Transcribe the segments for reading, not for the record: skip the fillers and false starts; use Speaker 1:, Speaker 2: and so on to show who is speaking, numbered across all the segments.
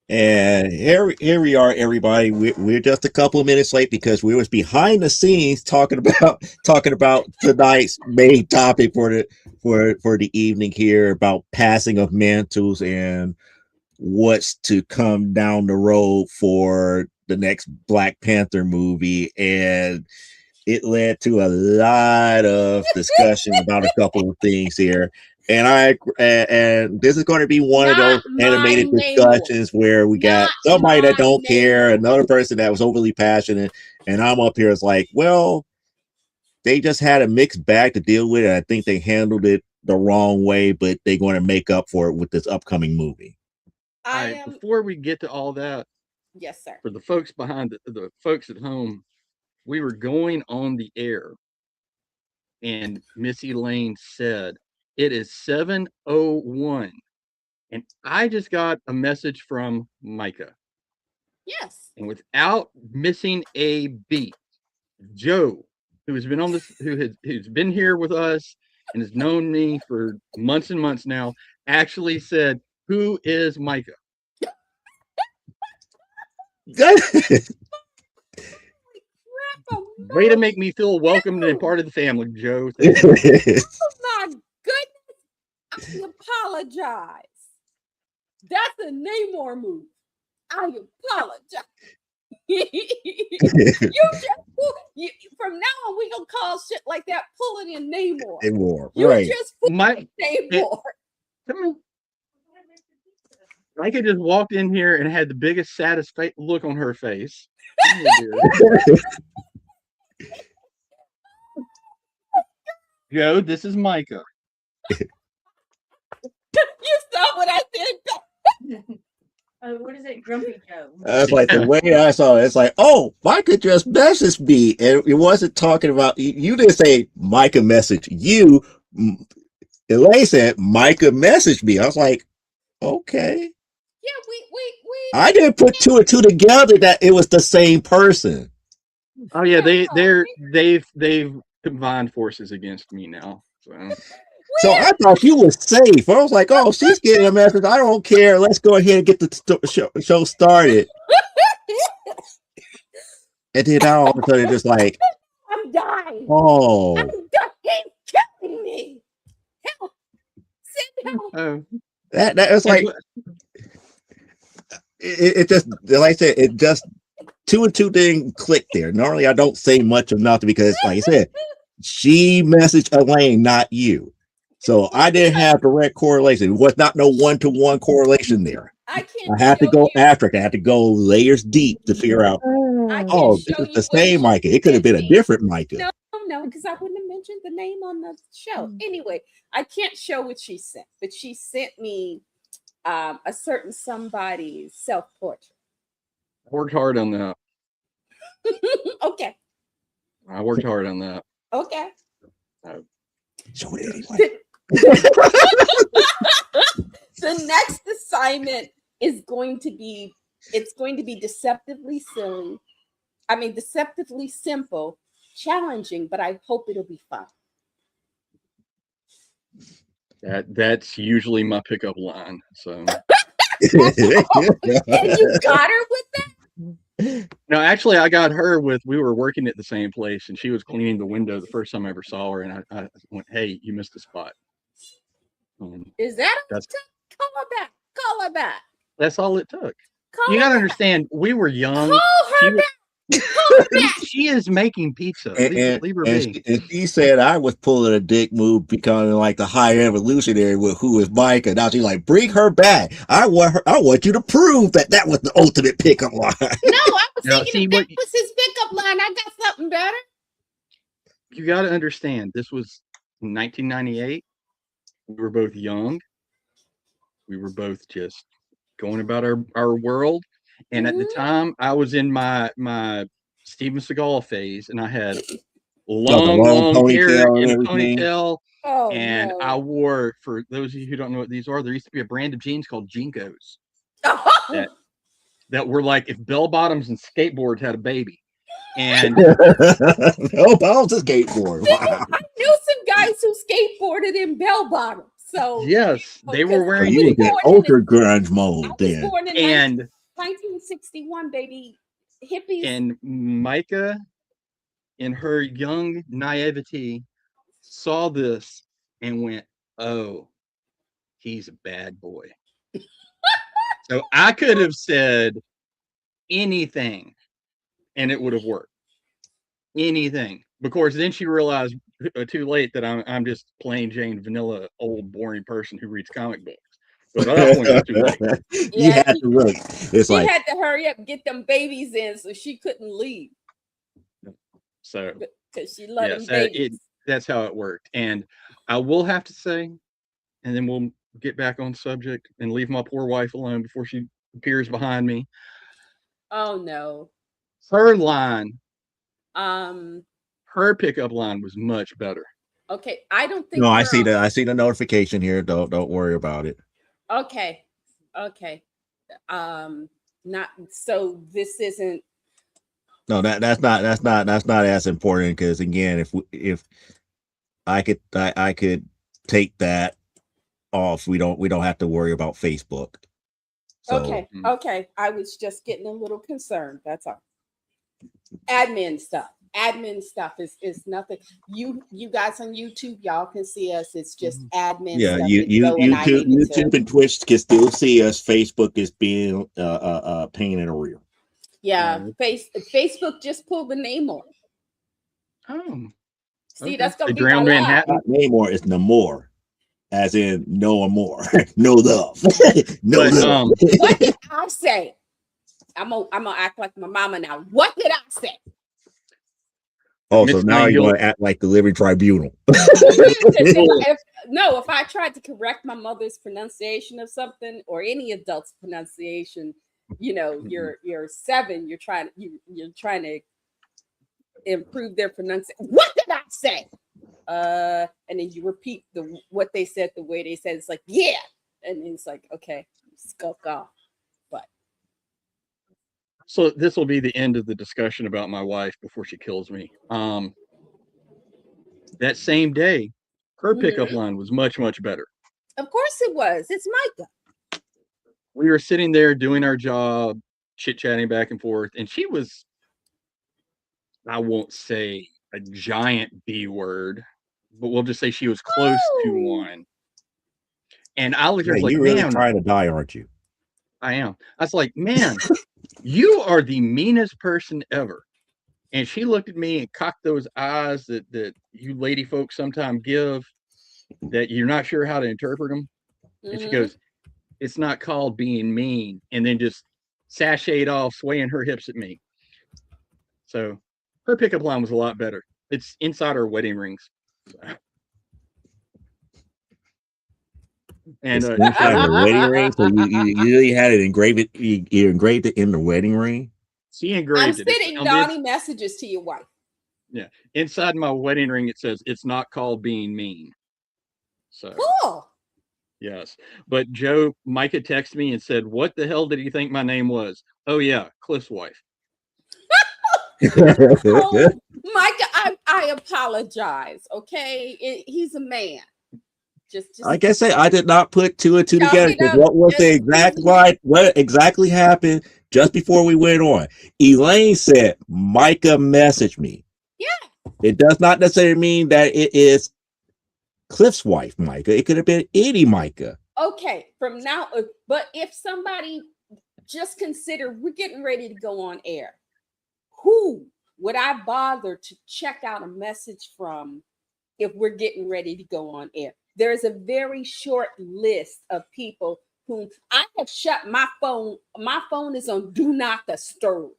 Speaker 1: And here we are, everybody. We're just a couple of minutes late because we was behind the scenes talking about tonight's main topic for the evening here about passing of mantles and what's to come down the road for the next Black Panther movie. And it led to a lot of discussion about a couple of things here. And this is going to be one of those animated discussions where we got somebody that don't care, another person that was overly passionate, and I'm up here as like, well, they just had a mixed bag to deal with, and I think they handled it the wrong way, but they're going to make up for it with this upcoming movie.
Speaker 2: Before we get to all that,
Speaker 3: yes, sir.
Speaker 2: For the folks behind the folks at home, we were going on the air, and Missy Lane said, it is 7:01, and I just got a message from Micah.
Speaker 3: Yes.
Speaker 2: And without missing a beat, Joe, who has been on this, who's been here with us and has known me for months and months now, actually said, "Who is Micah?" Way to make me feel welcome and part of the family, Joe.
Speaker 3: Oh my goodness! I apologize. That's a Namor move. I apologize. From now on, we gonna call shit like that pulling in Namor.
Speaker 1: Namor,
Speaker 3: you
Speaker 1: right?
Speaker 3: Just Namor.
Speaker 2: Micah just walked in here and had the biggest, saddest look on her face. Joe, this is Micah.
Speaker 3: You saw what I did.
Speaker 4: What is it, Grumpy Joe?
Speaker 1: That's like the way I saw it. It's like, oh, Micah just messaged me, and it wasn't talking about you. Didn't say Micah messaged you. Elaine said Micah messaged me. I was like, okay.
Speaker 3: Yeah, we.
Speaker 1: I didn't put two and two together that it was the same person.
Speaker 2: Oh yeah, they've combined forces against me now.
Speaker 1: So I thought you was safe. I was like, oh, she's getting a message. I don't care. Let's go ahead and get the show started. And then now all of a sudden, just like,
Speaker 3: I'm dying.
Speaker 1: Oh,
Speaker 3: I'm dying. He's killing me. Help! Send help.
Speaker 1: That was like it just, like I said, it just two and two didn't click there. Normally, I don't say much of nothing because, like I said, she messaged Elaine, not you. So I didn't have direct correlation. It was not no one-to-one correlation there. I had to go after it. I had to go layers deep to figure out, oh, this is the same Micah. It could have been a different Micah.
Speaker 3: No, because I wouldn't have mentioned the name on the show. Anyway, I can't show what she sent, but she sent me a certain somebody's self-portrait.
Speaker 2: I worked hard on that.
Speaker 3: Okay.
Speaker 2: I worked hard on that.
Speaker 3: Okay.
Speaker 1: Show it anyway.
Speaker 3: The next assignment is going to be, it's going to be deceptively silly. I mean, deceptively simple, challenging, but I hope it'll be fun.
Speaker 2: That's usually my pickup line. So.
Speaker 3: And you got her with that?
Speaker 2: No, actually, I got her with, we were working at the same place, and she was cleaning the window the first time I ever saw her, and I went, hey, you missed a spot.
Speaker 3: Is that call her back? Call her back.
Speaker 2: That's all it took. You gotta understand, we were young.
Speaker 3: Call her back. Call her back.
Speaker 2: She is making pizza. Leave her be.
Speaker 1: And she said I was pulling a dick move, becoming like the high evolutionary with who is Micah. Now she's like, bring her back. I want you to prove that was the ultimate pickup line.
Speaker 3: No, I was thinking that was his pickup line. I got something better.
Speaker 2: You got to understand, this was 1998. We were both young. We were both just going about our world. And at the time, I was in my Steven Seagal phase, and I had long hair and a ponytail.
Speaker 3: Oh,
Speaker 2: and
Speaker 3: no.
Speaker 2: I wore, for those of you who don't know what these are, there used to be a brand of jeans called Jinkos that were like if bell bottoms and skateboards had a baby. And
Speaker 1: bell bottoms and skateboard. Wow.
Speaker 3: I knew some guys who skateboarded in bell bottoms. So
Speaker 2: Yes, they were
Speaker 3: because
Speaker 1: So
Speaker 2: wearing
Speaker 1: you was in
Speaker 3: born
Speaker 1: ultra grunge
Speaker 3: I
Speaker 1: mode
Speaker 3: was
Speaker 1: then.
Speaker 3: born in
Speaker 2: and
Speaker 3: 1961, baby. Hippies.
Speaker 2: and Micah in her young naivety saw this and went, "Oh, he's a bad boy." So I could have said anything and it would have worked. Anything. Of course, then she realized too late that I'm just plain Jane vanilla old boring person who reads comic books. But at that point, it was too late.
Speaker 1: You
Speaker 3: Yeah,
Speaker 1: had to look. It's
Speaker 3: she
Speaker 1: like,
Speaker 3: had to hurry up and get them babies in so she couldn't leave
Speaker 2: So
Speaker 3: because she loved
Speaker 2: yes,
Speaker 3: them babies.
Speaker 2: that's how it worked. And I will have to say, and then we'll get back on subject and leave my poor wife alone before she appears behind me.
Speaker 3: Oh no.
Speaker 2: Her line,
Speaker 3: Um.
Speaker 2: her pickup line was much better.
Speaker 3: Okay. I don't think
Speaker 1: no, I
Speaker 3: we're
Speaker 1: see the notification here. Don't worry about it.
Speaker 3: okay. Okay. Not so. This isn't.
Speaker 1: No, that's not as important because again, if I could take that off, we don't have to worry about Facebook. So
Speaker 3: Okay. Okay. I was just getting a little concerned. That's all. Admin stuff. Admin stuff is nothing. You guys on YouTube, y'all can see us. It's just admin
Speaker 1: yeah,
Speaker 3: stuff.
Speaker 1: you
Speaker 3: That Joe and I needed
Speaker 1: YouTube and Twitch can still see us. Facebook is being pain in the rear.
Speaker 3: Yeah, Facebook just pulled the name on.
Speaker 2: Oh,
Speaker 3: See,
Speaker 2: okay.
Speaker 3: that's gonna
Speaker 2: They
Speaker 3: be my
Speaker 2: drowned
Speaker 3: line.
Speaker 2: Manhattan.
Speaker 1: Not Namor, it's Namor, as in no more, no love, no
Speaker 2: But
Speaker 1: love.
Speaker 3: What did I say? I'm gonna act like my mama now. What did I say?
Speaker 1: Oh, so
Speaker 2: Miss
Speaker 1: now
Speaker 2: Lane,
Speaker 1: you're
Speaker 2: you'll
Speaker 1: going to act like the living tribunal.
Speaker 3: If I tried to correct my mother's pronunciation of something or any adult's pronunciation, you're 7. You're trying to improve their pronunciation. What did I say? And then you repeat what they said the way they said. It's like, yeah, and it's like, okay, skulk off. But
Speaker 2: so this will be the end of the discussion about my wife before she kills me. That same day, her pickup line was much, much better.
Speaker 3: of course it was. It's Micah.
Speaker 2: We were sitting there doing our job, chit-chatting back and forth, and she was, I won't say a giant B word, but we'll just say she was close to one. And I looked at her like,
Speaker 1: you're really
Speaker 2: man,
Speaker 1: trying to die, aren't you?
Speaker 2: I am. I was like, man, you are the meanest person ever. And she looked at me and cocked those eyes that you lady folks sometimes give that you're not sure how to interpret them. And she goes, it's not called being mean. And then just sashayed off, swaying her hips at me. So her pickup line was a lot better. It's inside her wedding rings. And
Speaker 1: inside the wedding ring. So you really had it engraved. You engraved it in the wedding ring.
Speaker 2: she
Speaker 3: I'm
Speaker 2: engraved it.
Speaker 3: sending naughty messages to your wife.
Speaker 2: Yeah. Inside my wedding ring, it says, it's not called being mean. So
Speaker 3: Cool.
Speaker 2: yes. But Micah texted me and said, what the hell did he think my name was? Oh, yeah, Cliff's wife.
Speaker 3: Oh, Micah, I apologize. Okay, he's a man. Just
Speaker 1: Like I say, I did not put 2 and 2
Speaker 3: Chalk
Speaker 1: together.
Speaker 3: it up.
Speaker 1: What was the
Speaker 3: Just
Speaker 1: exact
Speaker 3: he's a man.
Speaker 1: line? What exactly happened just before we went on? Elaine said, Micah messaged me.
Speaker 3: Yeah.
Speaker 1: It does not necessarily mean that it is Cliff's wife, Micah. It could have been any Micah.
Speaker 3: Okay, from now, but if somebody just consider we're getting ready to go on air, who would I bother to check out a message from if we're getting ready to go on air? There's a very short list of people whom I have shut my phone. My phone is on do not disturb.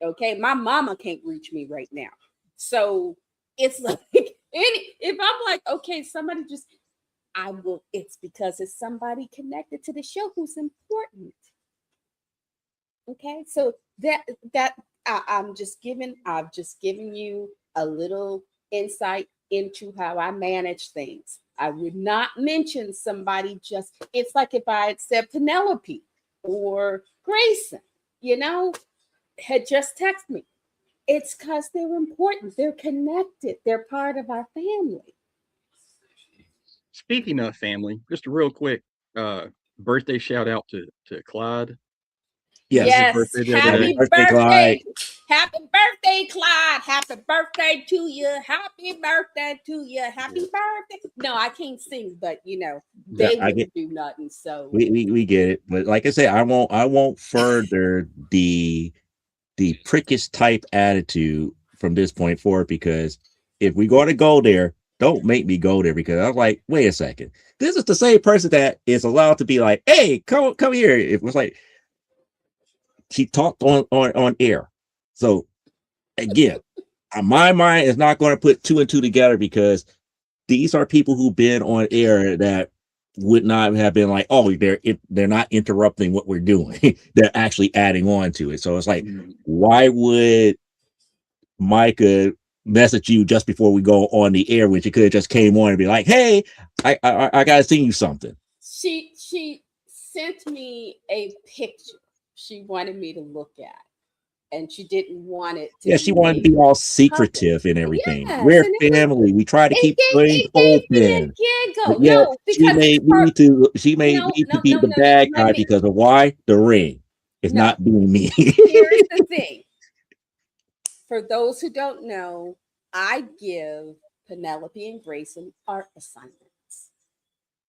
Speaker 3: Okay, my mama can't reach me right now. So it's like if I'm like, okay, somebody just I will, it's because it's somebody connected to the show who's important. Okay, so I've just given you a little insight into how I manage things. I would not mention somebody it's like if I had said Penelope or Grayson, had just texted me. It's because they're important, they're connected, they're part of our family.
Speaker 2: Speaking of family, just a real quick birthday shout out to Clyde.
Speaker 1: Yes.
Speaker 2: His birthday the other
Speaker 1: Happy
Speaker 2: day.
Speaker 1: birthday, Clyde.
Speaker 3: Happy birthday, Clyde. Happy birthday to you. Happy birthday to you. Happy birthday. No, I can't sing, but you know, they
Speaker 1: I
Speaker 3: wouldn't do nothing. So
Speaker 1: we get it, but like I said, I won't further the prickish type attitude from this point forward, because if we going to go there, don't make me go there, because I'm like, wait a second, this is the same person that is allowed to be like, hey, come here. It was like she talked on air. So again, my mind is not going to put two and two together, because these are people who've been on air that would not have been like, oh, they're not interrupting what we're doing. They're actually adding on to it. So it's like, why would Micah message you just before we go on the air, when she could have just came on and be like, hey, I gotta sing you something?
Speaker 3: she sent me a picture she wanted me to look at, and she didn't want it to.
Speaker 1: Yeah, she wanted to be all secretive and everything.
Speaker 3: Yes,
Speaker 1: We're
Speaker 3: and it
Speaker 1: family. We try to keep things
Speaker 3: gave me
Speaker 1: open.
Speaker 3: that giggle.
Speaker 1: But yet
Speaker 3: No,
Speaker 1: she
Speaker 3: because
Speaker 1: made me to be the bad guy because of why? The ring. It's
Speaker 3: No.
Speaker 1: not being me.
Speaker 3: Here's the thing. For those who don't know, I give Penelope and Grayson art assignments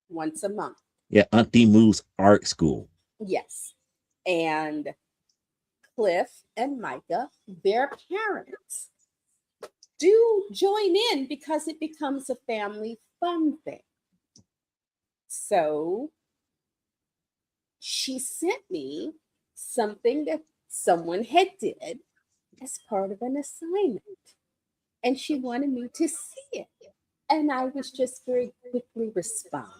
Speaker 3: once a month.
Speaker 1: Yeah, Auntie Moo's art school.
Speaker 3: Yes. And Cliff and Micah, their parents, do join in because it becomes a family fun thing. So she sent me something that someone had did as part of an assignment, and she wanted me to see it, and I was just very quickly responding.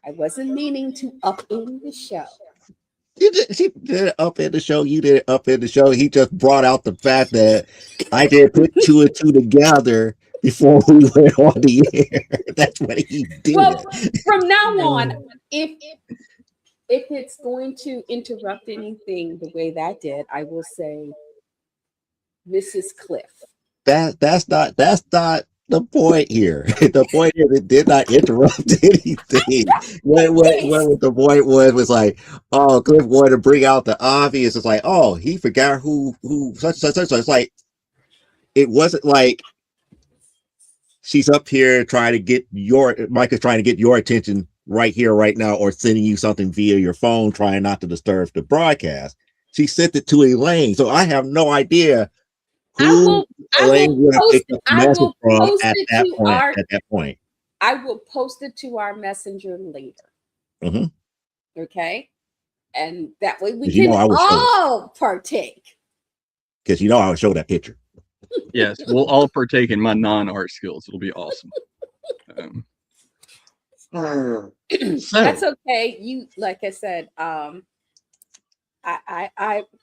Speaker 3: I wasn't meaning to upend the show.
Speaker 1: She did it up in the show. You did it up in the show. He just brought out the fact that I did put two and two together before we went on the air. That's what he did.
Speaker 3: Well, from now on, if it's going to interrupt anything the way that did, I will say, Mrs. Cliff.
Speaker 1: That's not the point here. The point is it did not interrupt anything. What the point was like, oh, Cliff wanted to bring out the obvious. It's like, oh, he forgot who such. It's like, it wasn't like she's up here trying to get Micah's trying to get your attention right here, right now, or sending you something via your phone, trying not to disturb the broadcast. She sent it to Elaine, so I have no idea who Elaine would have picked up the message from at that point.
Speaker 3: I will post it to our messenger later.
Speaker 1: Mm-hmm.
Speaker 3: Okay, and that way we can all partake.
Speaker 1: Because I would show that picture.
Speaker 2: Yes, we'll all partake in my non-art skills. It'll be awesome.
Speaker 3: So that's okay. You, like I said,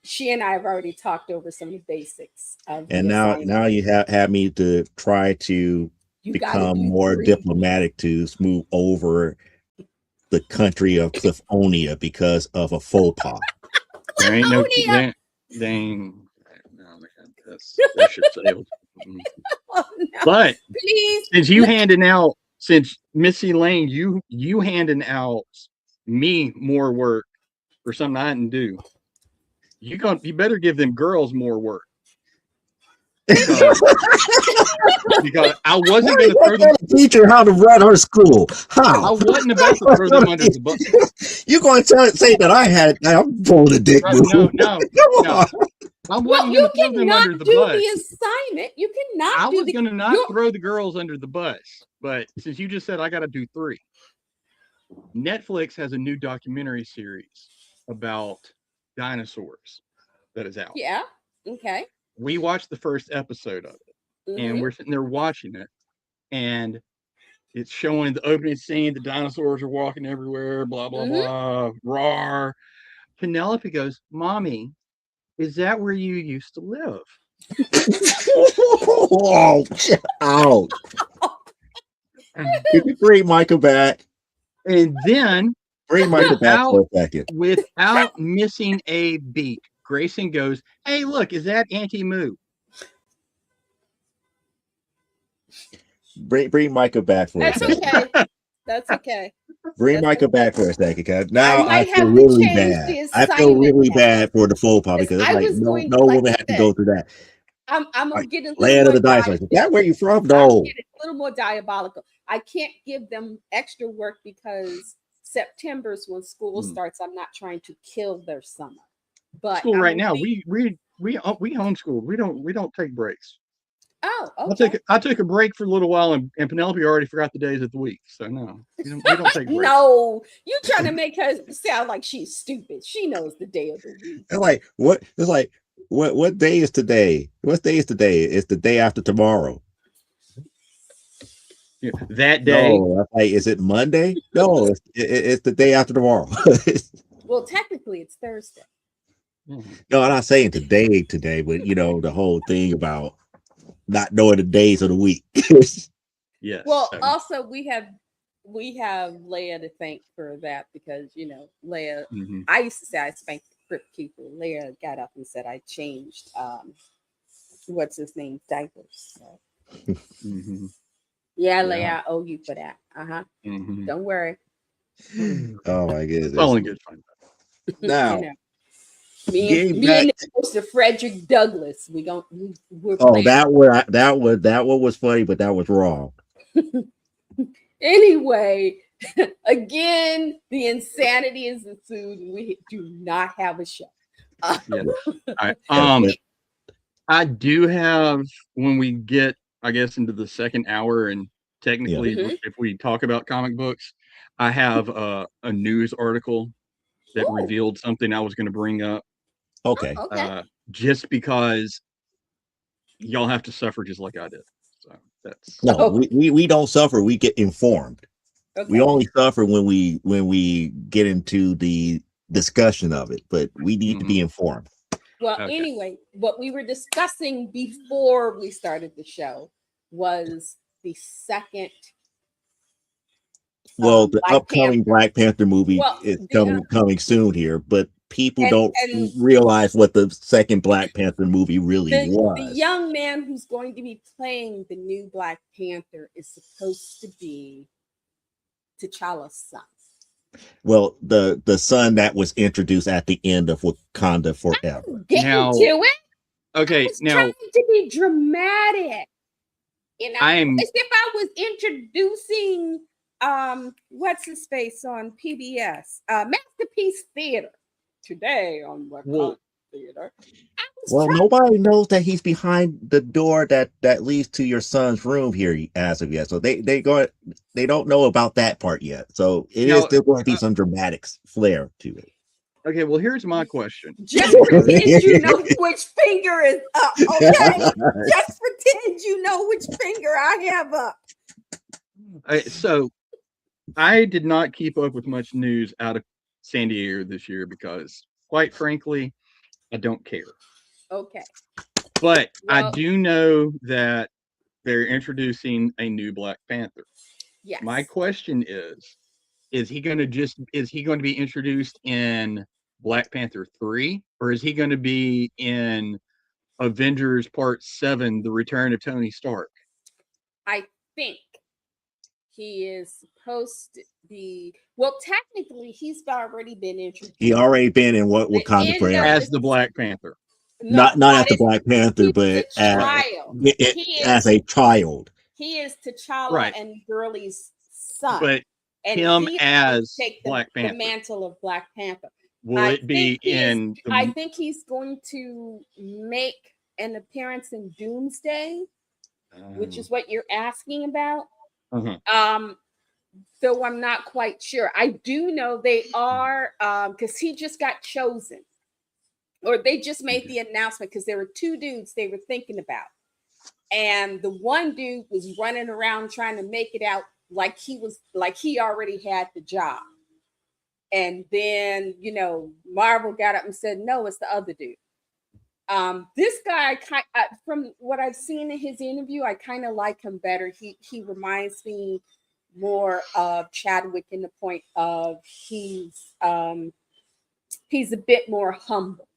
Speaker 3: she and I have already talked over some of the basics of
Speaker 1: and now you have me to try to become more diplomatic to smooth over the country of Cliffonia because of a faux pas.
Speaker 2: There ain't no dang. That ship sailed.
Speaker 3: Oh, no.
Speaker 2: But
Speaker 3: please,
Speaker 2: since Missy Lane, you handing out me more work for something I didn't do. You better give them girls more work. Because I wasn't going to throw them.
Speaker 1: Teach her how to run her school. How?
Speaker 2: I wasn't about to throw them under the bus.
Speaker 1: You're going to say that I'm pulling a dick move.
Speaker 2: No. I wasn't going to throw them under the bus.
Speaker 3: The assignment. You cannot.
Speaker 2: I was going to not throw the girls under the bus, but since you just said I got to do 3, Netflix has a new documentary series about dinosaurs that is out.
Speaker 3: Yeah. Okay.
Speaker 2: We watched the first episode of it, and we're sitting there watching it, and it's showing the opening scene. The dinosaurs are walking everywhere, blah, blah, blah, roar. Penelope goes, Mommy, is that where you used to live?
Speaker 1: Ouch. Did you bring Michael back?
Speaker 2: And then,
Speaker 1: bring Michael back for a second.
Speaker 2: Without missing a beat, Grayson goes, hey, look, is that Auntie Moo?
Speaker 1: bring Micah back for a
Speaker 3: That's
Speaker 1: second.
Speaker 3: okay. That's okay.
Speaker 1: Bring
Speaker 3: That's
Speaker 1: Micah
Speaker 3: okay.
Speaker 1: back for a second, cause now I
Speaker 3: might
Speaker 1: feel
Speaker 3: have to
Speaker 1: really
Speaker 3: change
Speaker 1: bad.
Speaker 3: the
Speaker 1: I feel
Speaker 3: assignment
Speaker 1: really
Speaker 3: now.
Speaker 1: bad for the faux pas
Speaker 3: Because
Speaker 1: because it's
Speaker 3: I
Speaker 1: like
Speaker 3: was
Speaker 1: no
Speaker 3: going,
Speaker 1: no
Speaker 3: like
Speaker 1: woman
Speaker 3: I
Speaker 1: had to
Speaker 3: said,
Speaker 1: go through that.
Speaker 3: I'm gonna
Speaker 1: Like
Speaker 3: get a little
Speaker 1: land
Speaker 3: more
Speaker 1: of the dice. Like, is that where you from?
Speaker 3: I'm
Speaker 1: No.
Speaker 3: getting a little more diabolical. I can't give them extra work because September's when school starts. I'm not trying to kill their summer. But
Speaker 2: School
Speaker 3: I'm
Speaker 2: right
Speaker 3: gonna
Speaker 2: now,
Speaker 3: be,
Speaker 2: we homeschool. We don't take breaks.
Speaker 3: oh, okay.
Speaker 2: I took a break for a little while, and Penelope already forgot the days of the week. So no, we don't take breaks.
Speaker 3: No, you trying to make her sound like she's stupid. She knows the day of the week.
Speaker 1: It's like what? It's like what day is today? What day is today? It's the day after tomorrow.
Speaker 2: Yeah, that day.
Speaker 1: No, that's like is it Monday? No, it's the day after tomorrow.
Speaker 3: Well, technically, it's Thursday.
Speaker 2: Mhm.
Speaker 1: No, I'm not saying today, but you know the whole thing about not knowing the days of the week.
Speaker 2: Yes.
Speaker 3: Well,
Speaker 2: so-
Speaker 3: also we have Leia to thank for that because Leia.
Speaker 2: Mhm.
Speaker 3: I used to say I spanked the crypt keeper. Leia got up and said I changed what's his name diapers. So,
Speaker 2: Mhm.
Speaker 3: yeah,
Speaker 2: Yeah.
Speaker 3: Leia, I owe you for that.
Speaker 2: Mhm.
Speaker 3: Don't worry.
Speaker 1: Oh my
Speaker 2: It's all
Speaker 1: goodness!
Speaker 2: in good fun.
Speaker 1: Now,
Speaker 3: me
Speaker 1: getting
Speaker 3: and
Speaker 1: back.
Speaker 3: Mr. Frederick Douglass. We're
Speaker 1: Oh,
Speaker 3: playing.
Speaker 1: that one was funny, but that was wrong.
Speaker 3: Anyway, again, the insanity is ensued. We do not have a show.
Speaker 2: Yeah. I
Speaker 1: Yeah, but
Speaker 2: I do have when we get, I guess, into the second hour, and technically,
Speaker 3: Mhm.
Speaker 2: if we talk about comic books, I have a news article that
Speaker 3: Ooh.
Speaker 2: revealed something I was going to bring up,
Speaker 1: okay.
Speaker 3: Okay.
Speaker 2: just because y'all have to suffer just like I did. So that's
Speaker 1: No,
Speaker 3: Oh,
Speaker 1: we don't suffer. We get informed. We
Speaker 3: okay.
Speaker 1: only suffer when we get into the discussion of it, but we need to be informed.
Speaker 3: Well,
Speaker 2: okay.
Speaker 3: anyway, what we were discussing before we started the show was the second
Speaker 1: Well, the
Speaker 3: Black
Speaker 1: upcoming
Speaker 3: Panther.
Speaker 1: Black Panther movie
Speaker 3: Well,
Speaker 1: is
Speaker 3: the
Speaker 1: coming soon here, but people
Speaker 3: and
Speaker 1: don't
Speaker 3: and
Speaker 1: realize what the second Black Panther movie really
Speaker 3: the
Speaker 1: was.
Speaker 3: young man who's going to be playing the new Black Panther is supposed to be T'Challa's son.
Speaker 1: Well, the son that was introduced at the end of Wakanda Forever.
Speaker 3: Getting
Speaker 2: Now,
Speaker 3: to it. I
Speaker 2: okay,
Speaker 3: was
Speaker 2: now
Speaker 3: trying to be dramatic.
Speaker 2: I'm
Speaker 3: As if I was introducing what's his face on PBS, Masterpiece Theater today on Wakanda
Speaker 2: well,
Speaker 3: Theater. I was
Speaker 1: Well,
Speaker 3: trying.
Speaker 1: nobody knows that he's behind the door that leads to your son's room here as of yet. So they don't know about that part yet. So it is
Speaker 2: now
Speaker 1: still going to be
Speaker 2: uh,
Speaker 1: some dramatic flair to it.
Speaker 2: okay. Well, here's my question.
Speaker 3: Just pretend you know which finger is up, okay? Just pretend you know which finger I have up.
Speaker 2: So I did not keep up with much news out of San Diego this year because, quite frankly, I don't care.
Speaker 3: Okay.
Speaker 2: But I
Speaker 3: Well,
Speaker 2: do know that they're introducing a new Black Panther.
Speaker 3: yes.
Speaker 2: My question is he going to be introduced in Black Panther 3, or is he going to be in Avengers Part 7, The Return of Tony Stark?
Speaker 3: I think he is supposed to be. Well, technically, he's already been introduced.
Speaker 1: He already been in what
Speaker 3: The
Speaker 1: Wakanda
Speaker 3: end
Speaker 1: Forever.
Speaker 3: of
Speaker 2: As the Black Panther.
Speaker 3: No,
Speaker 1: Not as the
Speaker 3: as
Speaker 1: Black Panther,
Speaker 3: he's
Speaker 1: but
Speaker 3: a child.
Speaker 1: as a child.
Speaker 3: He is T'Challa
Speaker 2: Right.
Speaker 3: and Gurley's son,
Speaker 2: But
Speaker 3: and
Speaker 2: him
Speaker 3: he
Speaker 2: as
Speaker 3: take
Speaker 2: Black
Speaker 3: the
Speaker 2: Panther.
Speaker 3: mantle of Black Panther.
Speaker 2: Will it be in
Speaker 3: I think he's going to make an appearance in Doomsday, which is what you're asking about.
Speaker 2: uh-huh.
Speaker 3: Though I'm not quite sure. I do know they are because he just got chosen, or they just made the announcement because there were two dudes they were thinking about. And the one dude was running around trying to make it out like he already had the job. And then, Marvel got up and said, no, it's the other dude. This guy, from what I've seen in his interview, I kind of like him better. He reminds me more of Chadwick in the point of he's a bit more humble.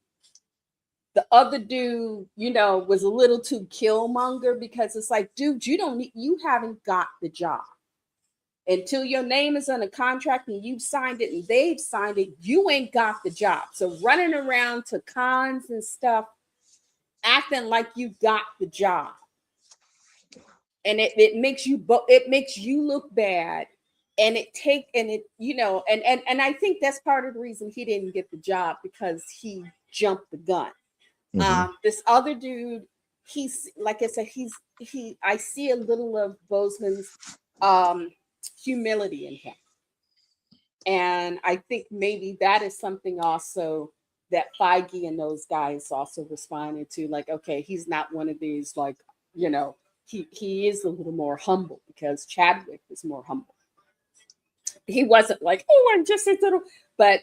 Speaker 3: The other dude, was a little too killmonger because it's like, dude, you haven't got the job. Until your name is on a contract and you've signed it and they've signed it, you ain't got the job. So running around to cons and stuff, acting like you got the job. And it makes you look bad. And and I think that's part of the reason he didn't get the job, because he jumped the gun. This other dude, he's, like I said, I see a little of Bozeman's humility in him. And I think maybe that is something also that Feige and those guys also responded to. Like, okay, he's not one of these, like, he is a little more humble, because Chadwick is more humble. He wasn't like, oh, I'm just a little, but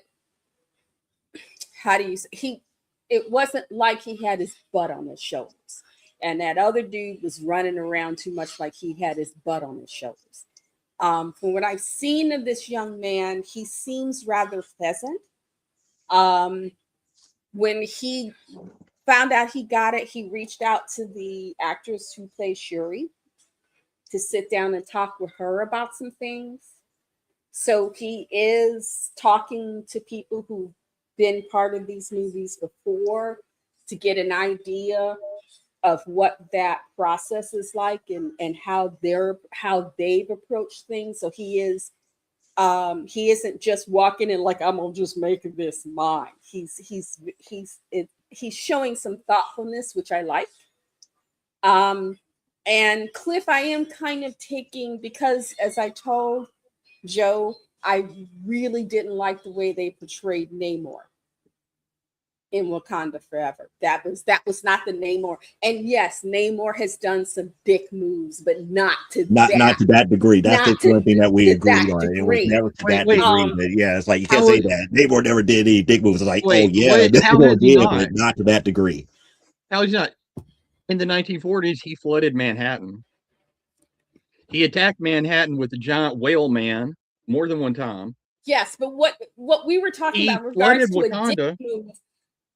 Speaker 3: how do you say, it wasn't like he had his butt on his shoulders. And that other dude was running around too much like he had his butt on his shoulders. From what I've seen of this young man, he seems rather pleasant. When he found out he got it, he reached out to the actress who plays Shuri to sit down and talk with her about some things. So he is talking to people who've been part of these movies before to get an idea of what that process is like and how they've approached things. So he isn't just walking in like, I'm gonna just make this mine. He's showing some thoughtfulness, which I like. And Cliff, I am kind of taking, because as I told Joe, I really didn't like the way they portrayed Namor in Wakanda Forever. That was not the Namor. And yes, Namor has done some dick moves, but not to
Speaker 1: that degree. That's the one thing that we agreed on.
Speaker 3: Degree.
Speaker 1: It was never to that
Speaker 2: Wait.
Speaker 1: degree. But yeah, it's like you can't say that. Namor never did any dick moves. It's like,
Speaker 2: Wait,
Speaker 1: oh yeah,
Speaker 2: how
Speaker 1: Namor
Speaker 2: has he
Speaker 1: did,
Speaker 2: not?
Speaker 1: but not to that degree.
Speaker 2: How is not? In the 1940s, he flooded Manhattan. He attacked Manhattan with the giant whale man more than one time.
Speaker 3: Yes, but what we were talking about in regards to a dick move,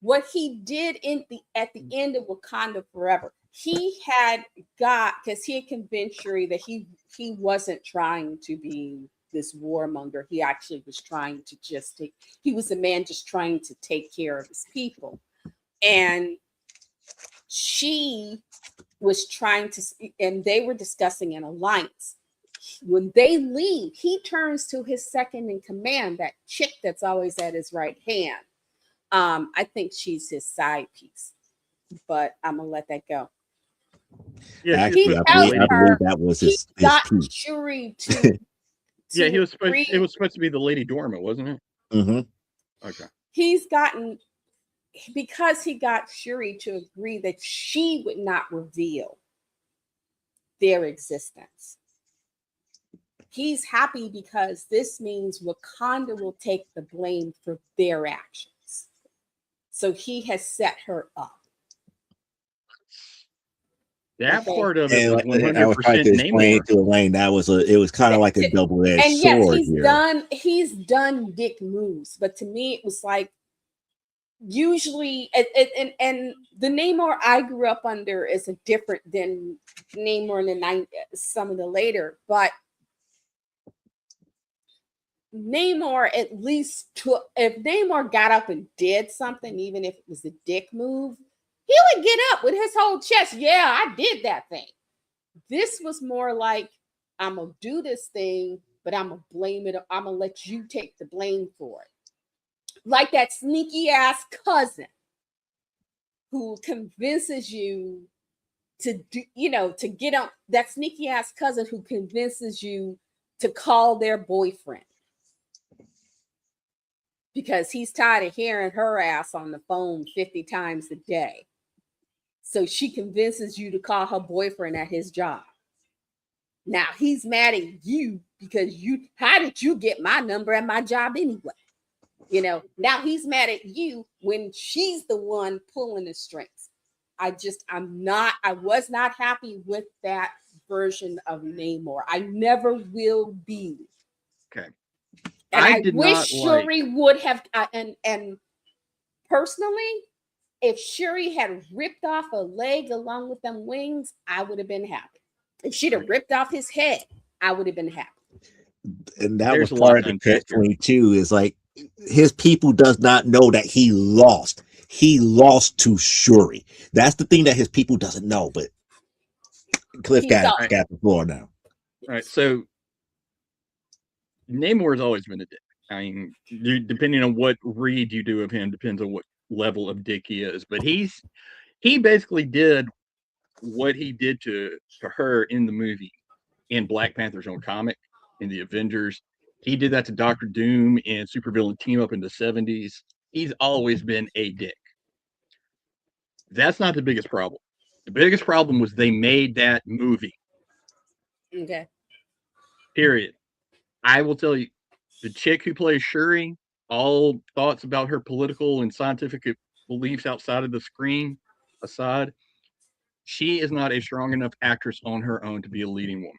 Speaker 3: what he did at the end of Wakanda Forever, he had because he had convinced Shuri that he wasn't trying to be this warmonger. He actually was trying to he was a man just trying to take care of his people. And she was trying to, and they were discussing an alliance. When they leave, he turns to his second in command, that chick that's always at his right hand. I think she's his side piece, but I'm gonna let that go.
Speaker 2: Yeah,
Speaker 1: actually, I believe that was his piece.
Speaker 3: Shuri to
Speaker 2: yeah, it was supposed to be the Lady Dormant, wasn't it?
Speaker 1: Mm-hmm.
Speaker 2: Okay.
Speaker 3: Because he got Shuri to agree that she would not reveal their existence. He's happy because this means Wakanda will take the blame for their actions. So he has set her up.
Speaker 2: That part of it
Speaker 1: and
Speaker 2: was 100%
Speaker 1: I was trying to explain
Speaker 2: Namor.
Speaker 1: to Elaine that it was kind of like a double-edged
Speaker 3: and yes,
Speaker 1: sword here.
Speaker 3: He's done dick moves, but to me it was like, usually and the Namor I grew up under is different than Namor in some of the later, but Namor, at least if Namor got up and did something, even if it was a dick move, he would get up with his whole chest. Yeah, I did that thing. This was more like, I'm gonna do this thing, but I'm gonna blame it. I'm gonna let you take the blame for it. Like that sneaky ass cousin who convinces you to do, to get on, that sneaky ass cousin who convinces you to call their boyfriend because he's tired of hearing her ass on the phone 50 times a day. So she convinces you to call her boyfriend at his job. Now he's mad at you because how did you get my number at my job anyway? Now he's mad at you when she's the one pulling the strings. I was not happy with that version of Namor. I never will be.
Speaker 2: Okay.
Speaker 3: And I wish Shuri would have, and personally, If Shuri had ripped off a leg along with them wings, I would have been happy. If she'd have ripped off his head, I would have been happy.
Speaker 1: And that
Speaker 2: There's
Speaker 1: was
Speaker 2: a lot
Speaker 1: part of
Speaker 2: to
Speaker 1: the
Speaker 2: unpack here.
Speaker 1: catch-22 is like his people does not know that he lost. He lost to Shuri. That's the thing that his people doesn't know. But Cliff
Speaker 3: He's
Speaker 1: got,
Speaker 3: all-
Speaker 1: got the floor now.
Speaker 2: All right, so Namor's always been a dick. I mean, depending on what read you do of him, depends on what level of dick he is. But he basically did what he did to her in the movie, in Black Panther's own comic, in the Avengers. He did that to Doctor Doom and supervillain team up in the 70s. He's always been a dick. That's not the biggest problem. The biggest problem was they made that movie.
Speaker 3: Okay.
Speaker 2: Period. I will tell you, the chick who plays Shuri, all thoughts about her political and scientific beliefs outside of the screen aside, she is not a strong enough actress on her own to be a leading woman.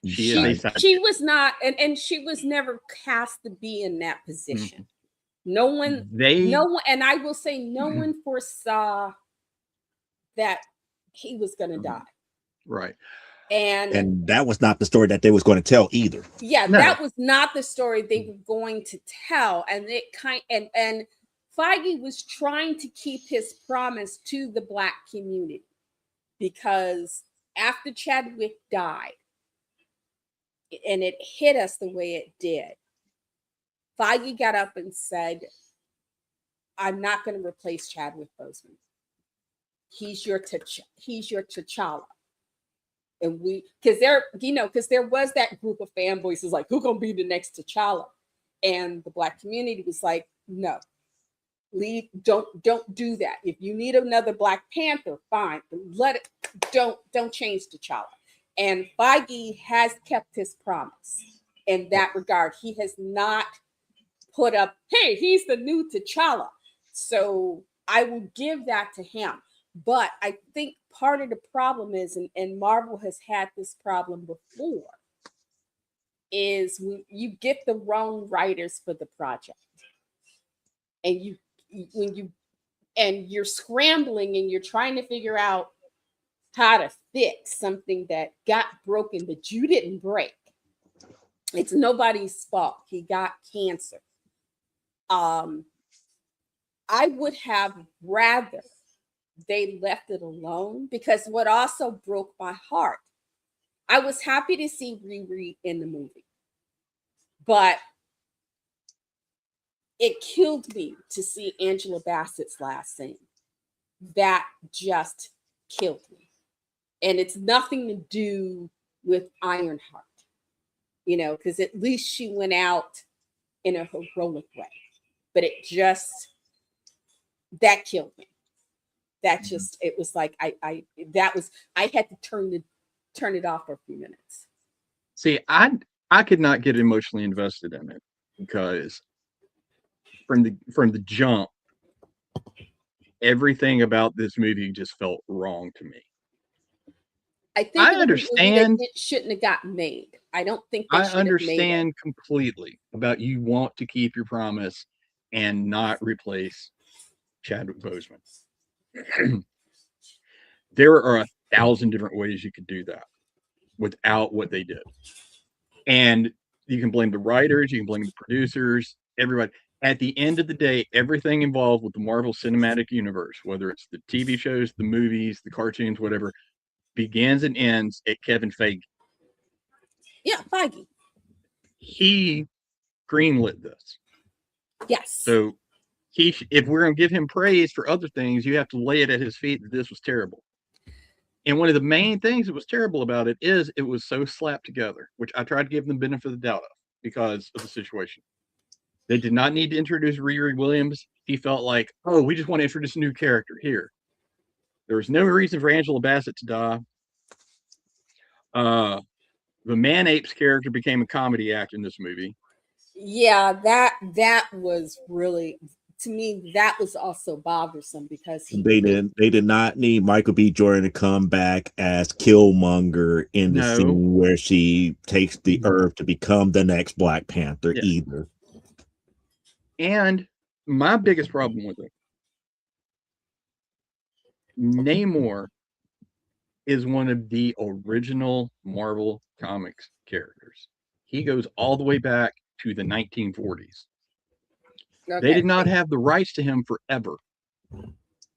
Speaker 2: She is a side
Speaker 3: She
Speaker 2: chick.
Speaker 3: was not, and she was never cast to be in that position. No one, and I will say, no one foresaw that he was going to die.
Speaker 2: Right.
Speaker 3: And
Speaker 1: that was not the story that they was going to tell either.
Speaker 3: Yeah,
Speaker 2: No.
Speaker 3: that was not the story they were going to tell. And it and Feige was trying to keep his promise to the Black community, because after Chadwick died and it hit us the way it did, Feige got up and said, I'm not going to replace Chadwick Boseman. He's your T'Challa. And because there was that group of fanboys who's like, who gonna be the next T'Challa? And the Black community was like, no, don't do that. If you need another Black Panther, fine, but don't change T'Challa. And Feige has kept his promise in that regard. He has not put up, hey, he's the new T'Challa. So I will give that to him. But I think part of the problem is, and Marvel has had this problem before, is when you get the wrong writers for the project, and you're scrambling and you're trying to figure out how to fix something that got broken but you didn't break. It's nobody's fault. He got cancer. I would have rather they left it alone, because what also broke my heart, I was happy to see Riri in the movie, but it killed me to see Angela Bassett's last scene. That just killed me. And it's nothing to do with Ironheart, because at least she went out in a heroic way, but that killed me. That just, it was like I had to turn it off for a few minutes.
Speaker 2: See, I could not get emotionally invested in it, because from the jump, everything about this movie just felt wrong to me.
Speaker 3: I think
Speaker 2: I understand
Speaker 3: it shouldn't have gotten made. I don't think they
Speaker 2: I
Speaker 3: should have made
Speaker 2: understand
Speaker 3: it.
Speaker 2: completely about you want to keep your promise and not replace Chadwick Boseman. There are 1,000 different ways you could do that without what they did. And you can blame the writers, you can blame the producers, everybody. At the end of the day, everything involved with the Marvel Cinematic Universe, whether it's the TV shows, the movies, the cartoons, whatever, begins and ends at Kevin Feige.
Speaker 3: Yeah, Feige.
Speaker 2: He greenlit this.
Speaker 3: Yes.
Speaker 2: So if we're going to give him praise for other things, you have to lay it at his feet that this was terrible. And one of the main things that was terrible about it is it was so slapped together, which I tried to give them the benefit of the doubt of because of the situation. They did not need to introduce Riri Williams. He felt like, oh, we just want to introduce a new character here. There was no reason for Angela Bassett to die. The Man-Apes character became a comedy act in this movie.
Speaker 3: Yeah, that was really, to me, that was also bothersome, because
Speaker 1: They did not need Michael B. Jordan to come back as Killmonger in the scene where she takes the herb to become the next Black Panther either.
Speaker 2: And my biggest problem with it Namor is one of the original Marvel Comics characters. He goes all the way back to the 1940s. They did not have the rights to him forever.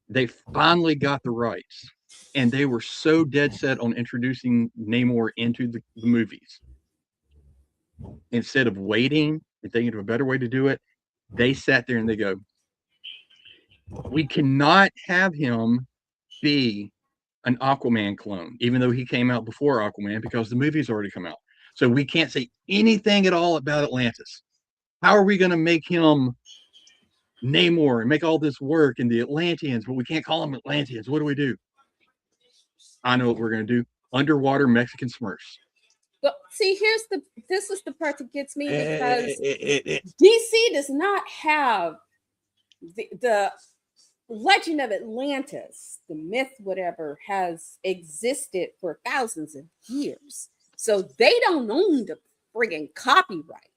Speaker 2: They finally got the rights, and they were so dead set on introducing Namor into the movies. Instead of waiting and thinking of a better way to do it, they sat there and they go, we cannot have him be an Aquaman clone, even though he came out before Aquaman, because the movie's already come out. So we can't say anything at all about Atlantis. How are we going to make him Namor and make all this work in the Atlanteans, but we can't call them Atlanteans? What do we do? I know what we're going to do. Underwater Mexican Smurfs.
Speaker 3: Well, see, this is the part that gets me, because DC does not have the legend of Atlantis, the myth, whatever, has existed for thousands of years. So they don't own the friggin' copyright.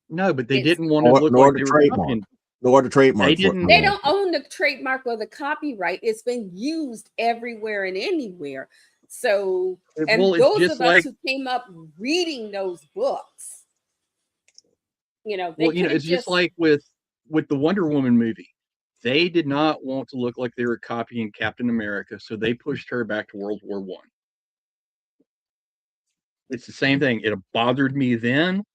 Speaker 2: No, but they didn't want to look like they were copying.
Speaker 1: Nor the trademark.
Speaker 3: They don't own the trademark or the copyright. It's been used everywhere and anywhere. So, and those of us who came up reading those books,
Speaker 2: it's just like with the Wonder Woman movie. They did not want to look like they were copying Captain America, so they pushed her back to World War I. It's the same thing. It bothered me then,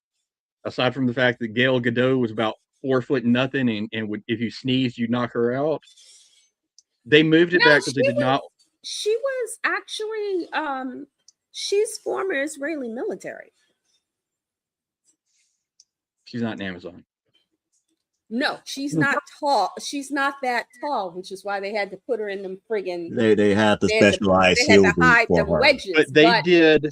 Speaker 2: aside from the fact that Gal Gadot was about 4 foot nothing, and would, if you sneezed, you'd knock her out. They moved it back because they did not.
Speaker 3: She was actually, she's former Israeli military.
Speaker 2: She's not in Amazon.
Speaker 3: No, she's not tall. She's not that tall, which is why they had to put her in them friggin'.
Speaker 1: They had to specialize.
Speaker 3: They had to hide the wedges.
Speaker 2: But they did.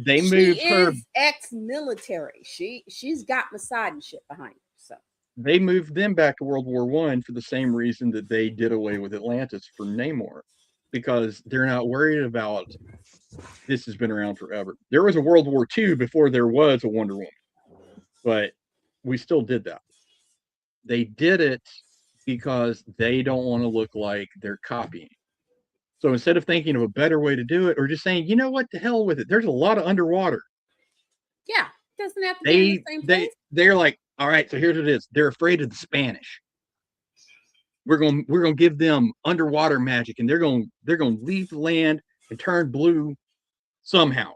Speaker 2: They moved her.
Speaker 3: Ex-military. She's got Mossad and shit behind her. So
Speaker 2: they moved them back to World War I for the same reason that they did away with Atlantis for Namor, because they're not worried about this has been around forever. There was a World War II before there was a Wonder Woman, but we still did that. They did it because they don't want to look like they're copying. So instead of thinking of a better way to do it, or just saying, you know what, the hell with it. There's a lot of underwater.
Speaker 3: Yeah, doesn't have to be in the same place.
Speaker 2: They're like, all right, so here's what it is. They're afraid of the Spanish. We're gonna give them underwater magic, and they're gonna leave the land and turn blue somehow.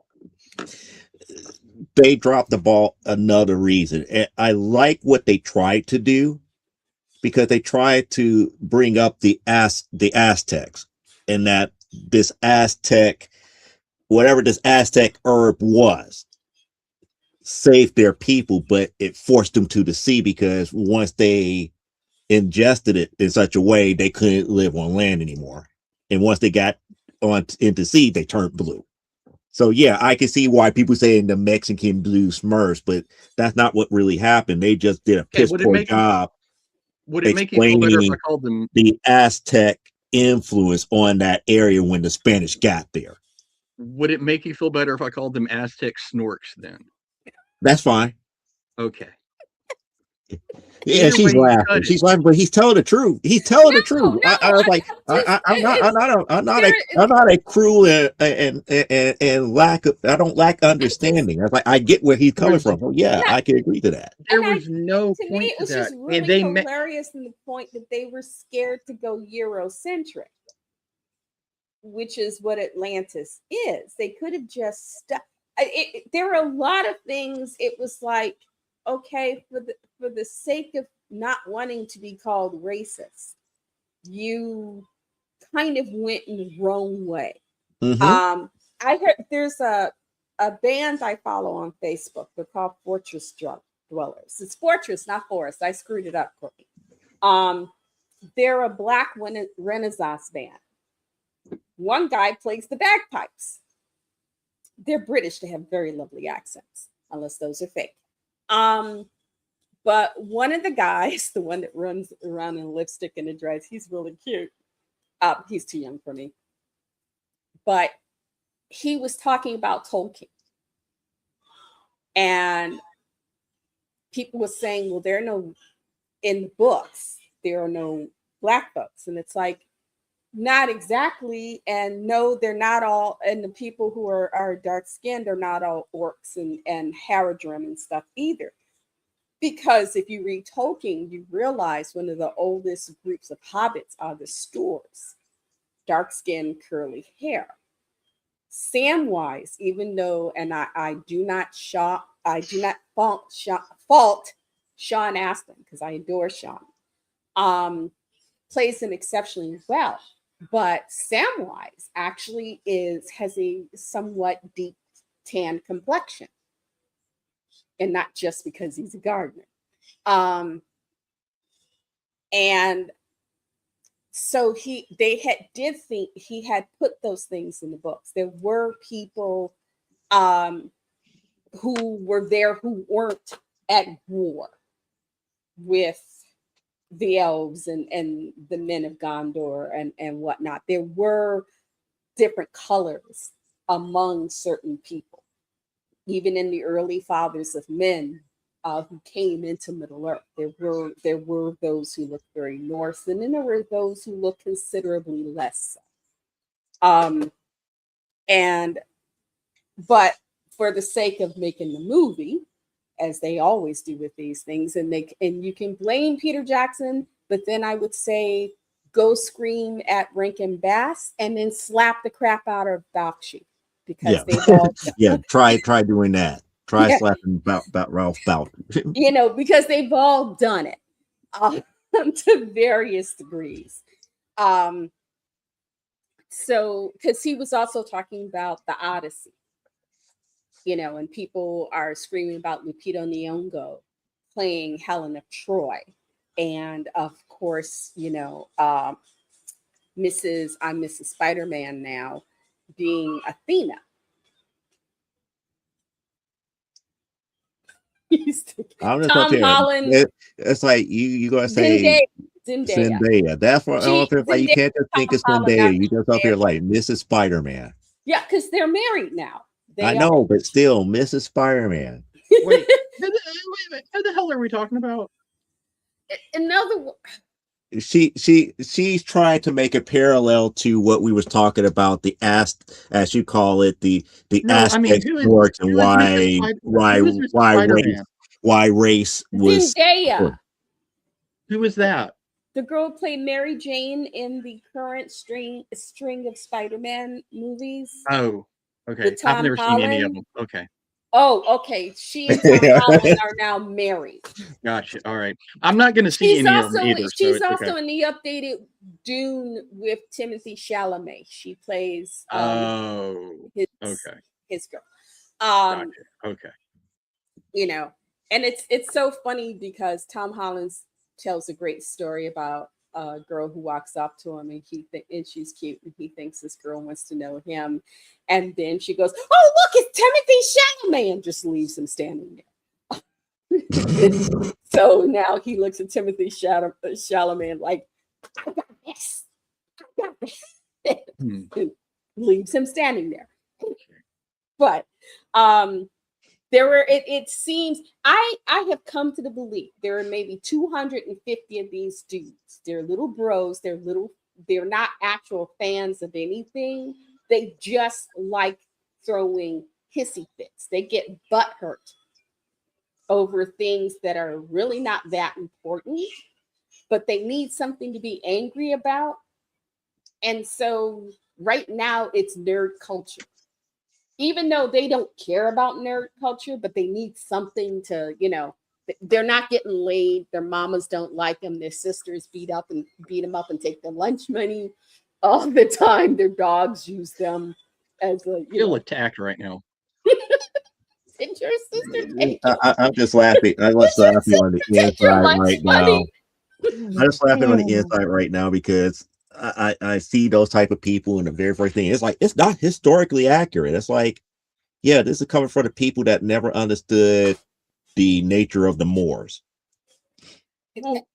Speaker 1: They dropped the ball another reason. And I like what they tried to do, because they tried to bring up the Aztecs, and that this Aztec, whatever this Aztec herb was, saved their people, but it forced them to the sea, because once they ingested it in such a way, they couldn't live on land anymore. And once they got on into sea, they turned blue. So yeah, I can see why people saying the Mexican blue Smurfs, but that's not what really happened. They just did a piss poor job.
Speaker 2: Would it make you feel better if I called them
Speaker 1: the Aztec influence on that area when the Spanish got there?
Speaker 2: Would it make you feel better if I called them Aztec Snorks then?
Speaker 1: That's fine.
Speaker 2: Okay.
Speaker 1: Yeah, she's laughing. She's laughing, but he's telling the truth. He's telling the truth. I was like, I'm not a cruel and lack of. I don't lack understanding. I was like, I get where he's coming from. Oh yeah, I can agree to that.
Speaker 2: There was no point to
Speaker 3: me. It was just really hilarious in the point that they were scared to go Eurocentric, which is what Atlantis is. They could have just stuck. There were a lot of things. It was like, okay, for the sake of not wanting to be called racist, you kind of went in the wrong way. Mm-hmm. I heard there's a band I follow on Facebook. They're called Fortress Dwellers. It's Fortress, not Forest. I screwed it up, Courtney. They're a Black Renaissance band. One guy plays the bagpipes. They're British. They have very lovely accents, unless those are fake. But one of the guys, the one that runs around in lipstick and a dress, he's really cute. He's too young for me. But he was talking about Tolkien. And people were saying, well, in the books, there are no Black folks. And it's like, Not exactly, and no, they're not all. And the people who are dark skinned are not all orcs and Haradrim and stuff either. Because if you read Tolkien, you realize one of the oldest groups of hobbits are the Stoors, dark skin, curly hair. Samwise, even though, and I do not fault Sean Astin because I adore Sean. Plays him exceptionally well, but Samwise actually has a somewhat deep tan complexion, and not just because he's a gardener. And so did think he had put those things in the books. There were people who were there who weren't at war with the elves and the men of Gondor and whatnot. There were different colors among certain people. Even in the early fathers of men who came into Middle Earth, there were those who looked very Norse, and then there were those who looked considerably less so. But for the sake of making the movie, as they always do with these things, and you can blame Peter Jackson, but then I would say go scream at Rankin Bass and then slap the crap out of Bakshi, because they've all
Speaker 1: try doing that. Try slapping about Ralph Bowden.
Speaker 3: Because they've all done it to various degrees. So because he was also talking about the Odyssey, and people are screaming about Lupita Nyong'o playing Helen of Troy, and of course, I'm Mrs. Spider-Man now being Athena.
Speaker 1: I'm just
Speaker 3: Tom Holland.
Speaker 1: It's like you gonna say Zendaya. That's what you can't just think of Zendaya. You just up here like Mrs. Spider-Man.
Speaker 3: Yeah, because they're married now.
Speaker 1: I know, but still, Mrs. Spider-Man.
Speaker 2: Wait, who the hell are we talking about?
Speaker 3: Another.
Speaker 1: She's trying to make a parallel to what we was talking about, as you call it, the Aztec sports, and why race was
Speaker 3: Zendaya.
Speaker 2: Who was that?
Speaker 3: The girl who played Mary Jane in the current string of Spider-Man movies.
Speaker 2: Oh, okay. I've never seen any of them. Okay.
Speaker 3: Oh, okay. She and Tom Holland are now married.
Speaker 2: Gotcha. All right. I'm not going to see any of them either.
Speaker 3: She's also in the updated Dune with Timothy Chalamet. She plays his girl.
Speaker 2: Gotcha. Okay.
Speaker 3: And it's so funny because Tom Holland tells a great story about a girl who walks up to him and she's cute and he thinks this girl wants to know him, and then she goes, "Oh, look, it's Timothy Chalamet," and just leaves him standing there. So now he looks at Timothy Chalamet like, "I got this. And leaves him standing there. But it seems I have come to the belief there are maybe 250 of these dudes. They're little bros. They're not actual fans of anything. They just like throwing hissy fits. They get butthurt over things that are really not that important, but they need something to be angry about. And so right now it's nerd culture. Even though they don't care about nerd culture, but they need something to, they're not getting laid. Their mamas don't like them. Their sisters beat them up and take their lunch money all the time. Their dogs use them as a,
Speaker 2: feel attacked right now.
Speaker 3: Did your sister take
Speaker 1: I'm just laughing. I'm just laughing on the inside right now. I'm just laughing on the inside right now because I see those type of people, and the very first thing, it's like, it's not historically accurate. It's like, yeah, this is coming from the people that never understood the nature of the Moors. Y'all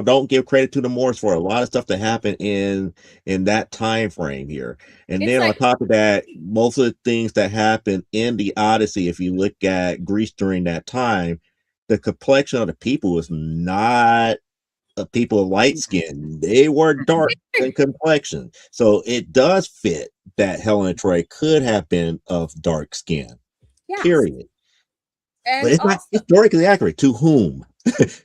Speaker 1: don't give credit to the Moors for a lot of stuff that happened in that time frame here. And then on top of that, most of the things that happened in the Odyssey, if you look at Greece during that time, the complexion of the people is not people of light skin, they were dark in complexion. So it does fit that Helen of Troy could have been of dark skin.
Speaker 3: Yes.
Speaker 1: Period. But
Speaker 3: And
Speaker 1: it's not
Speaker 3: also,
Speaker 1: historically accurate. To whom?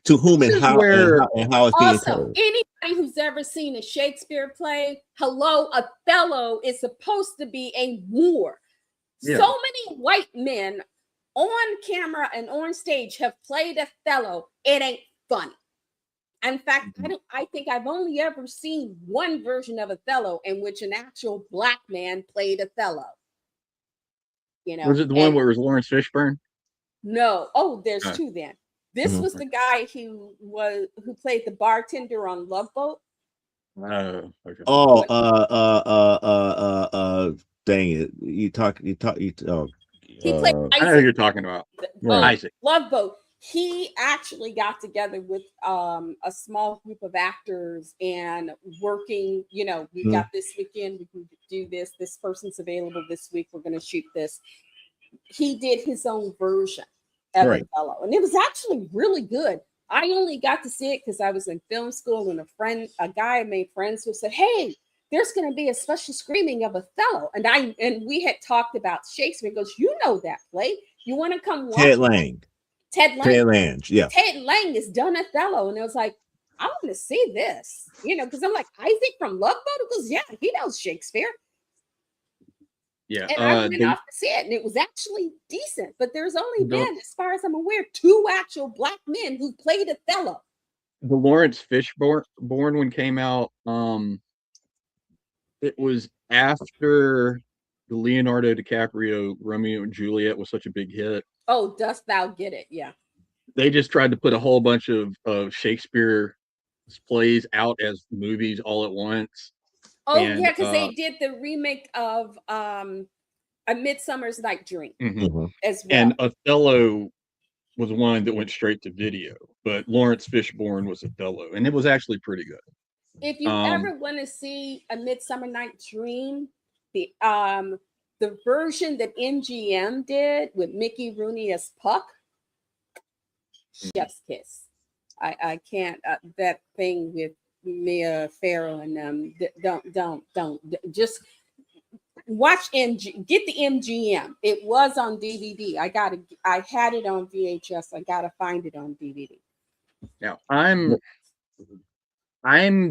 Speaker 1: To whom
Speaker 2: This
Speaker 1: and
Speaker 2: is
Speaker 1: how
Speaker 2: where
Speaker 1: and how it's being
Speaker 3: also,
Speaker 1: told.
Speaker 3: anybody who's ever seen a Shakespeare play, hello, Othello is supposed to be a Moor.
Speaker 2: Yeah.
Speaker 3: So many white men on camera and on stage have played Othello. It ain't funny. In fact, I think I've only ever seen one version of Othello in which an actual black man played Othello. You know,
Speaker 2: was it the one where it was Lawrence Fishburne?
Speaker 3: no. Oh, there's
Speaker 2: Oh.
Speaker 3: two then. This
Speaker 1: Mhm.
Speaker 3: was the guy who played the bartender on Love Boat.
Speaker 2: Oh, okay.
Speaker 1: Oh, dang it! Oh,
Speaker 3: He played
Speaker 2: I know who
Speaker 3: Isaac.
Speaker 2: you're talking about.
Speaker 1: Right.
Speaker 2: Isaac.
Speaker 3: Love Boat. He actually got together with a small group of actors and working, you know, we got this weekend, we can do this. This person's available this week. We're going to shoot this. He did his own version of
Speaker 1: Right.
Speaker 3: Othello, and it was actually really good. I only got to see it because I was in film school, and a guy I made friends with said, "Hey, there's going to be a special screening of Othello," and we had talked about Shakespeare. He goes, "You know that play? You want to come watch?"
Speaker 1: Ted Lang.
Speaker 3: Ted Lang.
Speaker 1: Ted Lang. Yeah.
Speaker 3: Ted Lang has done Othello, and it was like, I want to see this, you know, because I'm like, Isaac from Love Boat. He goes, yeah, he knows Shakespeare.
Speaker 2: Yeah.
Speaker 3: And I went off to see it, and it was actually decent. But there's only been, as far as I'm aware, 2 actual black men who played Othello.
Speaker 2: The Lawrence Fishburne one came out. It was after the Leonardo DiCaprio Romeo and Juliet was such a big hit.
Speaker 3: Oh, dost thou get it? Yeah.
Speaker 2: They just tried to put a whole bunch of Shakespeare plays out as movies all at once.
Speaker 3: Oh, yeah, because they did the remake of A Midsummer's Night Dream as well.
Speaker 2: And Othello was one that went straight to video, but Lawrence Fishburne was Othello, and it was actually pretty good.
Speaker 3: If you ever want to see A Midsummer Night Dream, the version that MGM did with Mickey Rooney as Puck, chef's kiss. I can't that thing with Mia Farrow and them. Don't just watch get the MGM. It was on DVD. I had it on VHS. I gotta find it on DVD.
Speaker 2: Now I'm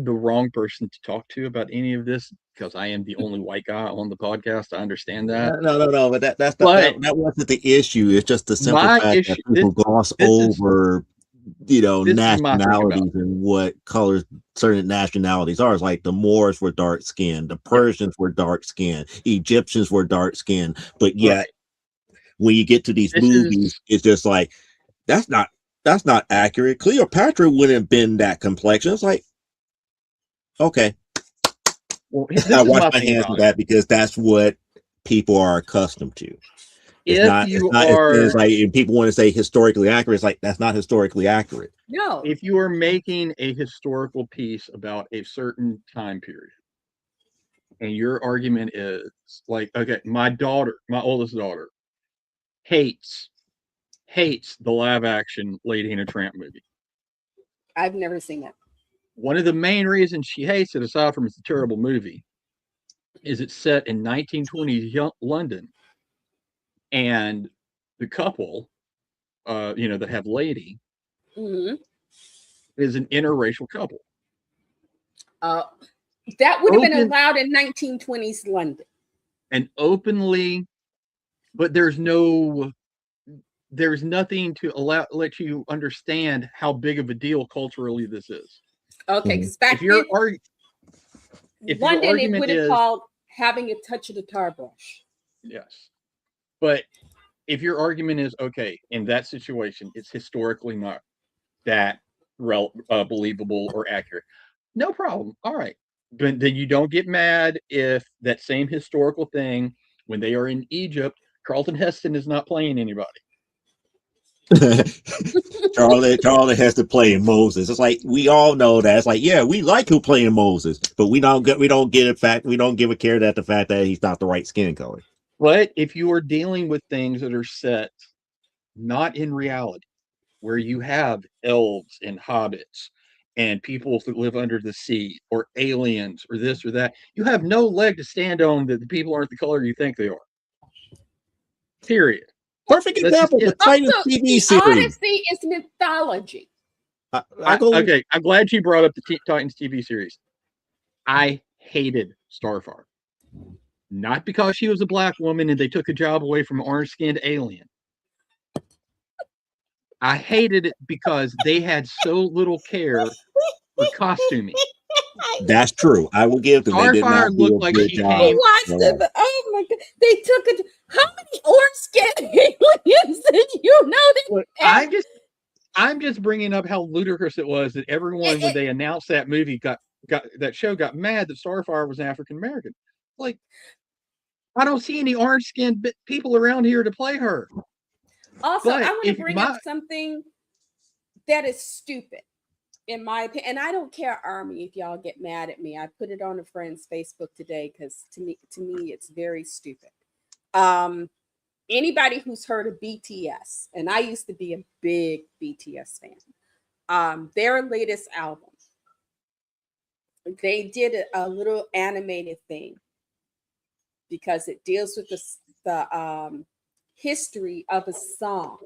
Speaker 2: the wrong person to talk to about any of this because I am the only white guy on the podcast. I understand that.
Speaker 1: No. But that wasn't the issue. It's just the simple fact that people gloss over, you know, nationalities and what colors certain nationalities are. It's like the Moors were dark skinned, the Persians were dark skinned, Egyptians were dark skinned, but yet when you get to these movies, it's just like that's not accurate. Cleopatra wouldn't have been that complexion. It's like, okay.
Speaker 2: Well,
Speaker 1: I wash my hands with that because that's what people are accustomed to. It's like if people want to say historically accurate, it's like that's not historically accurate.
Speaker 3: No.
Speaker 2: If you are making a historical piece about a certain time period, and your argument is like, okay, my oldest daughter, hates the live action Lady and a Tramp movie.
Speaker 3: I've never seen it.
Speaker 2: One of the main reasons she hates it, aside from it's a terrible movie, is it's set in 1920s London, and the couple, that have Lady, is an interracial couple.
Speaker 3: That would have been allowed in 1920s London.
Speaker 2: And openly, but there's nothing to let you understand how big of a deal culturally this is.
Speaker 3: Okay, because back then, London, it would have called having a touch of the tar brush.
Speaker 2: Yes. But if your argument is, okay, in that situation, it's historically not that believable or accurate, no problem. All right. But then you don't get mad if that same historical thing, when they are in Egypt, Charlton Heston is not playing anybody.
Speaker 1: Charlie has to play Moses. It's like we all know that. It's like, yeah, we like who playing Moses, but we don't give a care that the fact that he's not the right skin color.
Speaker 2: But if you are dealing with things that are set not in reality, where you have elves and hobbits and people that live under the sea or aliens or this or that. You have no leg to stand on that the people aren't the color you think they are. Period.
Speaker 1: Perfect
Speaker 2: That's just
Speaker 1: example, the
Speaker 2: it.
Speaker 1: Titans
Speaker 3: Also,
Speaker 1: TV
Speaker 3: the
Speaker 1: series.
Speaker 3: Odyssey is mythology.
Speaker 1: I go.
Speaker 2: Okay, I'm glad you brought up the Titans TV series. I hated Starfire. Not because she was a black woman and they took a job away from an orange-skinned alien. I hated it because they had so little care for costuming.
Speaker 1: That's true. I will give them. They did
Speaker 2: Starfire
Speaker 1: not do
Speaker 2: looked
Speaker 1: a
Speaker 2: like
Speaker 1: good
Speaker 2: she
Speaker 1: job.
Speaker 2: came.
Speaker 3: I watched it, but oh my god, they took it. How many orange-skinned aliens did you know?
Speaker 2: I'm just bringing up how ludicrous it was that everyone, when they announced that movie, got that show, got mad that Starfire was African American. Like, I don't see any orange-skinned people around here to play her.
Speaker 3: Also,
Speaker 2: But
Speaker 3: I want to
Speaker 2: if
Speaker 3: bring up something that is stupid, in my opinion. And I don't care, Army, if y'all get mad at me. I put it on a friend's Facebook today because to me, it's very stupid. Anybody who's heard of BTS, and I used to be a big BTS fan. Their latest album, they did a little animated thing because it deals with the history of a song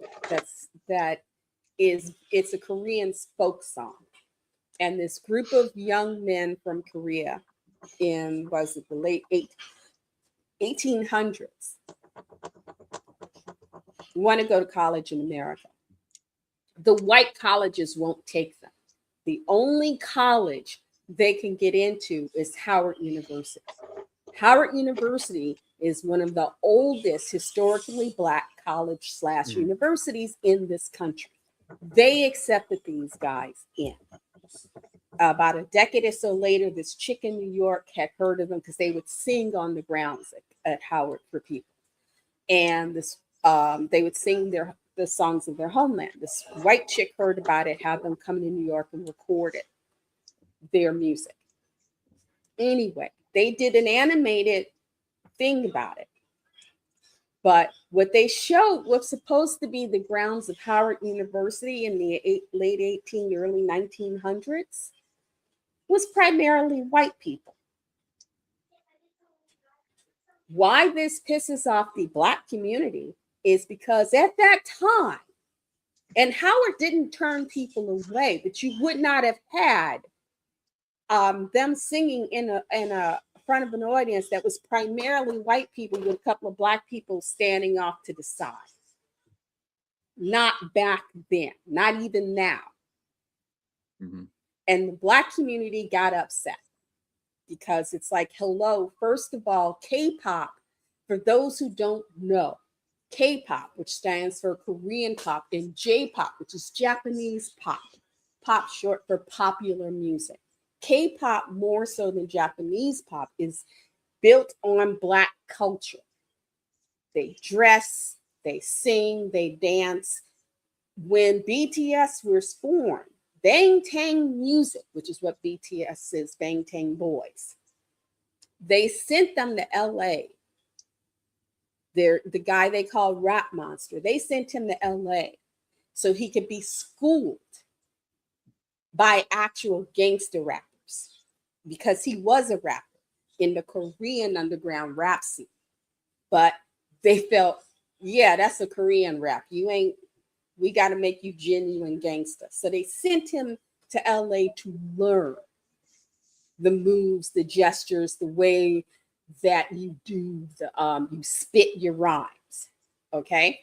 Speaker 3: it's a Korean folk song. And this group of young men from Korea was it the late 1800s want to go to college in America. The white colleges won't take them. The only college they can get into is Howard University. Howard University is one of the oldest historically black college / universities in this country. They accepted these guys in. About a decade or so later, this chick in New York had heard of them because they would sing on the grounds at Howard for people. And they would sing the songs of their homeland. This white chick heard about it, had them come to New York and recorded their music. Anyway, they did an animated thing about it. But what they showed was supposed to be the grounds of Howard University in the late 1800s, early 1900s, was primarily white people. Why this pisses off the black community is because at that time, and Howard didn't turn people away, but you would not have had them singing in a front of an audience that was primarily white people with a couple of black people standing off to the side. Not back then, not even now. Mm-hmm. And the black community got upset because it's like, hello, first of all, K-pop, for those who don't know, K-pop, which stands for Korean pop, and J-pop, which is Japanese pop, pop short for popular music. K-pop, more so than Japanese pop, is built on black culture. They dress, they sing, they dance. When BTS was formed, Bangtan Music, which is what BTS is, Bangtan Boys, they sent them to LA. The guy they call Rap Monster, they sent him to LA so he could be schooled by actual gangster rappers because he was a rapper in the Korean underground rap scene. But they felt, yeah, that's a Korean rap. We got to make you genuine gangster. So they sent him to LA to learn the moves, the gestures, the way that you do you spit your rhymes. Okay.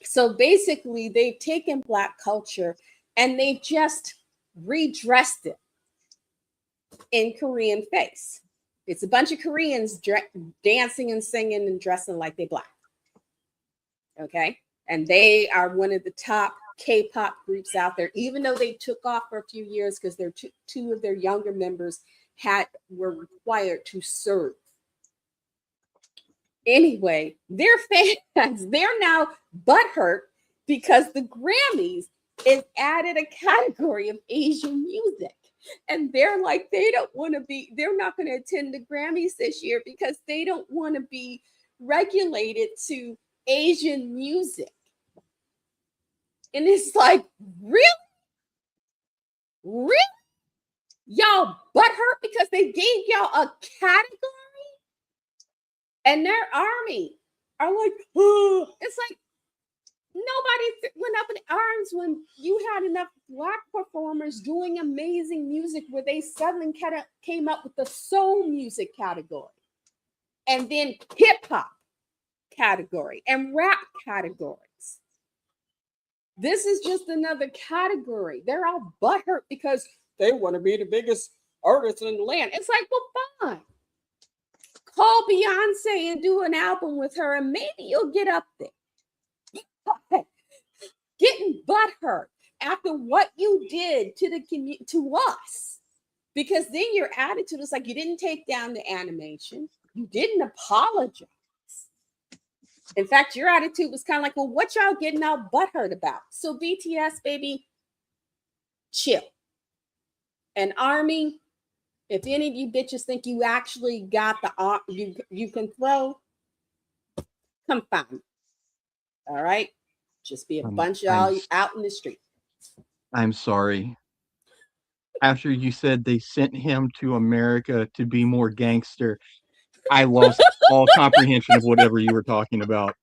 Speaker 3: So basically, they've taken black culture and they've just redressed it in Korean face. It's a bunch of Koreans dancing and singing and dressing like they black. Okay. And they are one of the top K-pop groups out there, even though they took off for a few years because two of their younger members were required to serve. Anyway, their fans, they're now butthurt because the Grammys has added a category of Asian music. And they're like, they're not going to attend the Grammys this year because they don't want to be regulated to Asian music. And it's like, really? Really? Y'all butthurt because they gave y'all a category, and their army are like, oh, it's like nobody went up in arms when you had enough Black performers doing amazing music where they suddenly came up with the soul music category, and then hip hop category and rap categories. This is just another category. They're all butthurt because they want to be the biggest artist in the land. It's like, well, fine. Call Beyonce and do an album with her, and maybe you'll get up there. Getting butthurt after what you did to the community, to us, because then your attitude is like you didn't take down the animation, you didn't apologize. In fact, your attitude was kind of like, well, what y'all getting all butthurt about? So BTS, baby, chill. And Army, if any of you bitches think you actually got the you can throw, come find me. All right? Just be a bunch of y'all out in the street.
Speaker 2: I'm sorry. After you said they sent him to America to be more gangster, I lost all comprehension of whatever you were talking about.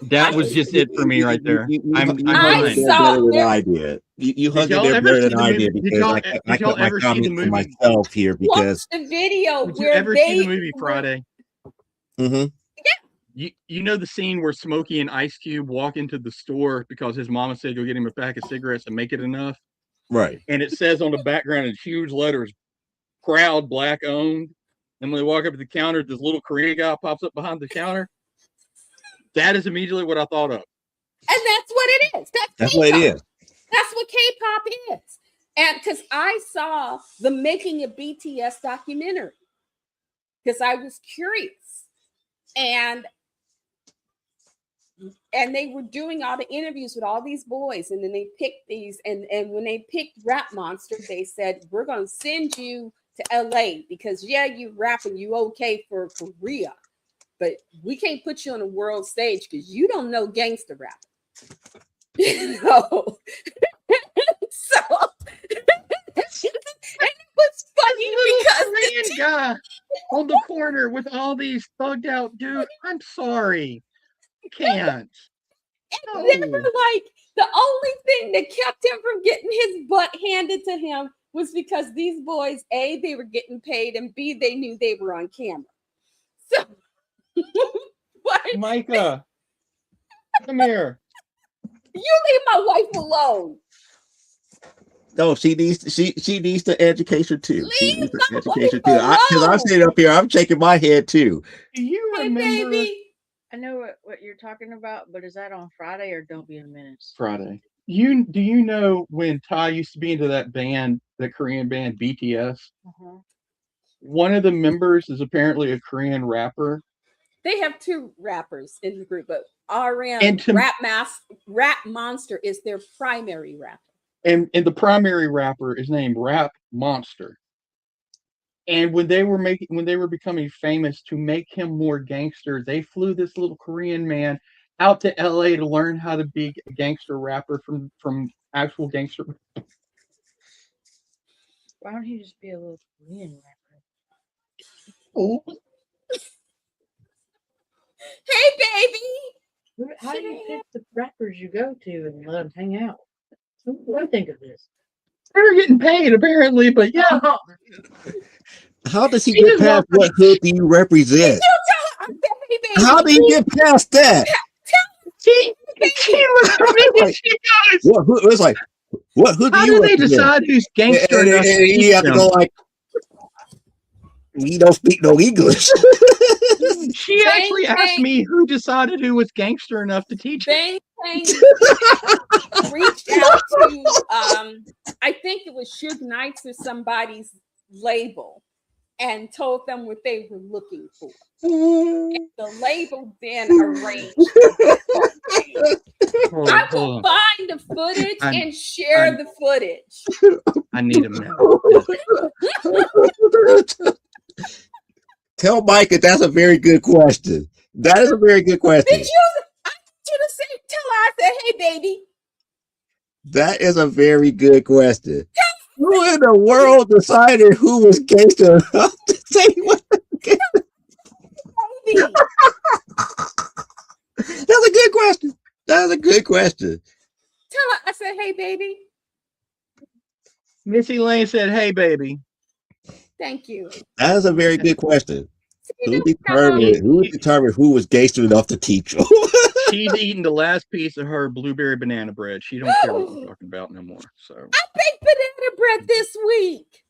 Speaker 2: That was just it for me right there. I'm
Speaker 1: better than I did. You hung in there better than I did because I kept my comments to myself here because
Speaker 3: the video
Speaker 2: did you ever see the movie Friday?
Speaker 1: Mm-hmm.
Speaker 2: You know the scene where Smokey and Ice Cube walk into the store because his mama said go get him a pack of cigarettes and make it enough?
Speaker 1: Right.
Speaker 2: And it says on the background in huge letters, proud Black owned. And when they walk up to the counter, this little Korean guy pops up behind the counter. That is immediately what I thought of.
Speaker 3: And that's what it is.
Speaker 1: That's what it is.
Speaker 3: That's what K-pop is. And because I saw the Making of BTS documentary, because I was curious. And they were doing all the interviews with all these boys, and then they picked these, and when they picked Rap Monster, they said, we're going to send you to LA because you rapping, you okay for Korea, but we can't put you on a world stage because you don't know gangster rap. So and it was funny because
Speaker 2: Korean guy on the corner with all these thugged out dudes. I'm sorry. Can't.
Speaker 3: No. They were like, the only thing that kept him from getting his butt handed to him was because these boys, A, they were getting paid, and B, they knew they were on camera. So,
Speaker 2: Micah, come here.
Speaker 3: You leave my wife alone.
Speaker 1: No, she needs the education too.
Speaker 3: Leave
Speaker 1: she needs
Speaker 3: my
Speaker 1: education
Speaker 3: wife
Speaker 1: too. Because I'm sitting up here, I'm shaking my head too.
Speaker 2: Do you
Speaker 3: Hey,
Speaker 2: remember?
Speaker 3: baby.
Speaker 4: I know what you're talking about, but is that on Friday or Don't Be a Menace?
Speaker 2: Friday. Do you know when Ty used to be into that band, that Korean band BTS?
Speaker 4: Uh-huh.
Speaker 2: One of the members is apparently a Korean rapper.
Speaker 3: They have two rappers in the group, but RM Rap Monster is their primary rapper.
Speaker 2: And the primary rapper is named Rap Monster. And when they were becoming famous, to make him more gangster, they flew this little Korean man out to LA to learn how to be a gangster rapper from actual gangster.
Speaker 4: Why don't he just be a little Korean rapper?
Speaker 2: Oh.
Speaker 3: Hey, baby.
Speaker 4: How do you pick the rappers you go to and let them hang out? What do you think of this?
Speaker 2: They're getting paid apparently, but yeah.
Speaker 1: How does he get past what hood do you represent? How do you get past that?
Speaker 2: She
Speaker 1: was like, what hood do you represent? How do they
Speaker 2: decide who's gangster?
Speaker 1: And you have to go like, you don't speak no English.
Speaker 2: She actually asked me who decided who was gangster enough to teach
Speaker 3: Bang reached out to I think it was Suge Knight's or somebody's label and told them what they were looking for. And the label then arranged. I will find the footage and share the footage.
Speaker 2: I need a minute.
Speaker 1: Tell Mike that that's a very good question. That is a very good question.
Speaker 3: I want you to say, tell her I said, hey, baby.
Speaker 1: That is a very good question. Who in the world decided who was gangster enough to say what?
Speaker 3: Baby.
Speaker 1: That's a good question. That's a good question.
Speaker 3: Tell her I said, hey, baby.
Speaker 2: Missy Lane said, "Hey, baby."
Speaker 3: Thank you.
Speaker 1: That is a very good question.
Speaker 3: See,
Speaker 1: Who
Speaker 3: guys,
Speaker 1: determined who was gangster enough to teach you?
Speaker 2: She's eating the last piece of her blueberry banana bread. She don't care what we're talking about no more. So
Speaker 3: I baked banana bread this week.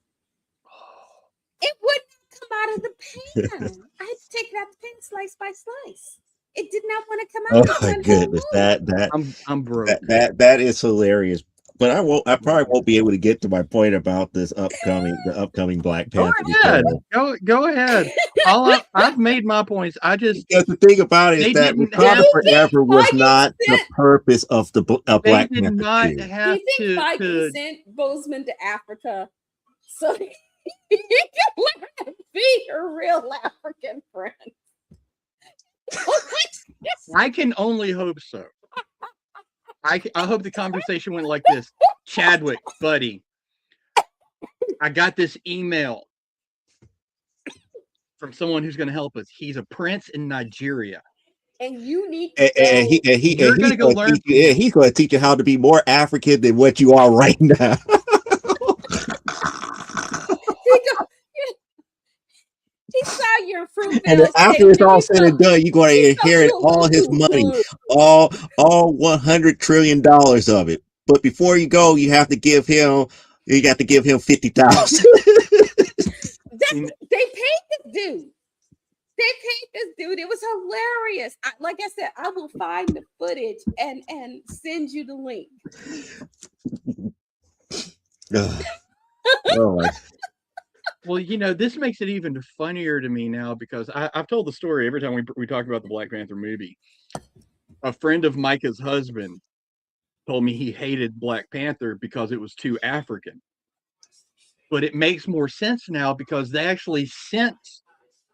Speaker 3: It wouldn't come out of the pan. I had to take it out the pan slice by slice. It did not want to come
Speaker 1: Oh
Speaker 3: out of
Speaker 1: my
Speaker 3: one whole
Speaker 1: goodness,
Speaker 3: loaf.
Speaker 2: I'm broke.
Speaker 1: that is hilarious. But I probably won't be able to get to my point about the upcoming Black
Speaker 2: Go
Speaker 1: Panther
Speaker 2: ahead.
Speaker 1: because
Speaker 2: Go ahead. I've made my points. I just
Speaker 1: the thing about it is
Speaker 2: they
Speaker 1: that
Speaker 2: didn't
Speaker 1: Wakanda
Speaker 2: have
Speaker 1: Forever was not the
Speaker 3: sent,
Speaker 1: purpose of the
Speaker 2: they
Speaker 1: Black
Speaker 2: did
Speaker 1: Panther
Speaker 2: not
Speaker 1: 2.
Speaker 3: do
Speaker 2: have
Speaker 3: you think
Speaker 2: to
Speaker 3: Feige sent Bozeman to Africa so he can learn to be a real African friend?
Speaker 2: I can only hope so. I hope the conversation went like this. Chadwick, buddy, I got this email from someone who's going to help us. He's a prince in Nigeria.
Speaker 3: And you need to go.
Speaker 2: You're going to go learn.
Speaker 1: He's going to teach you how to be more African than what you are right now.
Speaker 3: He saw your fruit
Speaker 1: And
Speaker 3: bills.
Speaker 1: after it's all said and done, you're going to inherit all his money, all $100 trillion of it. But before you go, you have to give him 50,000.
Speaker 3: They paid this dude. They paid this dude. It was hilarious. Like I said, I will find the footage and send you the link.
Speaker 1: Oh my.
Speaker 2: Well, this makes it even funnier to me now because I've told the story every time we talk about the Black Panther movie. A friend of Micah's husband told me he hated Black Panther because it was too African. But it makes more sense now because they actually sent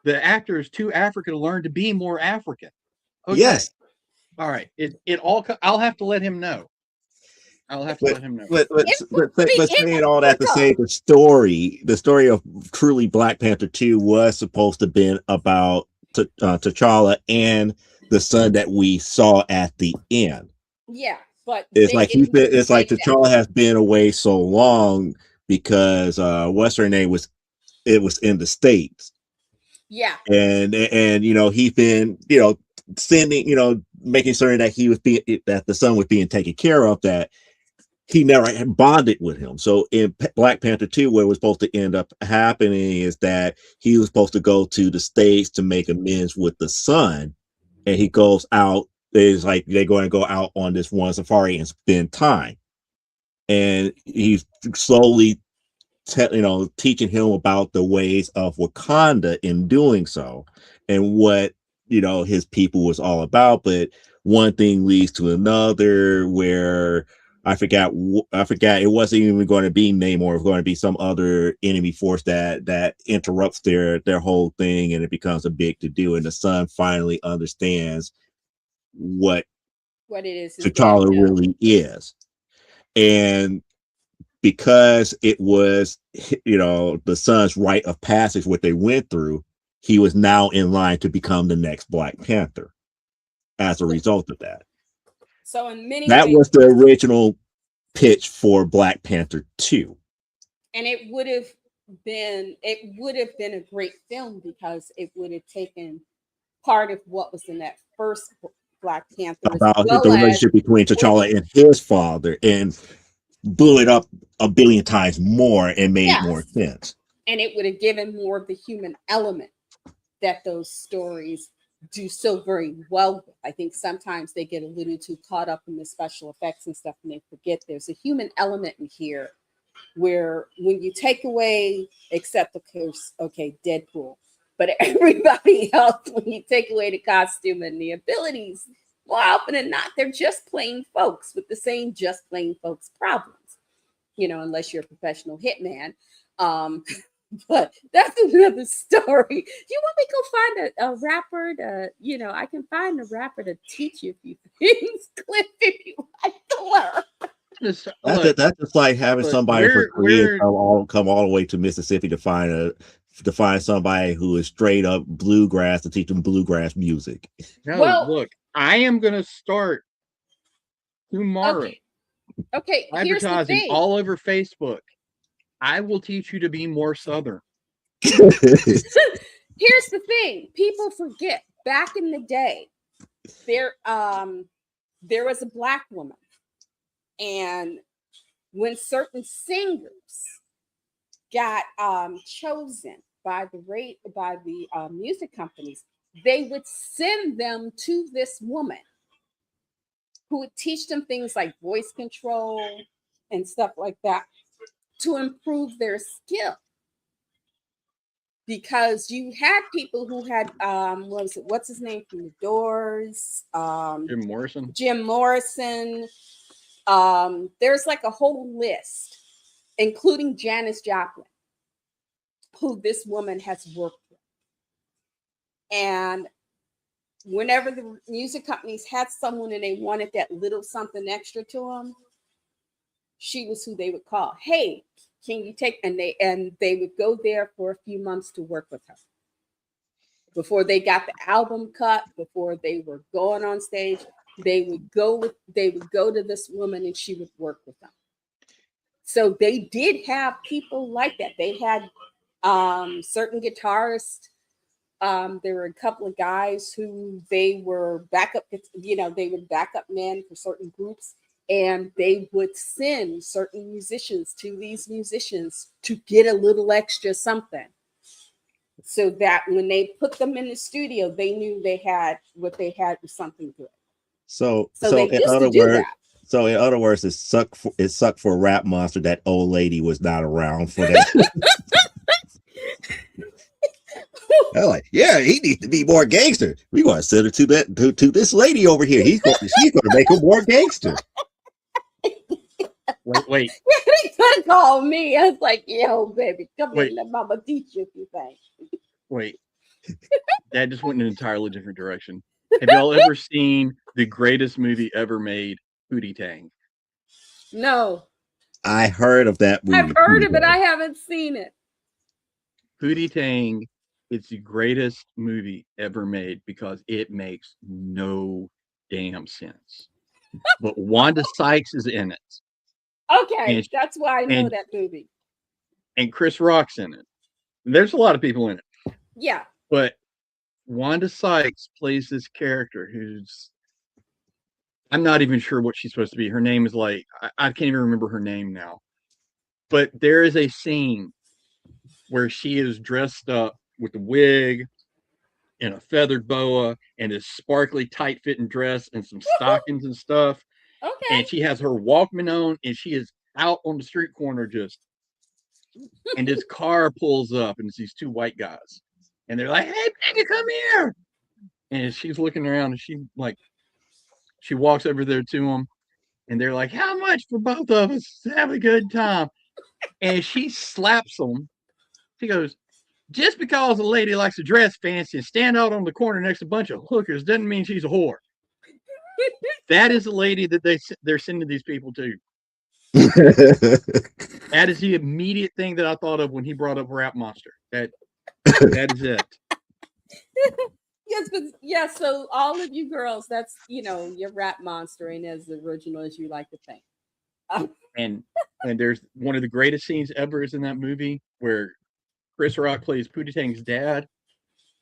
Speaker 2: the actors to Africa to learn to be more African. Okay.
Speaker 1: Yes.
Speaker 2: All right. I'll have to let him know. I'll have to let him know.
Speaker 1: But saying all that to say the story of truly Black Panther 2 was supposed to have been about T'Challa and the son that we saw at the end.
Speaker 3: Yeah, but
Speaker 1: it's like T'Challa has been away so long because what's her name was in the States.
Speaker 3: Yeah.
Speaker 1: And he's been sending making certain that that the son was being taken care of, that he never had bonded with him. So in Black Panther 2, what was supposed to end up happening is that he was supposed to go to the States to make amends with the son, and he goes out. It's like they're going to go out on this one safari and spend time, and he's slowly teaching him about the ways of Wakanda in doing so, and what his people was all about. But one thing leads to another, where I forgot. It wasn't even going to be Namor. It was going to be some other enemy force that interrupts their whole thing, and it becomes a big to do. And the son finally understands what
Speaker 3: it is
Speaker 1: T'Challa really is, and because it was the son's rite of passage, what they went through, he was now in line to become the next Black Panther as a result of that.
Speaker 3: So in many
Speaker 1: that
Speaker 3: ways,
Speaker 1: was the original pitch for Black Panther 2.
Speaker 3: And it would have been a great film because it would have taken part of what was in that first Black Panther
Speaker 1: about the relationship between T'Challa and his father, and blew it up a billion times more and made more sense.
Speaker 3: And it would have given more of the human element that those stories do so very well with. I think sometimes they get a little too caught up in the special effects and stuff, and they forget there's a human element in here where when you take away, except of course, okay, Deadpool, but everybody else, when you take away the costume and the abilities, more often than not, they're just plain folks with the same just plain folks problems, unless you're a professional hitman. But that's another story. Do you want me to go find a rapper to, I can find a rapper to teach you a few things, Cliff, if you like to learn.
Speaker 1: That's just like having
Speaker 2: look,
Speaker 1: somebody from Korea come all the way to Mississippi to find somebody who is straight up bluegrass to teach them bluegrass music.
Speaker 2: no,
Speaker 3: Well-
Speaker 2: look, I am going to start tomorrow
Speaker 3: Okay, here's the
Speaker 2: advertising
Speaker 3: thing.
Speaker 2: all over Facebook. I will teach you to be more Southern.
Speaker 3: Here's the thing. People forget back in the day, there was a black woman, and when certain singers got chosen by the music companies, they would send them to this woman who would teach them things like voice control and stuff like that to improve their skill. Because you had people who had what's his name from the Doors, Jim Morrison. There's like a whole list, including Janis Joplin, who this woman has worked with. And whenever the music companies had someone and they wanted that little something extra to them, she was who they would call. Hey, can you take? And they would go there for a few months to work with her before they got the album cut, before they were going on stage. They would go to this woman and she would work with them. So they did have people like that. They had certain guitarists. There were a couple of guys who they were backup, they were backup men for certain groups, and they would send certain musicians to these musicians to get a little extra something, so that when they put them in the studio, they knew what they had was something good.
Speaker 1: So
Speaker 3: they
Speaker 1: in
Speaker 3: used
Speaker 1: other
Speaker 3: to do
Speaker 1: words,
Speaker 3: that.
Speaker 1: so in other words, it sucked for Rap Monster that old lady was not around for that. They're like, yeah, he needs to be more gangster. We want to send her to this lady over here. She's going to make him more gangster.
Speaker 2: Wait.
Speaker 3: He could have called me. I was like, yo, baby, come in, let mama teach you a few things.
Speaker 2: Wait. That just went in an entirely different direction. Have y'all ever seen the greatest movie ever made, Pootie Tang?
Speaker 3: No.
Speaker 1: I heard of that movie.
Speaker 3: I've heard of it. I haven't seen it.
Speaker 2: Pootie Tang is the greatest movie ever made because it makes no damn sense. But Wanda Sykes is in it.
Speaker 3: Okay, that's why I know that movie.
Speaker 2: And Chris Rock's in it. There's a lot of people in it.
Speaker 3: Yeah.
Speaker 2: But Wanda Sykes plays this character who's, I'm not even sure what she's supposed to be. Her name is like, I can't even remember her name now. But there is a scene where she is dressed up with a wig and a feathered boa and this sparkly tight fitting dress and some stockings and stuff.
Speaker 3: Okay.
Speaker 2: And she has her Walkman on and she is out on the street corner and this car pulls up and it's these two white guys. And they're like, hey, baby, come here. And she's looking around and she walks over there to them and they're like, how much for both of us? Have a good time. And she slaps them. She goes, just because a lady likes to dress fancy and stand out on the corner next to a bunch of hookers doesn't mean she's a whore. That is the lady that they're sending these people to. That is the immediate thing that I thought of when he brought up Rap Monster. That is it.
Speaker 3: Yes, but yeah, so all of you girls, that's your Rap Monster ain't as original as you like to think.
Speaker 2: And there's one of the greatest scenes ever is in that movie where Chris Rock plays Pootie Tang's dad,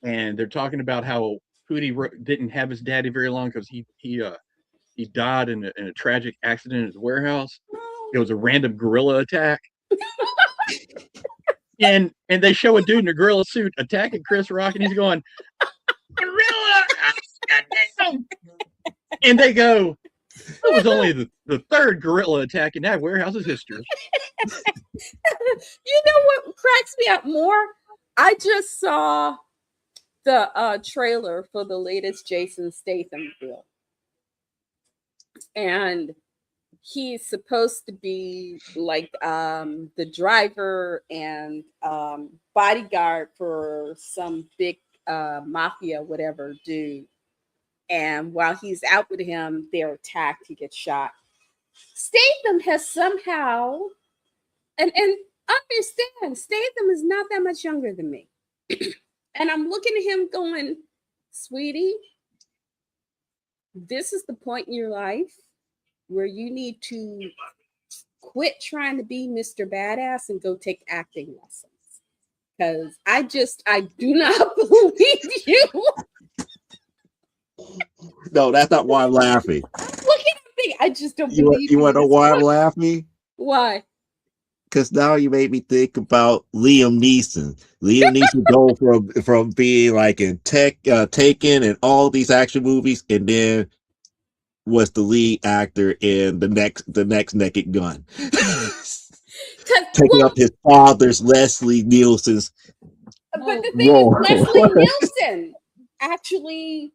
Speaker 2: and they're talking about how Pootie didn't have his daddy very long because he died in a tragic accident at his warehouse. It was a random guerrilla attack. and they show a dude in a gorilla suit attacking Chris Rock, and he's going, gorilla! Goddamn! And they go, it was only the third gorilla attack in that warehouse's history.
Speaker 3: You know what cracks me up more? I just saw the trailer for the latest Jason Statham film. And he's supposed to be like the driver and bodyguard for some big mafia, whatever dude. And while he's out with him, they're attacked. He gets shot. Statham has somehow, and understand, Statham is not that much younger than me. And I'm looking at him going, sweetie, this is the point in your life where you need to quit trying to be Mr. Badass and go take acting lessons. Because I do not believe you.
Speaker 1: No, that's not why I'm laughing.
Speaker 3: Look at me. I just don't believe
Speaker 1: You want to know why I'm
Speaker 3: Look,
Speaker 1: laughing?
Speaker 3: why?
Speaker 1: Because now you made me think about Liam Neeson. Liam Neeson go from being like in Taken and all these action movies, and then was the lead actor in the next Naked Gun, taking up his father's Leslie Nielsen's
Speaker 3: But the thing
Speaker 1: role.
Speaker 3: is, Leslie Nielsen actually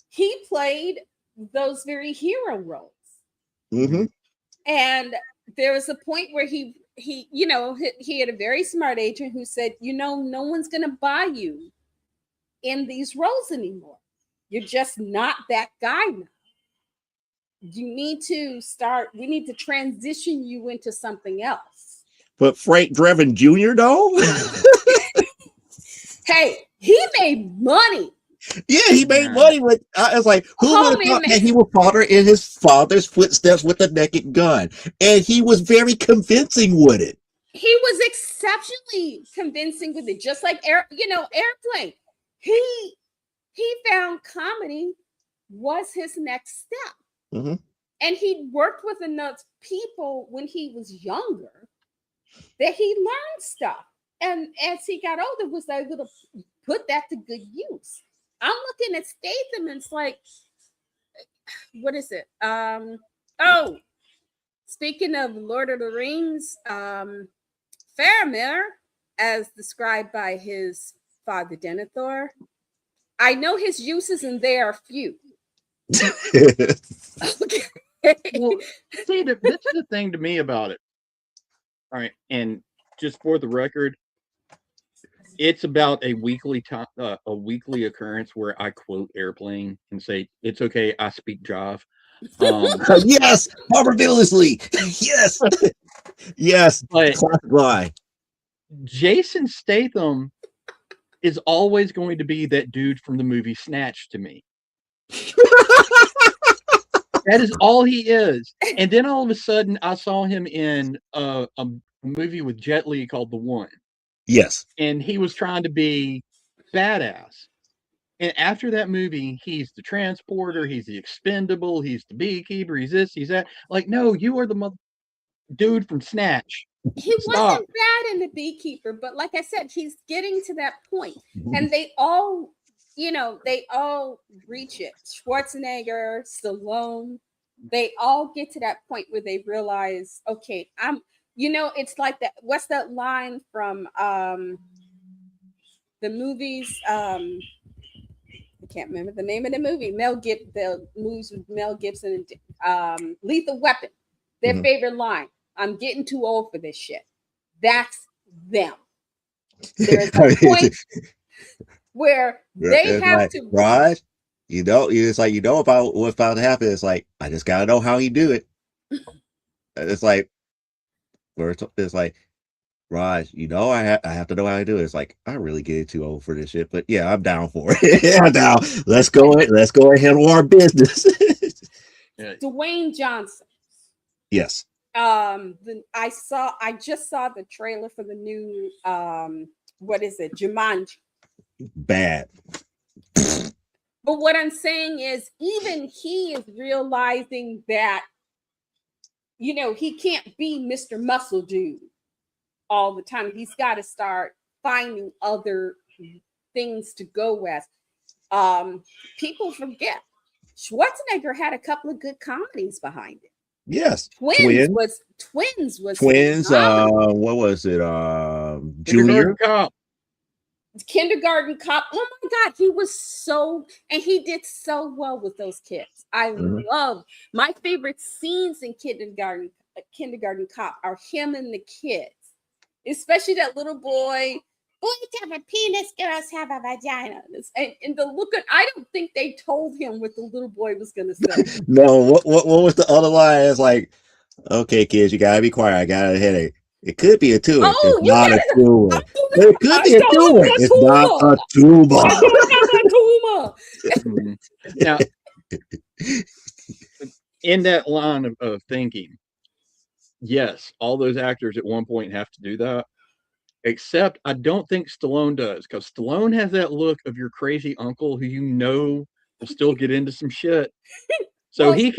Speaker 3: he played those very hero roles.
Speaker 1: Mm-hmm.
Speaker 3: And there was a point where he had a very smart agent who said, no one's going to buy you in these roles anymore. You're just not that guy now. You need to we need to transition you into something else.
Speaker 1: But Frank Drebin Jr. though?
Speaker 3: Hey, he made money.
Speaker 1: Yeah, he made money with. I was like, who would have thought that he would follow in his father's footsteps with a Naked Gun? And he was very convincing with it.
Speaker 3: He was exceptionally convincing with it, just like Airplane. He found comedy was his next step,
Speaker 1: mm-hmm.
Speaker 3: and he worked with enough people when he was younger that he learned stuff, and as he got older, was able to put that to good use. I'm looking at Statham and it's like, what is it? Speaking of Lord of the Rings, Faramir, as described by his father Denethor, I know his uses and they are few.
Speaker 2: Okay. Well, see, this is the thing to me about it. All right, and just for the record, it's about a weekly occurrence where I quote Airplane and say, "It's okay, I speak jive."
Speaker 1: Yes, Barbara Billingsley. Yes, yes.
Speaker 2: But
Speaker 1: classic lie.
Speaker 2: Jason Statham is always going to be that dude from the movie Snatch to me. That is all he is. And then all of a sudden, I saw him in a movie with Jet Li called The One.
Speaker 1: Yes.
Speaker 2: And he was trying to be badass. And after that movie, he's the transporter, he's the expendable, he's the beekeeper, he's this, he's that. Like, no, you are the dude from Snatch.
Speaker 3: He wasn't bad in The Beekeeper, but like I said, he's getting to that point. And they all reach it. Schwarzenegger, Stallone, they all get to that point where they realize, okay, it's like that. What's that line from the movies? I can't remember the name of the movie. The movies with Mel Gibson and Lethal Weapon. Their favorite line: "I'm getting too old for this shit." That's them. There's a point where they have to.
Speaker 1: Raj, it's like about what's about to happen. It's like I just gotta know how he do it. It's like Raj, I have to know how to do it. It's like I really get too old for this shit, but yeah, I'm down for it. I'm down. Let's go and handle our business.
Speaker 3: Dwayne Johnson.
Speaker 1: Yes.
Speaker 3: I just saw the trailer for the new what is it? Jumanji.
Speaker 1: Bad.
Speaker 3: But what I'm saying is, even he is realizing that he can't be Mr. Muscle Dude all the time. He's got to start finding other things to go with. People forget Schwarzenegger had a couple of good comedies behind it.
Speaker 1: Yes.
Speaker 3: Twins was
Speaker 1: what was it? Junior
Speaker 2: Cop.
Speaker 3: Kindergarten Cop. Oh my God, he did so well with those kids. I love my favorite scenes in Kindergarten Cop are him and the kids, especially that little boy. Boys have a penis, girls have a vagina. And the look at, I don't think they told him what the little boy was going to say.
Speaker 1: No, what was the other line? It's like, Okay, kids, you gotta be quiet. I got a headache. It could be a tuba.
Speaker 3: Oh,
Speaker 1: It's
Speaker 3: you
Speaker 1: not
Speaker 3: got
Speaker 1: a
Speaker 3: it.
Speaker 1: tuba.
Speaker 3: I do
Speaker 1: But it could
Speaker 3: not.
Speaker 1: be a
Speaker 3: Show us
Speaker 1: tuba.
Speaker 3: the
Speaker 1: It's not
Speaker 3: tumor.
Speaker 1: a tuba.
Speaker 3: I don't have a tumor.
Speaker 2: Mhm. Now, in that line of thinking, yes, all those actors at one point have to do that. Except I don't think Stallone does, because Stallone has that look of your crazy uncle who will still get into some shit. So
Speaker 3: Well,
Speaker 2: he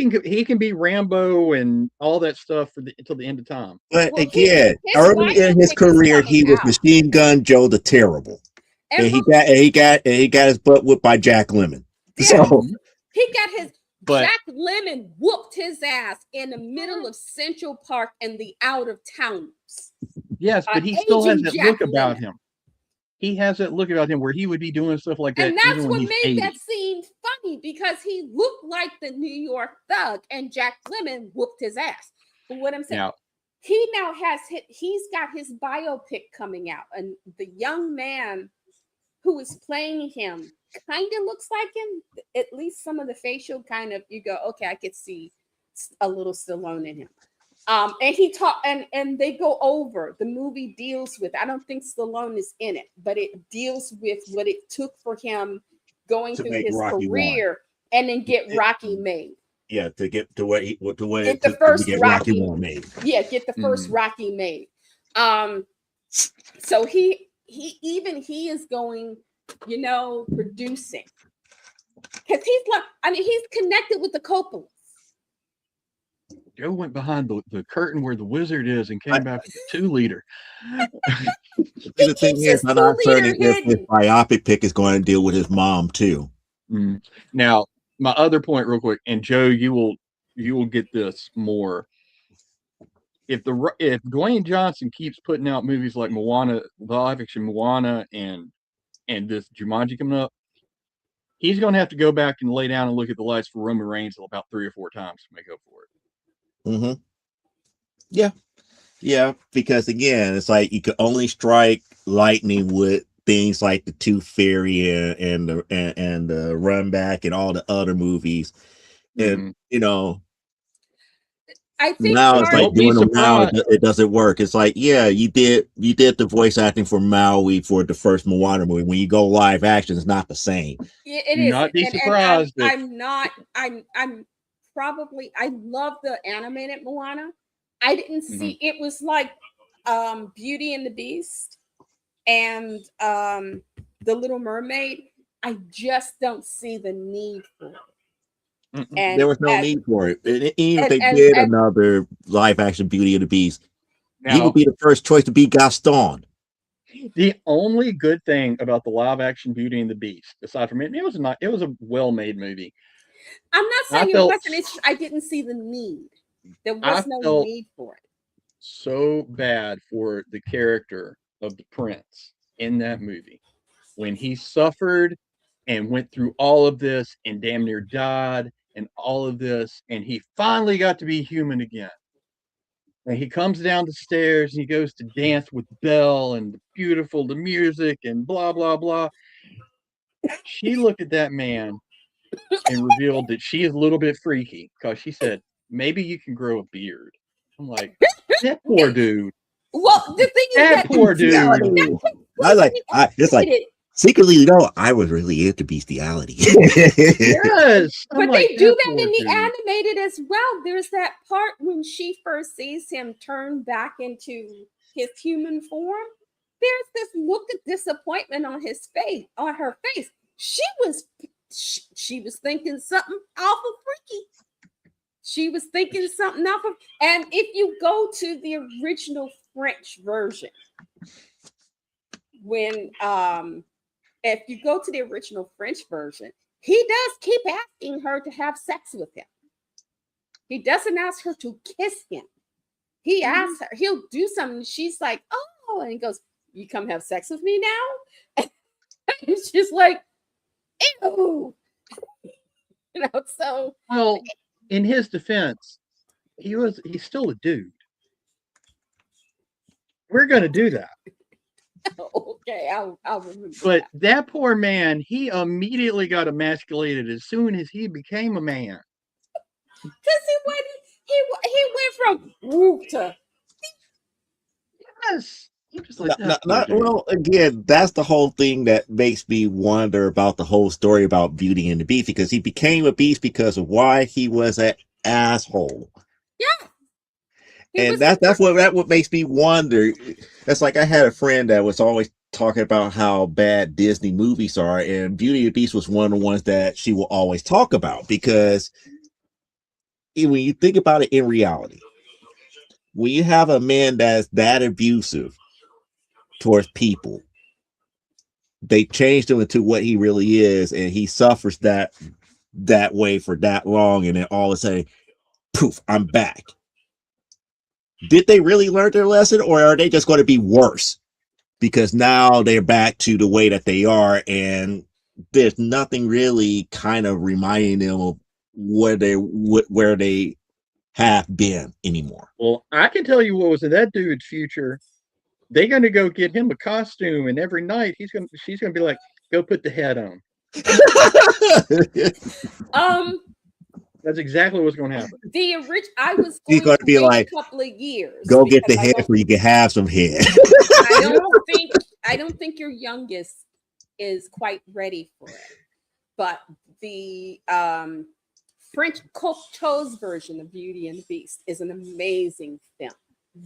Speaker 2: can be Rambo and all that stuff until the end of time.
Speaker 1: But
Speaker 3: well,
Speaker 1: again,
Speaker 3: his
Speaker 1: early in his
Speaker 3: biopic is
Speaker 1: career,
Speaker 3: coming
Speaker 1: he was
Speaker 3: out.
Speaker 1: Machine Gun Joe the Terrible,
Speaker 3: And
Speaker 1: he got his butt whipped by Jack Lemmon.
Speaker 3: yeah,
Speaker 1: So
Speaker 3: he got his
Speaker 2: But
Speaker 3: Jack Lemmon whooped his ass in the middle of Central Park and the out of towners.
Speaker 2: yes, but he still has
Speaker 3: Aging
Speaker 2: that
Speaker 3: Jack
Speaker 2: look about
Speaker 3: Lemmon.
Speaker 2: him. He has that look about him where he would be doing stuff like that
Speaker 3: And
Speaker 2: even
Speaker 3: that's
Speaker 2: when
Speaker 3: what
Speaker 2: he's
Speaker 3: made
Speaker 2: 80.
Speaker 3: that scene funny because he looked like the New York thug and Jack Lemmon whooped his ass. But what I'm saying,
Speaker 2: Now,
Speaker 3: he now he's got his biopic coming out, and the young man who is playing him kind of looks like him. At least some of the facial kind of, you go, okay, I could see a little Stallone in him. And he talk and they go over the movie deals with. I don't think Stallone is in it, but it deals with what it took for him going
Speaker 1: to
Speaker 3: through
Speaker 1: make
Speaker 3: his
Speaker 1: Rocky one.
Speaker 3: career and then get Rocky made.
Speaker 1: Yeah, to get to what
Speaker 3: Get
Speaker 1: it
Speaker 3: the
Speaker 1: took to
Speaker 3: first
Speaker 1: get Rocky
Speaker 3: Rocky.
Speaker 1: one made.
Speaker 3: Yeah, get the first
Speaker 2: Mhm.
Speaker 3: Rocky made. So he is going, producing because he's like, I mean, he's connected with the Coppolas.
Speaker 2: Joe went behind the curtain where the wizard is and
Speaker 1: I,
Speaker 2: came back with a 2-liter.
Speaker 3: He
Speaker 1: the thing
Speaker 3: keeps
Speaker 1: is,
Speaker 3: his
Speaker 1: I'm not
Speaker 3: 2 liter
Speaker 1: certain if his
Speaker 3: hidden.
Speaker 1: biopic pick is going to deal with his mom too.
Speaker 2: Mm. Now, my other point, real quick, and Joe, you will get this more. If Dwayne Johnson keeps putting out movies like Moana, live action Moana, and this Jumanji coming up, he's going to have to go back and lay down and look at the lights for Roman Reigns about 3 or 4 times to make up for it.
Speaker 1: Mm-hmm. Yeah, yeah. Because again, it's like you could only strike lightning with things like the Tooth Fairy and the Run Back and all the other movies, and
Speaker 2: Mhm.
Speaker 3: I think
Speaker 1: now it's
Speaker 2: But
Speaker 3: part
Speaker 1: like
Speaker 2: don't be
Speaker 1: doing them now.
Speaker 2: surprised.
Speaker 1: It doesn't work. It's like, yeah, you did the voice acting for Maui for the first Moana movie. When you go live action, it's not the same.
Speaker 3: it
Speaker 2: Do not
Speaker 3: isn't,
Speaker 2: be
Speaker 3: and
Speaker 2: surprised that
Speaker 3: I'm not. I'm probably. I love the animated Moana. I didn't see.
Speaker 2: Mhm.
Speaker 3: It was like Beauty and the Beast and the Little Mermaid. I just don't see the need for it.
Speaker 2: Mm-mm.
Speaker 3: And
Speaker 1: There was no need for it. And even if
Speaker 3: and
Speaker 1: they
Speaker 3: and,
Speaker 1: did
Speaker 3: and
Speaker 1: another live action Beauty and the Beast, he would
Speaker 2: Now,
Speaker 1: be the first choice to be Gaston.
Speaker 2: the only good thing about the live action Beauty and the Beast, aside from it, it was a well made movie.
Speaker 3: I'm not
Speaker 2: I
Speaker 3: saying it
Speaker 2: felt
Speaker 3: wasn't. It's just I didn't see the need. There
Speaker 2: I
Speaker 3: was no
Speaker 2: felt
Speaker 3: need for it.
Speaker 2: so bad for the character of the prince in that movie when he suffered and went through all of this and damn near died and all of this, and he finally got to be human again. And he comes down the stairs and he goes to dance with Belle and the music and blah blah blah. She looked at that man and revealed that she is a little bit freaky because she said, maybe you can grow a beard. I'm like, that poor dude.
Speaker 3: Well, the thing is
Speaker 2: That
Speaker 3: that
Speaker 2: poor dude.
Speaker 1: Bestiality. I was like,
Speaker 3: completely
Speaker 1: it's like
Speaker 3: animated,
Speaker 1: secretly, I was really into bestiality.
Speaker 2: Yes. I'm
Speaker 3: but
Speaker 2: like,
Speaker 3: they do
Speaker 2: that
Speaker 3: that
Speaker 2: poor
Speaker 3: in the
Speaker 2: dude.
Speaker 3: animated as well. There's that part when she first sees him turn back into his human form. There's this look of disappointment on his face, on her face. She was thinking something awful freaky. She was thinking something awful. And if you go to the original French version, when if you go to the original French version, he does keep asking her to have sex with him. He doesn't ask her to kiss him. He asks her, he'll do something. She's like, oh, and he goes, you come have sex with me now? And she's like, ew. So
Speaker 2: Well, in his defense, he's still a dude. We're gonna do that.
Speaker 3: okay, I'll remember
Speaker 2: But
Speaker 3: that.
Speaker 2: that poor man, he immediately got emasculated as soon as he became a man.
Speaker 3: Because he went from whoop to
Speaker 2: Yes. I'm just like that.
Speaker 1: Not, well, again, that's the whole thing that makes me wonder about the whole story about Beauty and the Beast, because he became a beast because of why he was an asshole.
Speaker 3: yeah. He
Speaker 1: And
Speaker 3: was
Speaker 1: that what makes me wonder. That's like I had a friend that was always talking about how bad Disney movies are, and Beauty and the Beast was one of the ones that she will always talk about, because when you think about it in reality, when you have a man that's that abusive towards people, they changed him into what he really is, and he suffers that way for that long, and then all of a sudden, poof, I'm back. Did they really learn their lesson, or are they just going to be worse because now they're back to the way that they are, and there's nothing really kind of reminding them of where they have been anymore?
Speaker 2: Well, I can tell you what was in that dude's future. They're gonna go get him a costume, and every night she's gonna be like, "Go put the head on."
Speaker 3: um
Speaker 2: That's exactly what's going to happen.
Speaker 3: the original. I was
Speaker 1: He's
Speaker 3: going
Speaker 1: going
Speaker 3: to
Speaker 1: to be
Speaker 3: wait
Speaker 1: like,
Speaker 3: a couple of years
Speaker 1: go get
Speaker 3: because
Speaker 1: the head so you can have some head.
Speaker 3: I don't think your youngest is quite ready for it. But the French Cocteau's version of Beauty and the Beast is an amazing film.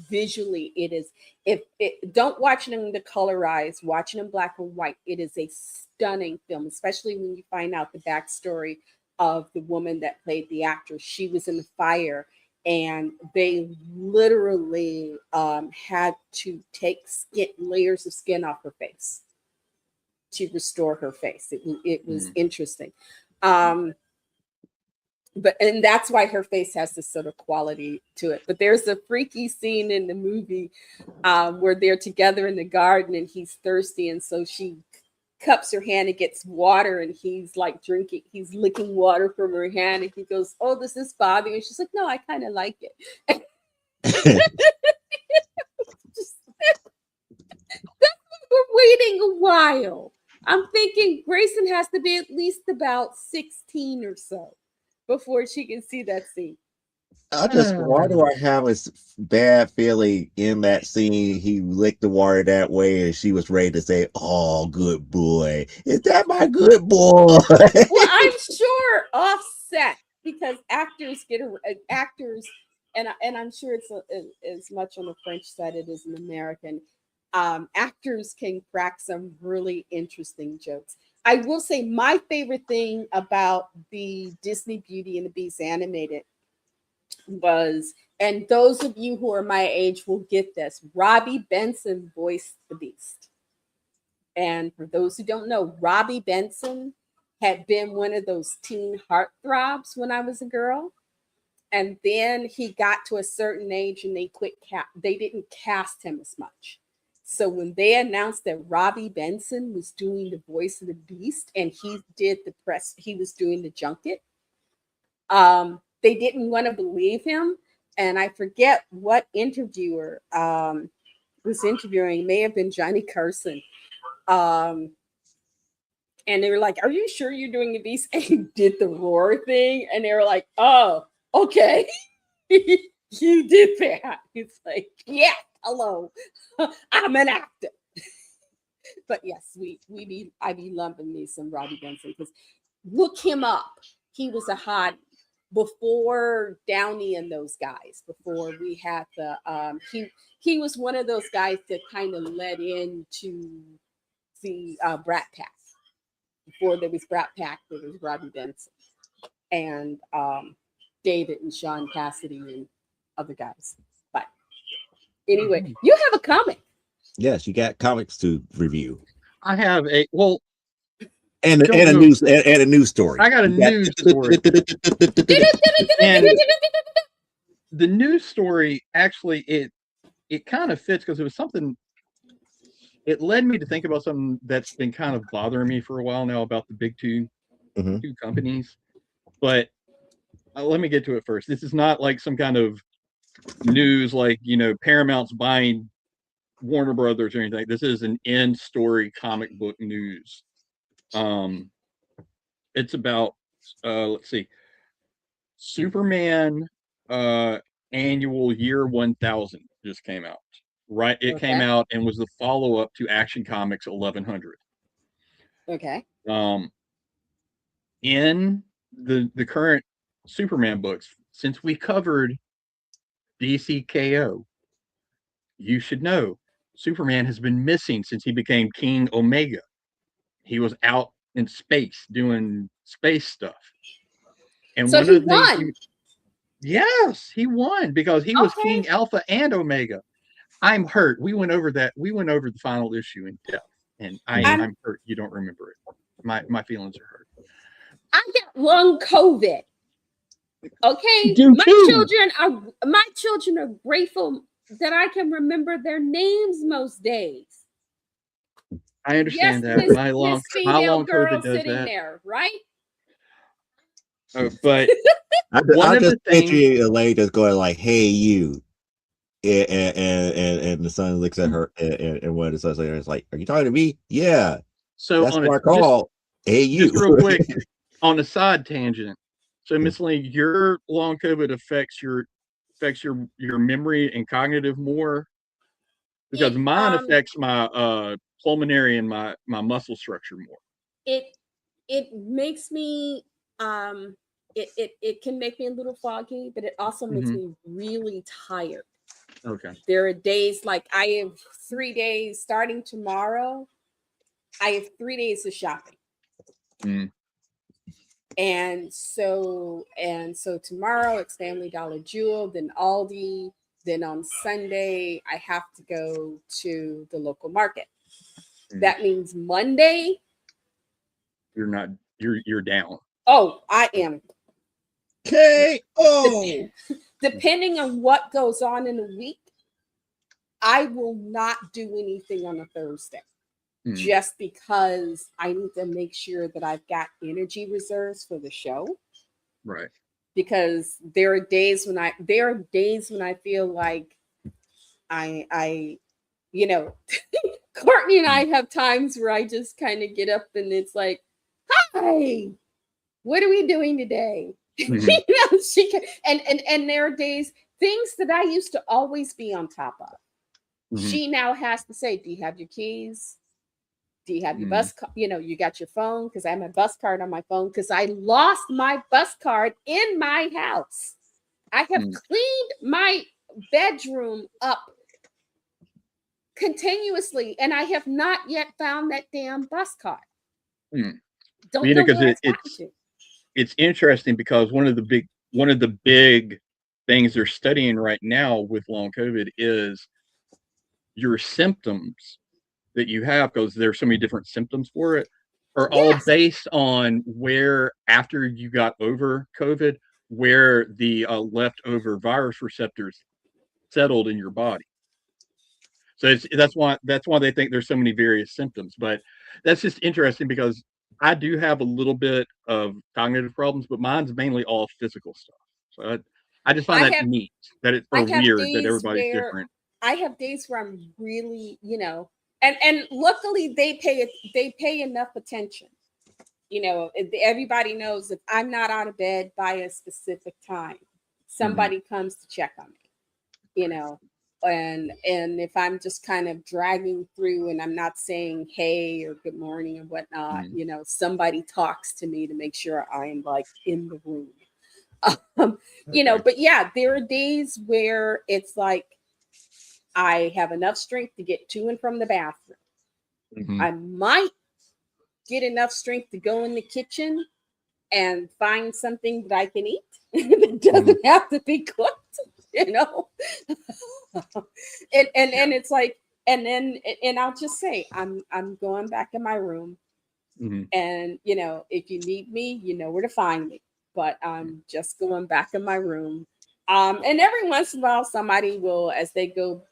Speaker 3: Visually, it is. If it don't watch it in the colorized, watch it in black and white. It is a stunning film, especially when you find out the backstory of the woman that played the actress. She was in the fire, and they literally had to take layers of skin off her face to restore her face. It was interesting. But and that's why her face has this sort of quality to it. But there's a freaky scene in the movie where they're together in the garden and he's thirsty, and so she cups her hand and gets water, and he's like drinking, he's licking water from her hand, and he goes, "Oh, does this bother you?" And she's like, "No, I kind of like it." Just, we're waiting a while. I'm thinking Grayson has to be at least about 16 or so before she can see that scene.
Speaker 1: Why do I have a bad feeling in that scene? He licked the water that way, and she was ready to say, "Oh, good boy. Is that my good boy?"
Speaker 3: Well, I'm sure offset because actors, and I'm sure it's as much on the French side it is an American. Actors can crack some really interesting jokes. I will say my favorite thing about the Disney Beauty and the Beast animated was, and those of you who are my age will get this, Robbie Benson voiced the Beast. And for those who don't know, Robbie Benson had been one of those teen heartthrobs when I was a girl. And then he got to a certain age and they they didn't cast him as much. So when they announced that Robbie Benson was doing the voice of the Beast and he did the press, he was doing the junket, they didn't want to believe him. And I forget what interviewer was interviewing, it may have been Johnny Carson. Um, and they were like, "Are you sure you're doing the Beast?" And he did the roar thing, and they were like, "Oh, okay." You did that. It's like, yeah, hello. I'm an actor. But yes, I be lumping me some Robbie Benson because look him up. He was a hot before Downey and those guys, before we had the he was one of those guys that kind of led into the Brat Pack. Before there was Brat Pack, there was Robbie Benson and David and Sean Cassidy and other guys. But anyway, you have a comic.
Speaker 1: Yes, you got comics to review,
Speaker 2: I have a
Speaker 1: and
Speaker 2: don't
Speaker 1: a
Speaker 2: know.
Speaker 1: news story.
Speaker 2: I got a
Speaker 1: You got
Speaker 2: news story, and the news story actually it kind of fits because it was something. It led me to think about something that's been kind of bothering me for a while now about the big
Speaker 1: Mhm.
Speaker 2: two companies. But let me get to it first. This is not like some kind of news like Paramount's buying Warner Brothers or anything. This is an end story comic book news. It's about let's see, Superman annual year 1000 just came out. Right, it came
Speaker 3: Okay.
Speaker 2: out and was the follow up to Action Comics 1100.
Speaker 3: Okay.
Speaker 2: In the current Superman books, since we covered DCKO, you should know Superman has been missing since he became King Omega. He was out in space doing space stuff. And
Speaker 3: So
Speaker 2: one
Speaker 3: he
Speaker 2: of the things
Speaker 3: won.
Speaker 2: yes, he won because he was
Speaker 3: Okay.
Speaker 2: King Alpha and Omega. I'm hurt. We went over that. We went over the final issue in depth, and
Speaker 1: Mhm.
Speaker 2: I'm hurt. You don't remember it. My feelings are hurt.
Speaker 3: I got lung COVID. Okay,
Speaker 2: Do
Speaker 3: my
Speaker 2: too.
Speaker 3: children are grateful that I can remember their names most days.
Speaker 2: I
Speaker 3: Yes,
Speaker 2: understand that.
Speaker 3: this
Speaker 2: My
Speaker 3: female
Speaker 2: long
Speaker 3: girl
Speaker 2: COVID does
Speaker 3: sitting
Speaker 2: that.
Speaker 3: there, right?
Speaker 2: But one
Speaker 1: I
Speaker 2: of
Speaker 1: just
Speaker 2: the
Speaker 1: picture
Speaker 2: things.
Speaker 1: a lady just going like, "Hey, you," and the son looks at her, and one of the sons later is like, "Are you talking to me?" Yeah,
Speaker 2: So
Speaker 1: that's
Speaker 2: on a
Speaker 1: what I call. Hey, you.
Speaker 2: just real quick on a side tangent. So
Speaker 1: Hmm.
Speaker 2: Miss Lee, your long COVID affects your memory and cognitive more because
Speaker 3: It
Speaker 2: mine affects my pulmonary and my muscle structure more.
Speaker 3: it it makes me it can make me a little foggy, but it also makes
Speaker 2: Hmm.
Speaker 3: me really tired.
Speaker 2: Okay.
Speaker 3: There are days like I have 3 days starting tomorrow. I have 3 days of shopping.
Speaker 2: Mm.
Speaker 3: And so tomorrow it's Family Dollar Jewel, then Aldi, then on Sunday I have to go to the local market.
Speaker 2: Mm.
Speaker 3: That means Monday,
Speaker 2: You're not. You're down.
Speaker 3: oh, I am.
Speaker 1: K.O.
Speaker 3: Depending on what goes on in the week, I will not do anything on a Thursday.
Speaker 2: Mm.
Speaker 3: Just because I need to make sure that I've got energy reserves for the show.
Speaker 2: Right.
Speaker 3: Because there are days when I feel like I Courtney and I have times where I just kind of get up and it's like, hi, what are we doing today?
Speaker 2: Mm-hmm.
Speaker 3: She can, and there are days, things that I used to always be on top of.
Speaker 2: Mm-hmm.
Speaker 3: She now has to say, do you have your keys? Do you have your bus card? You got your phone? Because I have my bus card on my phone because I lost my bus card in my house. I have cleaned my bedroom up continuously, and I have not yet found that damn bus card.
Speaker 2: Mm.
Speaker 3: Don't know
Speaker 2: Because
Speaker 3: where it's gone to.
Speaker 2: it's interesting because one of the big things they're studying right now with long COVID is your symptoms that you have, because there's so many different symptoms for it, are all
Speaker 3: Yes.
Speaker 2: based on where, after you got over COVID, where the leftover virus receptors settled in your body. So that's why they think there's so many various symptoms. But that's just interesting because I do have a little bit of cognitive problems, but mine's mainly all physical stuff. So I just find that neat that
Speaker 3: I
Speaker 2: or
Speaker 3: have
Speaker 2: weird that
Speaker 3: days
Speaker 2: everybody's
Speaker 3: where
Speaker 2: different.
Speaker 3: I have days where I'm really, and luckily they pay enough attention. Everybody knows if I'm not out of bed by a specific time, somebody comes to check on me, and if I'm just kind of dragging through and I'm not saying hey or good morning or whatnot, somebody talks to me to make sure I am like in the room. But yeah, there are days where it's like I have enough strength to get to and from the bathroom. I might get enough strength to go in the kitchen and find something that I can eat. It doesn't have to be cooked, and it's like, and I'll just say I'm going back in my room, and if you need me, you know where to find me. But I'm just going back in my room. And every once in a while, somebody will, as they go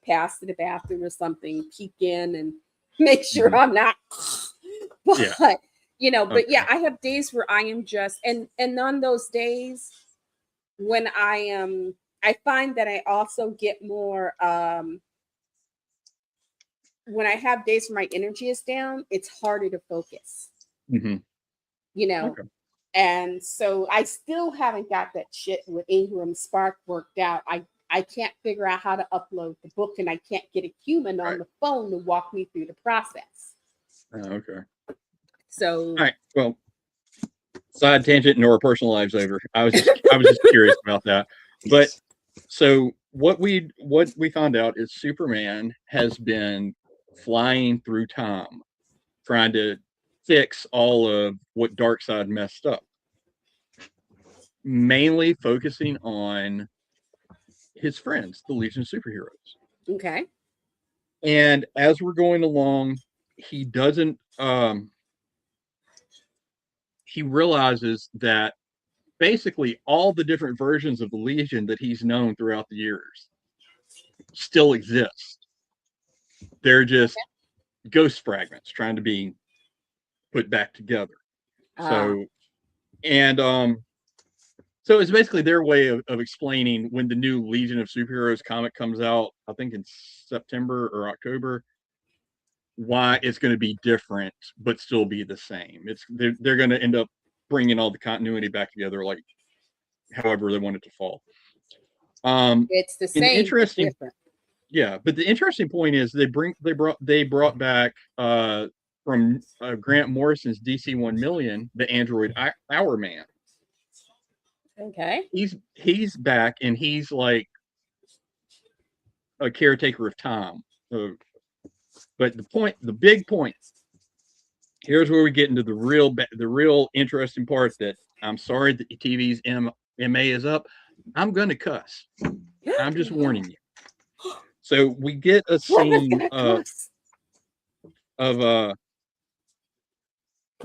Speaker 3: past to the bathroom or something, peek in and make sure I'm not. But I have days where I am just, and on those days when I find that I also get more. When I have days where my energy is down, it's harder to focus.
Speaker 2: Okay.
Speaker 3: And so I still haven't got that shit with Ingram Spark worked out. I can't figure out how to upload the book, and I can't get a human on
Speaker 2: Right.
Speaker 3: the phone to walk me through the process.
Speaker 2: Okay.
Speaker 3: So
Speaker 2: All right. Well, side tangent, nor personal lives over. I was just curious about that. But so what we found out is Superman has been flying through time, trying to fix all of what Darkseid messed up. Mainly focusing on his friends, the Legion of Superheroes.
Speaker 3: okay.
Speaker 2: And as we're going along, he doesn't he realizes that basically all the different versions of the Legion that he's known throughout the years still exist. They're just ghost fragments trying to be put back together. So and so it's basically their way of explaining when the new Legion of Superheroes comic comes out, I think in September or October, why it's going to be different but still be the same. They're going to end up bringing all the continuity back together, like however they want it to fall.
Speaker 3: It's the
Speaker 2: and
Speaker 3: same,
Speaker 2: interesting,
Speaker 3: different.
Speaker 2: yeah. But the interesting point is they brought back from Grant Morrison's DC 1 million the android Hour Man.
Speaker 3: Okay.
Speaker 2: He's back, and he's like a caretaker of time. But the big point, here's where we get into the real interesting part. That I'm sorry that TV's MA is up. I'm gonna cuss. I'm just warning you. So we get a scene of a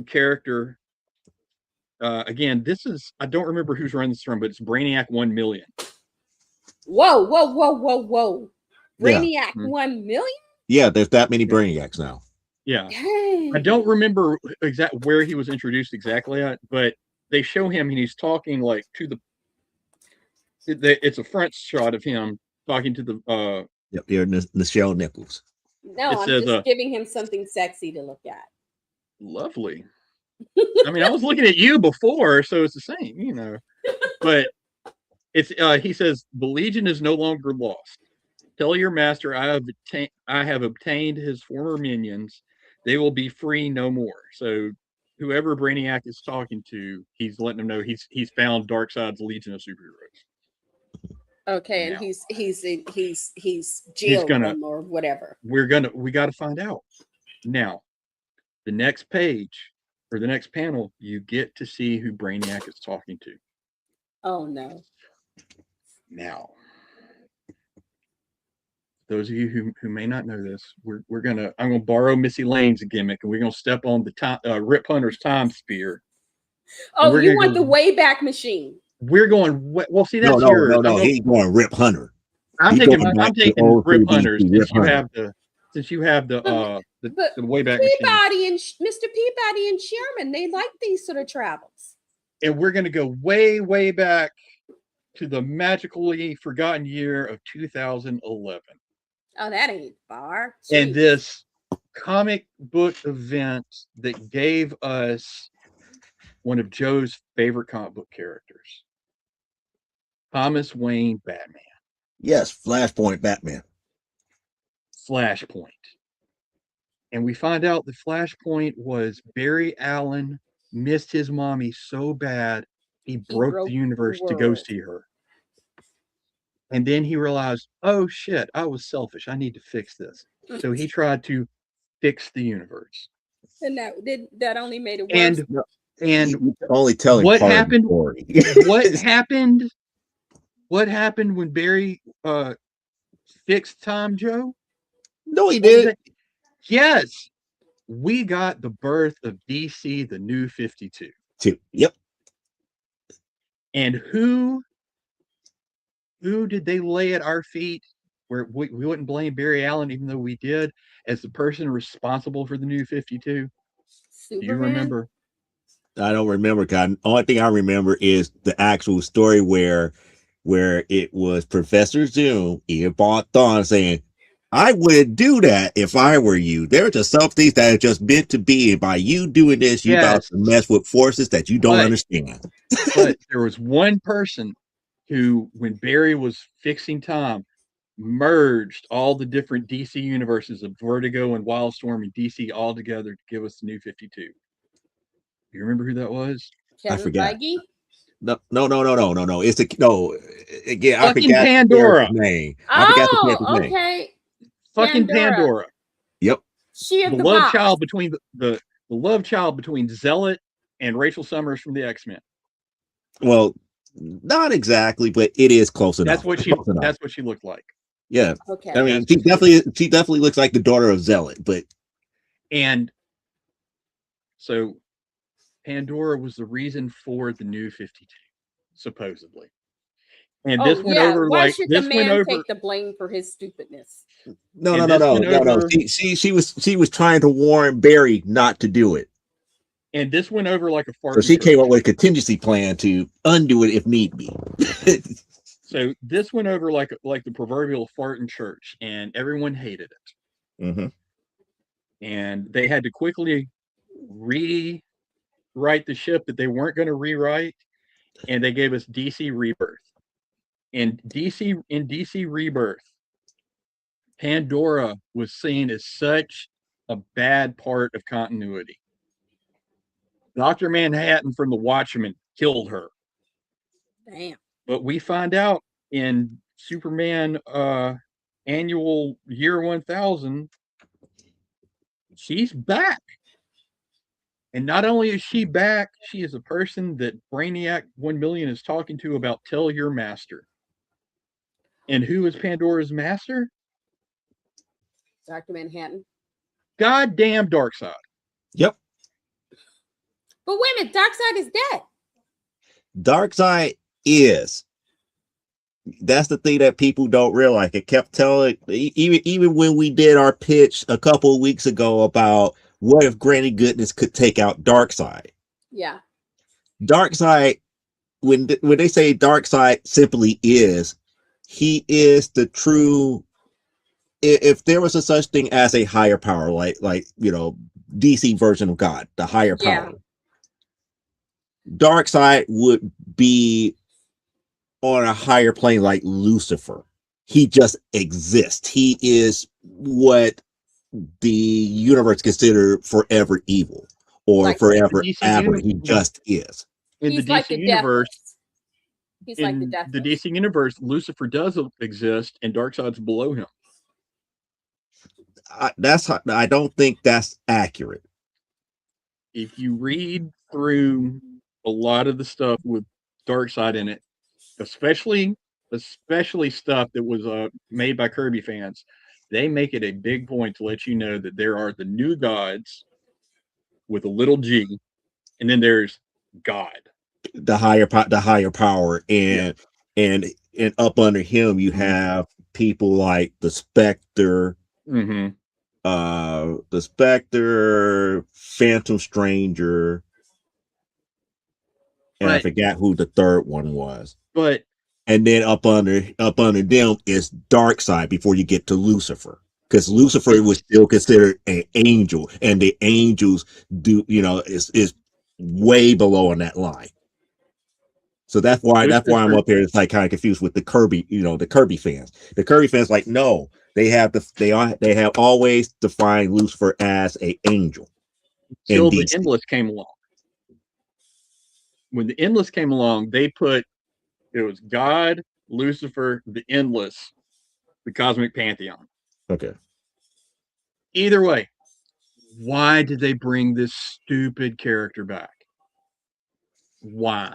Speaker 2: character. Again, this is, I don't remember who's running this from, but it's Brainiac 1 million.
Speaker 3: Whoa. Brainiac
Speaker 1: Yeah.
Speaker 3: 1 million?
Speaker 1: Yeah, there's that many Brainiacs now.
Speaker 2: Yeah.
Speaker 3: Dang.
Speaker 2: I don't remember where he was introduced exactly at, but they show him and he's talking like to it's a front shot of him talking to the
Speaker 1: Yep, you're Nichelle Nichols.
Speaker 3: No,
Speaker 2: it
Speaker 3: I'm
Speaker 2: says,
Speaker 3: just giving him something sexy to look at.
Speaker 2: lovely. I mean, I was looking at you before, so it's the same, you know. But it's he says, the Legion is no longer lost. Tell your master I have obtained his former minions. They will be free no more. So whoever Brainiac is talking to, he's letting them know he's found Darkseid's Legion of Superheroes.
Speaker 3: Okay, and
Speaker 2: Now,
Speaker 3: he's jailed them or whatever.
Speaker 2: We got to find out. Now, the next page or the next panel, you get to see who Brainiac is talking to.
Speaker 3: Oh no.
Speaker 2: Now, those of you who may not know this, I'm gonna borrow Missy Lane's gimmick, and we're gonna step on the Rip Hunter's time spear.
Speaker 3: Oh, you want the Wayback Machine?
Speaker 2: We're going. Well, see, that's yours.
Speaker 1: No. He's going Rip Hunter.
Speaker 2: I'm taking Rip Hunter's since you have the Wayback
Speaker 3: Peabody Machine. And Mr. Peabody and Sherman, they like these sort of travels.
Speaker 2: And we're gonna go way back to the magically forgotten year of 2011.
Speaker 3: Oh, that ain't far.
Speaker 2: Jeez. And this comic book event that gave us one of Joe's favorite comic book characters, Thomas Wayne Batman.
Speaker 1: Yes, Flashpoint Batman.
Speaker 2: Flashpoint. And we find out the Flashpoint was Barry Allen missed his mommy so bad he broke the universe to go see her. And then he realized, oh shit, I was selfish. I need to fix this. So he tried to fix the universe.
Speaker 3: And that only made it worse.
Speaker 2: And
Speaker 1: only telling
Speaker 2: what happened? What
Speaker 1: happened?
Speaker 2: happened when Barry fixed Tom Joe?
Speaker 1: No, he did.
Speaker 2: Yes, we got the birth of DC, the New 52.
Speaker 1: Yep.
Speaker 2: And who did they lay at our feet? Where we wouldn't blame Barry Allen, even though we did, as the person responsible for the New 52.
Speaker 3: Superman?
Speaker 2: Do you remember?
Speaker 1: I don't remember. The only thing I remember is the actual story where it was Professor Zoom, Ian Thawne saying, I wouldn't do that if I were you. There are just some things that are just meant to be, and by you doing this, you about
Speaker 2: Yes,
Speaker 1: to mess with forces that you don't
Speaker 2: but
Speaker 1: understand.
Speaker 2: but there was one person who, when Barry was fixing time, merged all the different DC universes of Vertigo and Wildstorm and DC all together to give us the New 52. You remember who that was?
Speaker 1: I
Speaker 3: Kevin
Speaker 1: forgot.
Speaker 3: Feige.
Speaker 1: No. It's a no. Again, I
Speaker 2: Fucking
Speaker 1: forgot the character's
Speaker 2: Pandora.
Speaker 1: name. I forgot the character's
Speaker 3: Oh,
Speaker 1: name.
Speaker 3: okay.
Speaker 2: Fucking
Speaker 3: Pandora.
Speaker 2: Pandora.
Speaker 1: Yep.
Speaker 3: She of
Speaker 2: The
Speaker 3: the
Speaker 2: love
Speaker 3: box.
Speaker 2: child between the love child between Zealot and Rachel Summers from the X-Men.
Speaker 1: Well, not exactly, but it is close enough. Close enough.
Speaker 2: That's what she looked like.
Speaker 1: Yeah.
Speaker 3: Okay.
Speaker 1: I mean,
Speaker 2: That's what
Speaker 1: she definitely looks like the daughter of Zealot, but
Speaker 2: And so Pandora was the reason for the New 52, supposedly. And
Speaker 3: Oh
Speaker 2: this went
Speaker 3: yeah.
Speaker 2: over
Speaker 3: Why
Speaker 2: like
Speaker 3: should the
Speaker 2: this went
Speaker 3: man
Speaker 2: over
Speaker 3: take the blame for his stupidness?
Speaker 1: no.
Speaker 2: and this went over
Speaker 1: She was trying to warn Barry not to do it.
Speaker 2: and this went over like a fart
Speaker 1: So
Speaker 2: in
Speaker 1: she came
Speaker 2: church.
Speaker 1: up with a contingency plan to undo it if need be.
Speaker 2: So this went over like the proverbial fart in church, and everyone hated it.
Speaker 1: Mm-hmm.
Speaker 2: And they had to quickly rewrite the ship that they weren't going to rewrite, and they gave us DC Rebirth. In DC Rebirth, Pandora was seen as such a bad part of continuity. Dr. Manhattan from The Watchmen killed her.
Speaker 3: Damn.
Speaker 2: But we find out in Superman annual year 1000, she's back. And not only is she back, she is a person that Brainiac 1 million is talking to about tell your master. And who is Pandora's master?
Speaker 3: Dr. Manhattan.
Speaker 2: Goddamn Darkseid.
Speaker 1: Yep.
Speaker 3: But wait a minute, Darkseid is dead.
Speaker 1: Darkseid is. That's the thing that people don't realize. It kept telling, even when we did our pitch a couple of weeks ago about what if Granny Goodness could take out Darkseid.
Speaker 3: Yeah.
Speaker 1: Darkseid, when they say Darkseid simply is, he is the true. If there was a such thing as a higher power, like DC version of God, the higher power, Darkseid would be on a higher plane like Lucifer. He just exists. He is what the universe considered forever evil or
Speaker 3: Like
Speaker 1: forever aberrant. He just is.
Speaker 2: In
Speaker 3: He's
Speaker 2: the
Speaker 3: like
Speaker 2: DC
Speaker 3: the
Speaker 2: universe,
Speaker 3: deathless. He's like the
Speaker 2: in
Speaker 3: deathless.
Speaker 2: the DC universe, Lucifer does exist, and Darkseid's below him.
Speaker 1: I don't think that's accurate.
Speaker 2: If you read through a lot of the stuff with Darkseid in it, especially stuff that was made by Kirby fans, they make it a big point to let you know that there are the new gods with a little g, and then there's God,
Speaker 1: The higher power, and up under him you have people like the Spectre,
Speaker 2: mm-hmm.
Speaker 1: the Spectre, Phantom Stranger, and I forgot who the third one was.
Speaker 2: But
Speaker 1: and then up under them is Darkseid before you get to Lucifer, because Lucifer was still considered an angel, and the angels is way below on that line. So that's why I'm up here. It's like kind of confused with the Kirby, the Kirby fans. The Kirby fans like, no, they have always defined Lucifer as an angel.
Speaker 2: Until the Endless came along. When the Endless came along, it was God, Lucifer, the Endless, the Cosmic Pantheon.
Speaker 1: Okay.
Speaker 2: Either way, why did they bring this stupid character back? Why?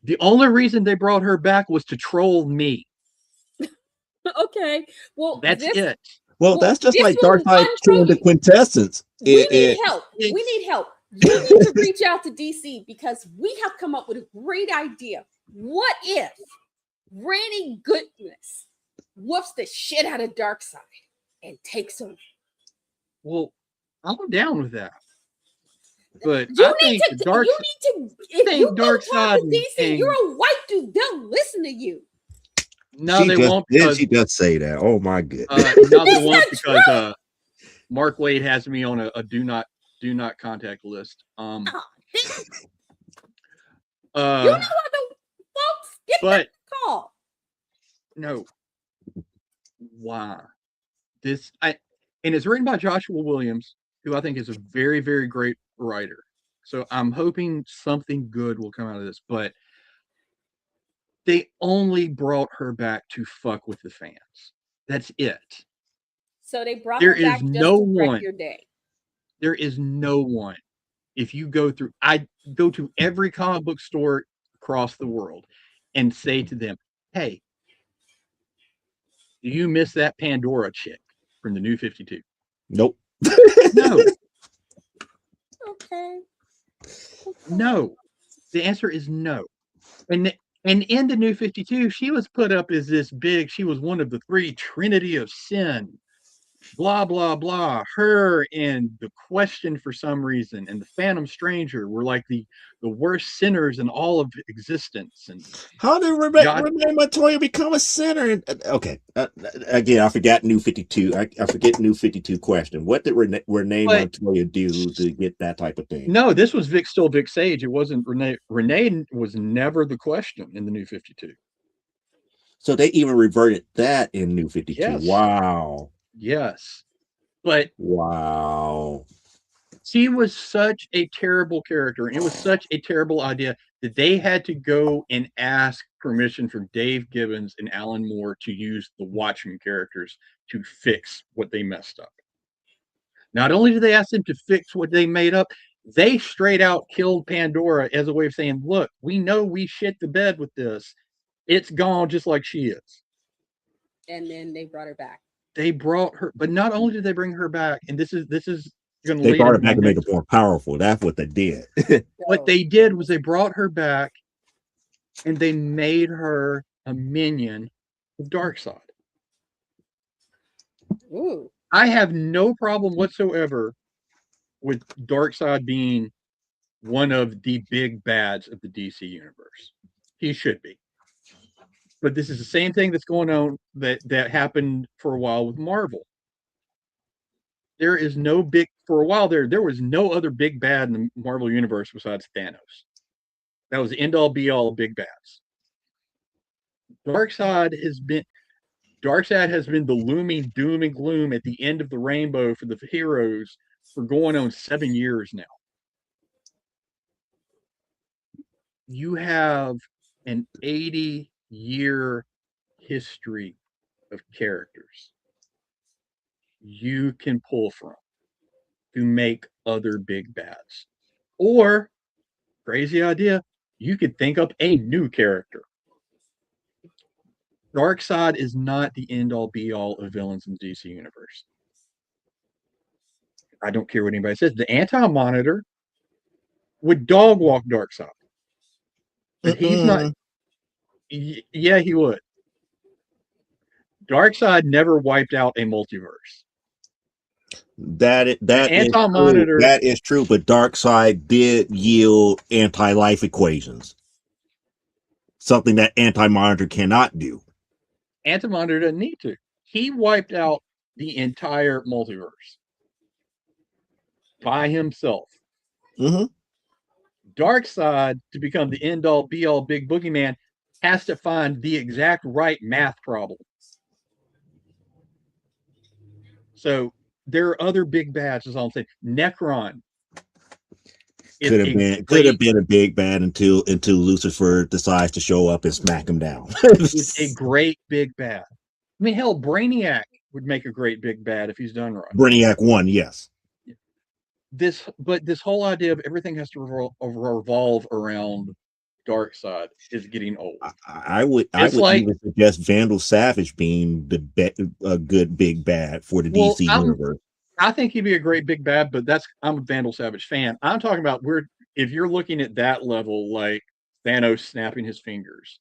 Speaker 2: The only reason they brought her back was to troll me.
Speaker 3: Okay. Well,
Speaker 2: that's it.
Speaker 1: Well, that's just like Darkseid killing the quintessence.
Speaker 3: We need help. We need help. You need to reach out to DC because we have come up with a great idea. What if Granny Goodness whoops the shit out of Darkseid and takes him?
Speaker 2: Well, I'm down with that. But
Speaker 3: if you go talk to DC,
Speaker 2: and
Speaker 3: you're a white dude. They'll listen to you.
Speaker 2: No, they won't because
Speaker 1: she does say that. Oh my goodness.
Speaker 2: no, they
Speaker 3: Is
Speaker 2: won't
Speaker 3: that
Speaker 2: because
Speaker 3: true?
Speaker 2: Mark Wade has me on a do not contact list.
Speaker 3: Oh, then you know
Speaker 2: Uh,
Speaker 3: what the folks get
Speaker 2: but
Speaker 3: that call.
Speaker 2: no, why this? And it's written by Joshua Williams, who I think is a very very great writer. So I'm hoping something good will come out of this. But they only brought her back to fuck with the fans. That's it.
Speaker 3: So they brought
Speaker 2: There
Speaker 3: her
Speaker 2: is
Speaker 3: back just
Speaker 2: no
Speaker 3: to wreck
Speaker 2: one.
Speaker 3: your day.
Speaker 2: There is no one. If you go through, I go to every comic book store across the world and say to them, "Hey, do you miss that Pandora chick from the New 52?"
Speaker 1: Nope.
Speaker 2: No,
Speaker 3: Okay.
Speaker 2: no. The answer is no. And in the New 52, she was put up as this big. She was one of the three Trinity of Sin. Blah blah blah. Her and the Question, for some reason, and the Phantom Stranger were like the worst sinners in all of existence. And
Speaker 1: How did
Speaker 2: God,
Speaker 1: Renee Montoya become a sinner? Okay, again, I forgot New 52. I forget New 52 question. What did Renee
Speaker 2: but
Speaker 1: Montoya do to get that type of thing?
Speaker 2: no, this was Vic Sage. It wasn't Renee. Renee was never the Question in the New 52.
Speaker 1: So they even reverted that in New 52.
Speaker 2: Yes,
Speaker 1: Wow.
Speaker 2: yes. But
Speaker 1: Wow.
Speaker 2: she was such a terrible character, and it was such a terrible idea that they had to go and ask permission from Dave Gibbons and Alan Moore to use the Watchmen characters to fix what they messed up. Not only did they ask them to fix what they made up, they straight out killed Pandora as a way of saying, "Look, we know we shit the bed with this. It's gone just like she is."
Speaker 3: And then they brought her back.
Speaker 2: They brought her, but not only did they bring her back, and this is going to
Speaker 1: They
Speaker 2: lead
Speaker 1: brought
Speaker 2: into
Speaker 1: it
Speaker 2: my
Speaker 1: back to make it
Speaker 2: next.
Speaker 1: more powerful. That's what they did.
Speaker 2: What
Speaker 3: So,
Speaker 2: they did was they brought her back and they made her a minion of Darkseid.
Speaker 3: ooh,
Speaker 2: I have no problem whatsoever with Darkseid being one of the big bads of the DC universe. He should be. But this is the same thing that's going on that happened for a while with Marvel. There is no big for a while there was no other big bad in the Marvel universe besides Thanos. That was the end all be all of big bads. Darkseid has been Darkseid has been the looming doom and gloom at the end of the rainbow for the heroes for going on 7 years now. You have an 80-year history of characters you can pull from to make other big bads. Or, crazy idea, you could think up a new character. Darkseid is not the end all be all of villains in the DC universe. I don't care what anybody says. The Anti Monitor would dog walk Darkseid, but he's not. Yeah, he would. Darkseid never wiped out a multiverse. The
Speaker 1: That is
Speaker 2: Anti
Speaker 1: true.
Speaker 2: Monitor,
Speaker 1: That is true. But Darkseid did yield anti-life equations, something that Anti-Monitor cannot do.
Speaker 2: Anti Monitor doesn't need to. He wiped out the entire multiverse by himself.
Speaker 1: Mm-hmm.
Speaker 2: Darkseid, to become the end all be all big boogeyman, has to find the exact right math problem. So there are other big bads, is all I'm saying. Necron is a
Speaker 1: Could
Speaker 2: great
Speaker 1: have been a big bad until Lucifer decides to show up and smack him down.
Speaker 2: is a great big bad. I mean, hell, Brainiac would make a great big bad if he's done right.
Speaker 1: Brainiac 1, yes.
Speaker 2: But this whole idea of everything has to revolve around Darkseid is getting old.
Speaker 1: I would
Speaker 2: It's like,
Speaker 1: even suggest Vandal Savage being a good big bad for the
Speaker 2: well,
Speaker 1: DC universe.
Speaker 2: I think he'd be a great big bad, but I'm a Vandal Savage fan. I'm talking about if you're looking at that level, like Thanos snapping his fingers.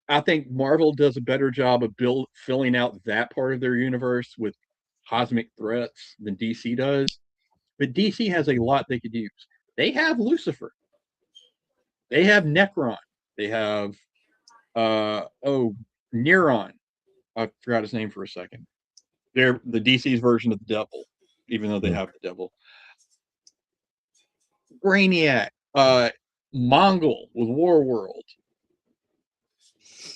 Speaker 2: I think Marvel does a better job of filling out that part of their universe with cosmic threats than DC does. But DC has a lot they could use. They have Lucifer. They have Necron. They have Neuron. I forgot his name for a second. They're the DC's version of the devil, even though they have the devil. Brainiac, Mongol with Warworld.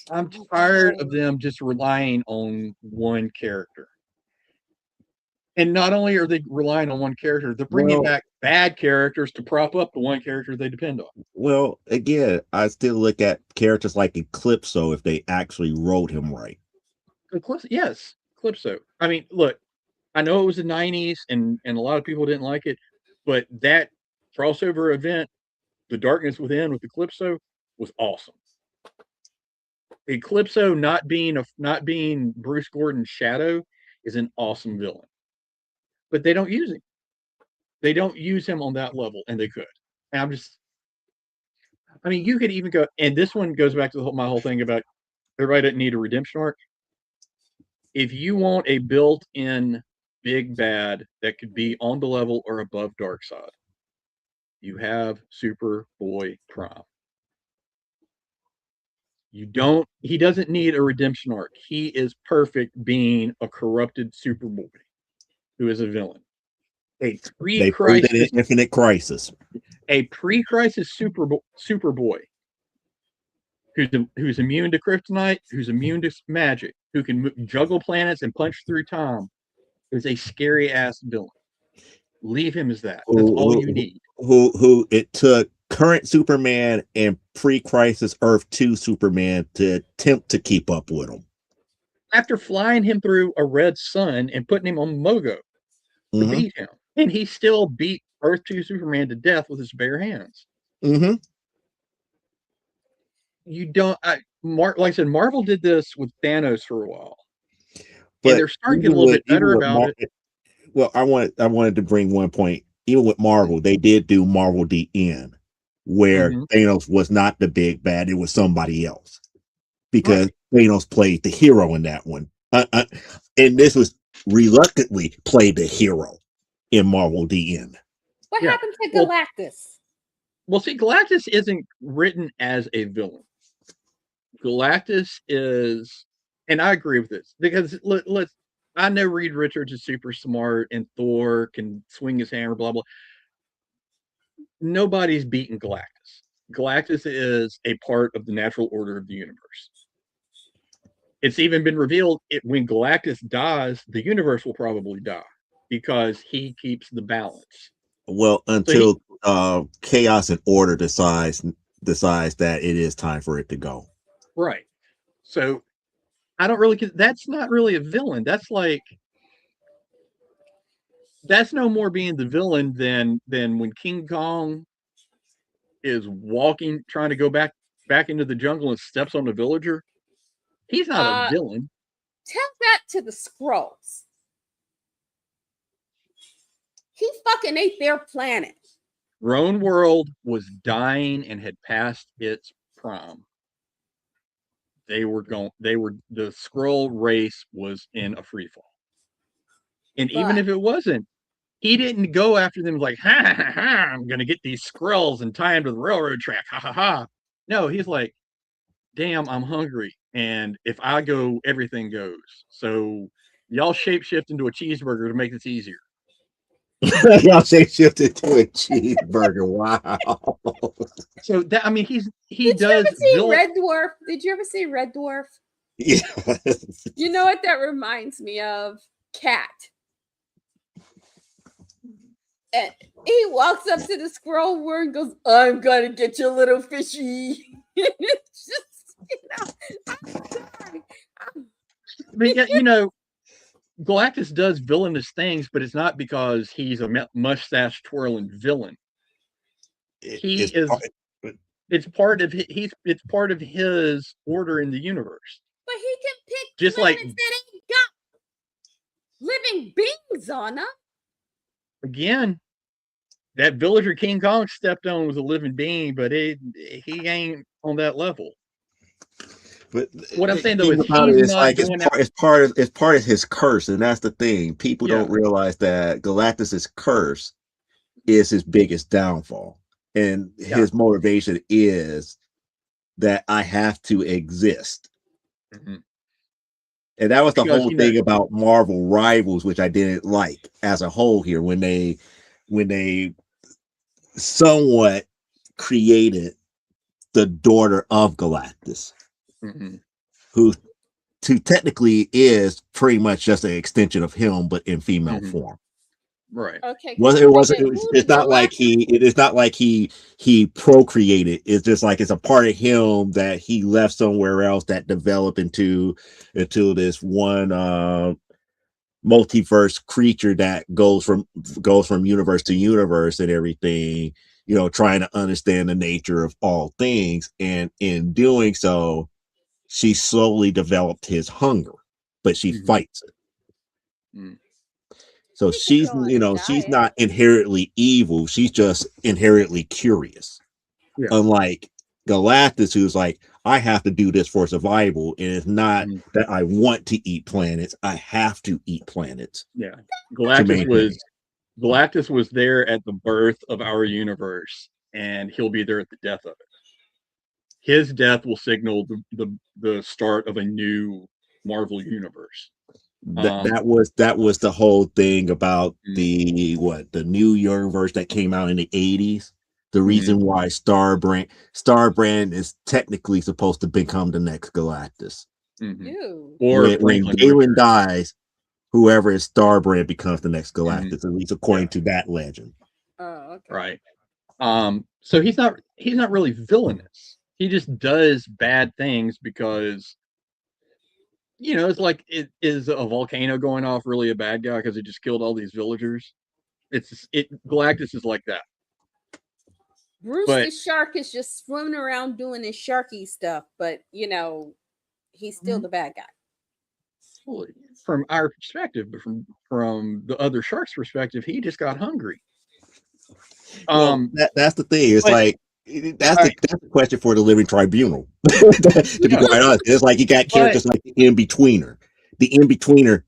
Speaker 2: I'm tired of them just relying on one character. And not only are they relying on one character, they're bringing back bad characters to prop up the one character they depend on.
Speaker 1: Well, again, I still look at characters like Eclipso if they actually wrote him right.
Speaker 2: Yes, Eclipso. I mean, look, I know it was the 90s and a lot of people didn't like it, but that crossover event, The Darkness Within with Eclipso, was awesome. Eclipso not being Bruce Gordon's shadow is an awesome villain. But they don't use him. They don't use him on that level, and they could. And I mean, you could even go, and this one goes back to my whole thing about everybody doesn't need a redemption arc. If you want a built-in big bad that could be on the level or above Darkseid, you have Superboy Prime. He doesn't need a redemption arc. He is perfect being a corrupted Superboy who is a villain. A pre-crisis
Speaker 1: Infinite Crisis.
Speaker 2: A pre-crisis Superboy who's immune to kryptonite, who's immune to magic, who can juggle planets and punch through time, is a scary ass villain. Leave him as that. That's all you need.
Speaker 1: Who it took current Superman and pre-crisis Earth 2 Superman to attempt to keep up with him.
Speaker 2: After flying him through a red sun and putting him on Mogo to beat him. And he still beat Earth 2 Superman to death with his bare hands. You don't, like I said, Marvel did this with Thanos for a while. But and they're starting to get a little bit better about it.
Speaker 1: Well, I wanted to bring one point. Even with Marvel, they did do Marvel the End, where Thanos was not the big bad, it was somebody else. Because Thanos played the hero in that one. And this was reluctantly played the hero in Marvel the End.
Speaker 3: What happened to Galactus?
Speaker 2: Well, see, Galactus isn't written as a villain. Galactus is, and I agree with this, because I know Reed Richards is super smart and Thor can swing his hammer, blah, blah. Nobody's beaten Galactus. Galactus is a part of the natural order of the universe. It's even been revealed when Galactus dies, the universe will probably die because he keeps the balance.
Speaker 1: Well, until Chaos and Order decides that it is time for it to go.
Speaker 2: Right. So I don't really, that's not really a villain. That's no more being the villain than when King Kong is walking, trying to go back into the jungle and steps on the villager. He's not a villain.
Speaker 3: Tell that to the Skrulls. He fucking ate their planet.
Speaker 2: Roan World was dying and had passed its prime. The Skrull race was in a free fall. And even if it wasn't, he didn't go after them like, ha ha ha, I'm gonna get these Skrulls and tie them to the railroad track, ha ha ha. No, he's like, damn, I'm hungry. And if I go, everything goes. So y'all shapeshift into a cheeseburger to make this easier.
Speaker 1: Y'all shapeshifted to a cheeseburger. Wow.
Speaker 2: So that, I mean, he
Speaker 3: Did
Speaker 2: does.
Speaker 3: You ever see Red Dwarf? Did you ever see Red Dwarf?
Speaker 1: Yeah.
Speaker 3: You know what that reminds me of? Cat. And he walks up to the Skrull world and goes, I'm gonna get your little fishy. It's just, I'm sorry.
Speaker 2: But yeah, you know, Galactus does villainous things, but it's not because he's a mustache twirling villain. It's part of his order in the universe.
Speaker 3: But he can pick
Speaker 2: just
Speaker 3: planets
Speaker 2: like
Speaker 3: that ain't got living beings on them.
Speaker 2: Again, that villager King Kong stepped on was a living being, but he ain't on that level.
Speaker 1: But
Speaker 2: what I'm saying though is he's not
Speaker 1: it's part of his curse, and that's the thing. People don't realize that Galactus's curse is his biggest downfall, and his motivation is that I have to exist.
Speaker 2: Mhm.
Speaker 1: And that was the
Speaker 2: Because
Speaker 1: whole thing about Marvel Rivals, which I didn't like as a whole here when they somewhat created the daughter of Galactus,
Speaker 2: Mhm.
Speaker 1: who technically is pretty much just an extension of him, but in female
Speaker 2: Mhm.
Speaker 1: form.
Speaker 2: Right.
Speaker 3: Okay.
Speaker 1: Well,
Speaker 3: Who
Speaker 1: it
Speaker 3: the
Speaker 1: wasn't.
Speaker 3: who
Speaker 1: It's
Speaker 3: the
Speaker 1: not like he procreated. It's just like it's a part of him that he left somewhere else that developed into this one multiverse creature that goes from universe to universe and everything. You know, trying to understand the nature of all things, and in doing so, she slowly developed his hunger, but she
Speaker 2: Mhm.
Speaker 1: fights it.
Speaker 2: Mm.
Speaker 1: So
Speaker 3: He could
Speaker 1: she's,
Speaker 3: go on a
Speaker 1: she's
Speaker 3: diet.
Speaker 1: not inherently evil. She's just inherently curious.
Speaker 2: Yeah.
Speaker 1: Unlike Galactus, who's like, I have to do this for survival. And it's not
Speaker 2: Mhm.
Speaker 1: that I want to eat planets. I have to eat planets
Speaker 2: Yeah.
Speaker 1: to
Speaker 2: Galactus
Speaker 1: maintain.
Speaker 2: was there at the birth of our universe, and he'll be there at the death of it. His death will signal the start of a new Marvel universe.
Speaker 1: That was the whole thing about
Speaker 2: Mm.
Speaker 1: the new universe that came out in the 80s. The
Speaker 2: Mhm.
Speaker 1: reason why Starbrand is technically supposed to become the next Galactus.
Speaker 2: Mhm.
Speaker 3: Ew.
Speaker 2: Or
Speaker 1: When
Speaker 2: Franklin
Speaker 1: Galen
Speaker 2: Richards.
Speaker 1: dies, whoever is Starbrand becomes the next
Speaker 2: Mhm.
Speaker 1: Galactus, at least according
Speaker 2: Yeah.
Speaker 1: to that legend.
Speaker 3: Oh, okay.
Speaker 2: Right. So he's not really villainous. He just does bad things because it's like, it is a volcano going off really a bad guy because he just killed all these villagers. Galactus is like that.
Speaker 3: Bruce
Speaker 2: But
Speaker 3: the shark is just swimming around doing his sharky stuff, but he's still the bad guy.
Speaker 2: well, from our perspective, but from the other shark's perspective, he just got hungry.
Speaker 1: Well, that's the thing. It's
Speaker 2: But
Speaker 1: like
Speaker 2: right,
Speaker 1: that's the question for the living tribunal. To be
Speaker 2: yeah,
Speaker 1: quite honest, it's like you got
Speaker 2: but
Speaker 1: characters like the in-betweener. The in-betweener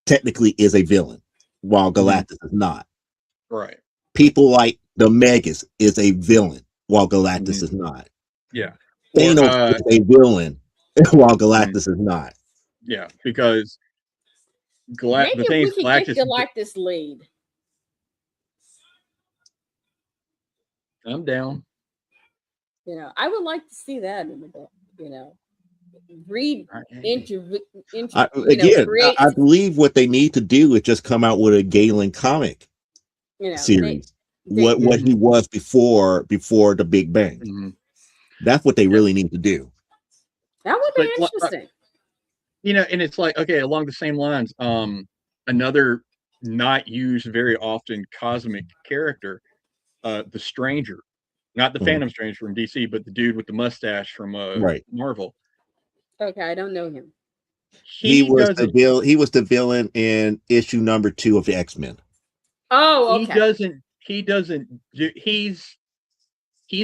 Speaker 1: technically is a villain, while
Speaker 2: mhm,
Speaker 1: Galactus is not.
Speaker 2: right,
Speaker 1: People like the Megas is a villain, while Galactus
Speaker 2: mhm,
Speaker 1: is not.
Speaker 2: yeah, or
Speaker 1: Thanos is a villain, while
Speaker 2: mhm,
Speaker 1: Galactus is not.
Speaker 2: yeah, because
Speaker 3: Maybe
Speaker 2: the
Speaker 3: if
Speaker 2: thing
Speaker 3: we
Speaker 2: is,
Speaker 3: could get Galactus lead.
Speaker 2: I'm down.
Speaker 3: I would like to see that in the book. Read into create.
Speaker 1: I believe what they need to do is just come out with a Galen comic
Speaker 3: They
Speaker 1: series.
Speaker 3: they
Speaker 1: What he was before the Big Bang.
Speaker 2: Mhm.
Speaker 1: That's what they
Speaker 2: Yeah,
Speaker 1: really need to do.
Speaker 3: that would be
Speaker 2: but
Speaker 3: interesting.
Speaker 2: and it's like, okay, along the same lines, another not used very often cosmic character, the Stranger, not the
Speaker 1: Mhm.
Speaker 2: Phantom Stranger from DC, but the dude with the mustache from
Speaker 1: Right.
Speaker 2: Marvel.
Speaker 3: Okay, I don't know him.
Speaker 2: He doesn't.
Speaker 1: He was the villain in issue number 2 of the X-Men.
Speaker 3: Oh,
Speaker 2: He
Speaker 3: okay.
Speaker 2: doesn't. He doesn't. He's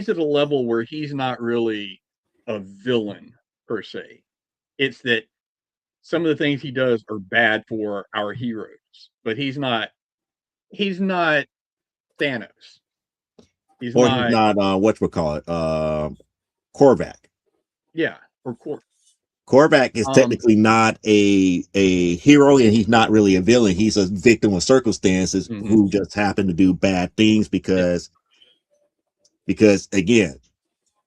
Speaker 2: at a level where he's not really a villain per se. It's that some of the things he does are bad for our heroes, but he's not. He's not Thanos. He's
Speaker 1: Or he's
Speaker 2: not.
Speaker 1: not whatchamacallit, Korvac.
Speaker 2: Yeah, or
Speaker 1: Korvac is
Speaker 2: um.
Speaker 1: technically not a hero, and he's not really a villain. He's a victim of circumstances
Speaker 2: Mhm.
Speaker 1: who just happen to do bad things
Speaker 2: Yeah.
Speaker 1: because again,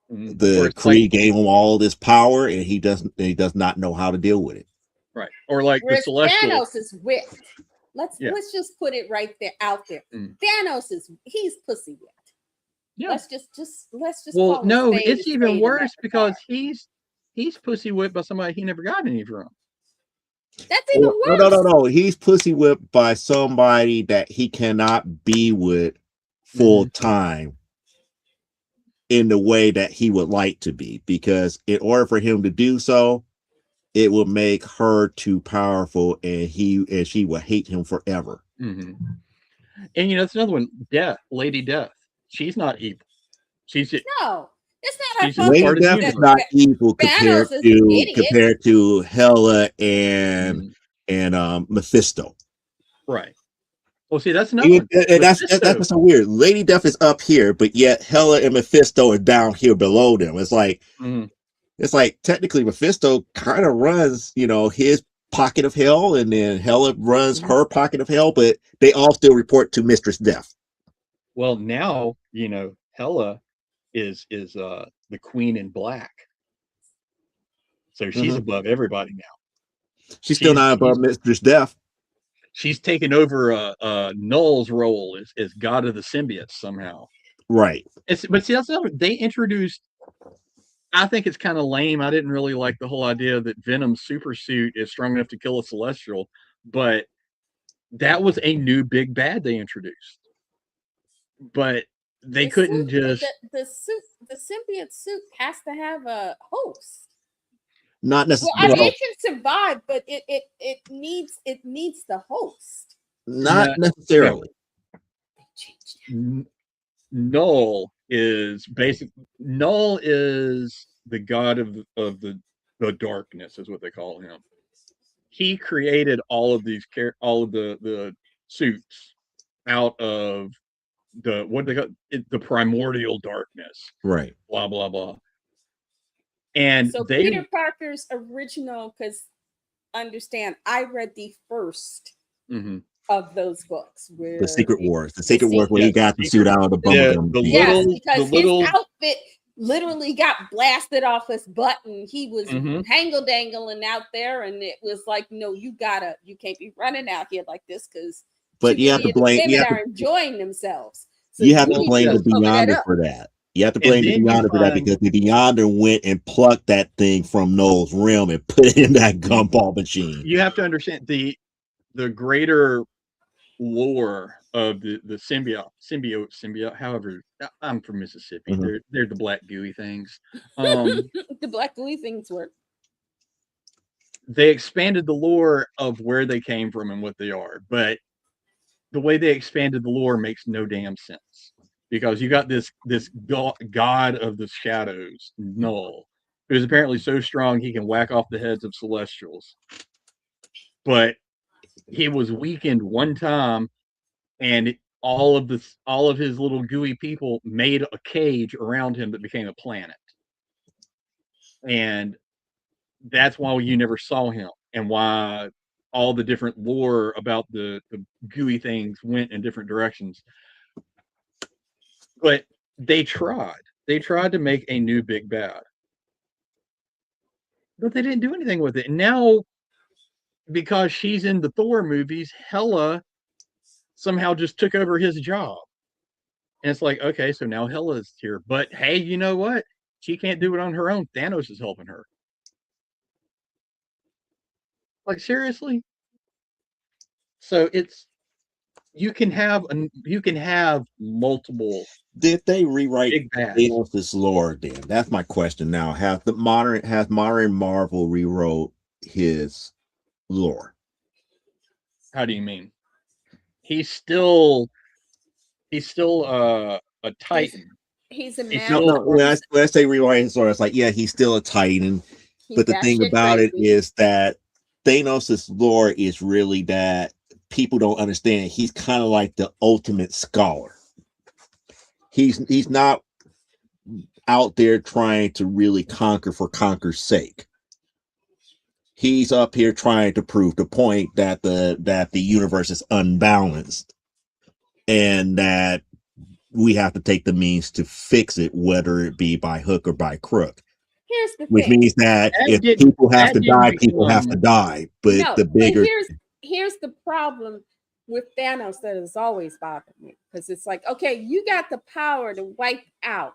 Speaker 2: Or
Speaker 1: the
Speaker 2: it's like,
Speaker 1: Kree gave him all this power, and he does not know how to deal with it.
Speaker 2: right, or like the
Speaker 3: Whereas
Speaker 2: Celestial.
Speaker 3: Thanos is whipped. Let's
Speaker 2: Yeah.
Speaker 3: just put it right there out there.
Speaker 2: Mm.
Speaker 3: Thanos he's pussy whipped.
Speaker 2: Yeah.
Speaker 3: Let's just
Speaker 2: Well,
Speaker 3: call a
Speaker 2: no,
Speaker 3: spade
Speaker 2: it's
Speaker 3: a
Speaker 2: even
Speaker 3: spade in that
Speaker 2: worse because
Speaker 3: regard.
Speaker 2: he's pussy whipped by somebody he never got any from.
Speaker 3: That's even
Speaker 1: No,
Speaker 3: worse.
Speaker 1: no. He's pussy whipped by somebody that he cannot be with full
Speaker 2: Mhm.
Speaker 1: time in the way that he would like to be, because in order for him to do so, it will make her too powerful, and she will hate him forever.
Speaker 2: Mhm. And it's another one. Death, Lady Death. She's not evil. She's just,
Speaker 3: No, it's not our
Speaker 2: she's just
Speaker 3: fault
Speaker 2: a
Speaker 1: Lady
Speaker 2: part of the
Speaker 1: Death is
Speaker 2: universe.
Speaker 1: not evil
Speaker 3: Thanos is an idiot.
Speaker 1: compared to Hela and
Speaker 2: Mhm.
Speaker 1: Mephisto.
Speaker 2: Right. Well, see, that's another one.
Speaker 1: And that's
Speaker 2: Mephisto.
Speaker 1: what's so weird. Lady Death is up here, but yet Hela and Mephisto are down here below them.
Speaker 2: Mhm.
Speaker 1: It's like technically Mephisto kind of runs, his pocket of hell, and then Hela runs
Speaker 2: Mhm.
Speaker 1: her pocket of hell, but they all still report to Mistress Death.
Speaker 2: Well, now Hela is the Queen in Black, so she's
Speaker 1: Mhm.
Speaker 2: above everybody now.
Speaker 1: She's still not above
Speaker 2: She's
Speaker 1: Mistress Death.
Speaker 2: she's taken over Null's role as God of the symbiotes somehow.
Speaker 1: Right.
Speaker 2: But see, that's another, they introduced. I think it's kind of lame. I didn't really like the whole idea that Venom's super suit is strong enough to kill a Celestial, but that was a new big bad they introduced. But they couldn't just.
Speaker 3: The suit, the symbiote suit has to have a host.
Speaker 1: Not
Speaker 3: Well, I
Speaker 1: necessarily.
Speaker 3: mean, it can survive, but it needs the host.
Speaker 1: Not
Speaker 2: No,
Speaker 1: necessarily.
Speaker 3: They changed that.
Speaker 2: Null is the god of the darkness, is what they call him. He created all of the suits out of the primordial darkness.
Speaker 1: Right.
Speaker 2: Blah blah blah. And
Speaker 3: So
Speaker 2: they
Speaker 3: Peter Parker's original, because understand, I read the first
Speaker 2: Mhm.
Speaker 3: of those books where
Speaker 1: The Secret Wars. The Secret
Speaker 3: Secret
Speaker 1: Wars where he got the suit out of the bubblegum.
Speaker 2: the
Speaker 1: machine.
Speaker 3: Yes,
Speaker 2: little-
Speaker 3: because
Speaker 2: the little-
Speaker 3: his outfit literally got blasted off his button. He was
Speaker 2: Mhm.
Speaker 3: hangle dangling out there, and it was like, no, you can't be running out here like this, because
Speaker 1: But you have to blame.
Speaker 3: women are enjoying themselves. So
Speaker 1: You have to
Speaker 3: need
Speaker 1: blame the
Speaker 3: cover that
Speaker 1: Beyonder
Speaker 3: up.
Speaker 1: for that. You have to
Speaker 2: And
Speaker 1: blame the
Speaker 2: then you
Speaker 1: Beyonder for that
Speaker 2: find-
Speaker 1: because the Beyonder went and plucked that thing from Noel's realm and put it in that gumball machine.
Speaker 2: You have to understand the greater lore of the symbiote. However, I'm from Mississippi.
Speaker 1: Mhm.
Speaker 2: They're the black gooey things.
Speaker 3: The black gooey things work.
Speaker 2: They expanded the lore of where they came from and what they are, but the way they expanded the lore makes no damn sense, because you got this god of the shadows, Null, who's apparently so strong he can whack off the heads of Celestials, but he was weakened one time, and all of his little gooey people made a cage around him that became a planet, and that's why you never saw him, and why all the different lore about the gooey things went in different directions. But they tried to make a new big bad, but they didn't do anything with it. And now, because she's in the Thor movies, Hela somehow just took over his job. And it's like, okay, so now Hela's here. But hey, you know what? She can't do it on her own. Thanos is helping her. Like, seriously? So you can have multiple.
Speaker 1: Did they rewrite
Speaker 2: Big bads.
Speaker 1: Thanos' lore then? That's my question now. Has modern Marvel rewrote his lore?
Speaker 2: How do you mean? He's still a Titan.
Speaker 3: He's a
Speaker 2: He's
Speaker 3: man.
Speaker 2: still-
Speaker 1: No, when I say rewrite his lore, it's like, yeah, he's still a Titan. But the thing about it is that Thanos' lore is really that people don't understand. He's kind of like the ultimate scholar. He's not out there trying to really conquer for conquer's sake. He's up here trying to prove the point that the universe is unbalanced and that we have to take the means to fix it, whether it be by hook or by crook.
Speaker 3: Here's the
Speaker 1: Which
Speaker 3: thing.
Speaker 1: means that
Speaker 2: That
Speaker 1: if
Speaker 2: didn't-
Speaker 1: people have
Speaker 2: that
Speaker 1: to
Speaker 2: didn't
Speaker 1: die, people have to
Speaker 2: become-
Speaker 1: die. But
Speaker 3: No,
Speaker 1: the bigger
Speaker 3: here's the problem with Thanos that has always bothered me, because it's like, okay, you got the power to wipe out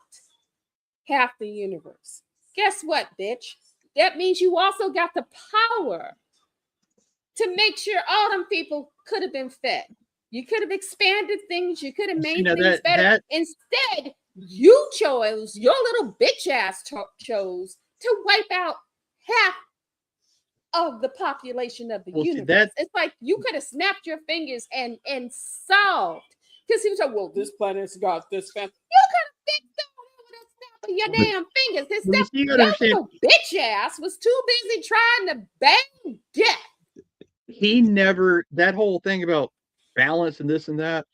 Speaker 3: half the universe. Guess what, bitch? That means you also got the power to make sure all them people could have been fed. You could have expanded things. You could have made things better. Instead, you chose, your little bitch ass chose to wipe out half of the population of the universe. It's like you could have snapped your fingers and solved. Because he was like, well, this planet's got this family. You could have fixed it with a snap of your damn fingers. Your little bitch ass was too busy trying to bang death.
Speaker 2: That whole thing about balance and this and that.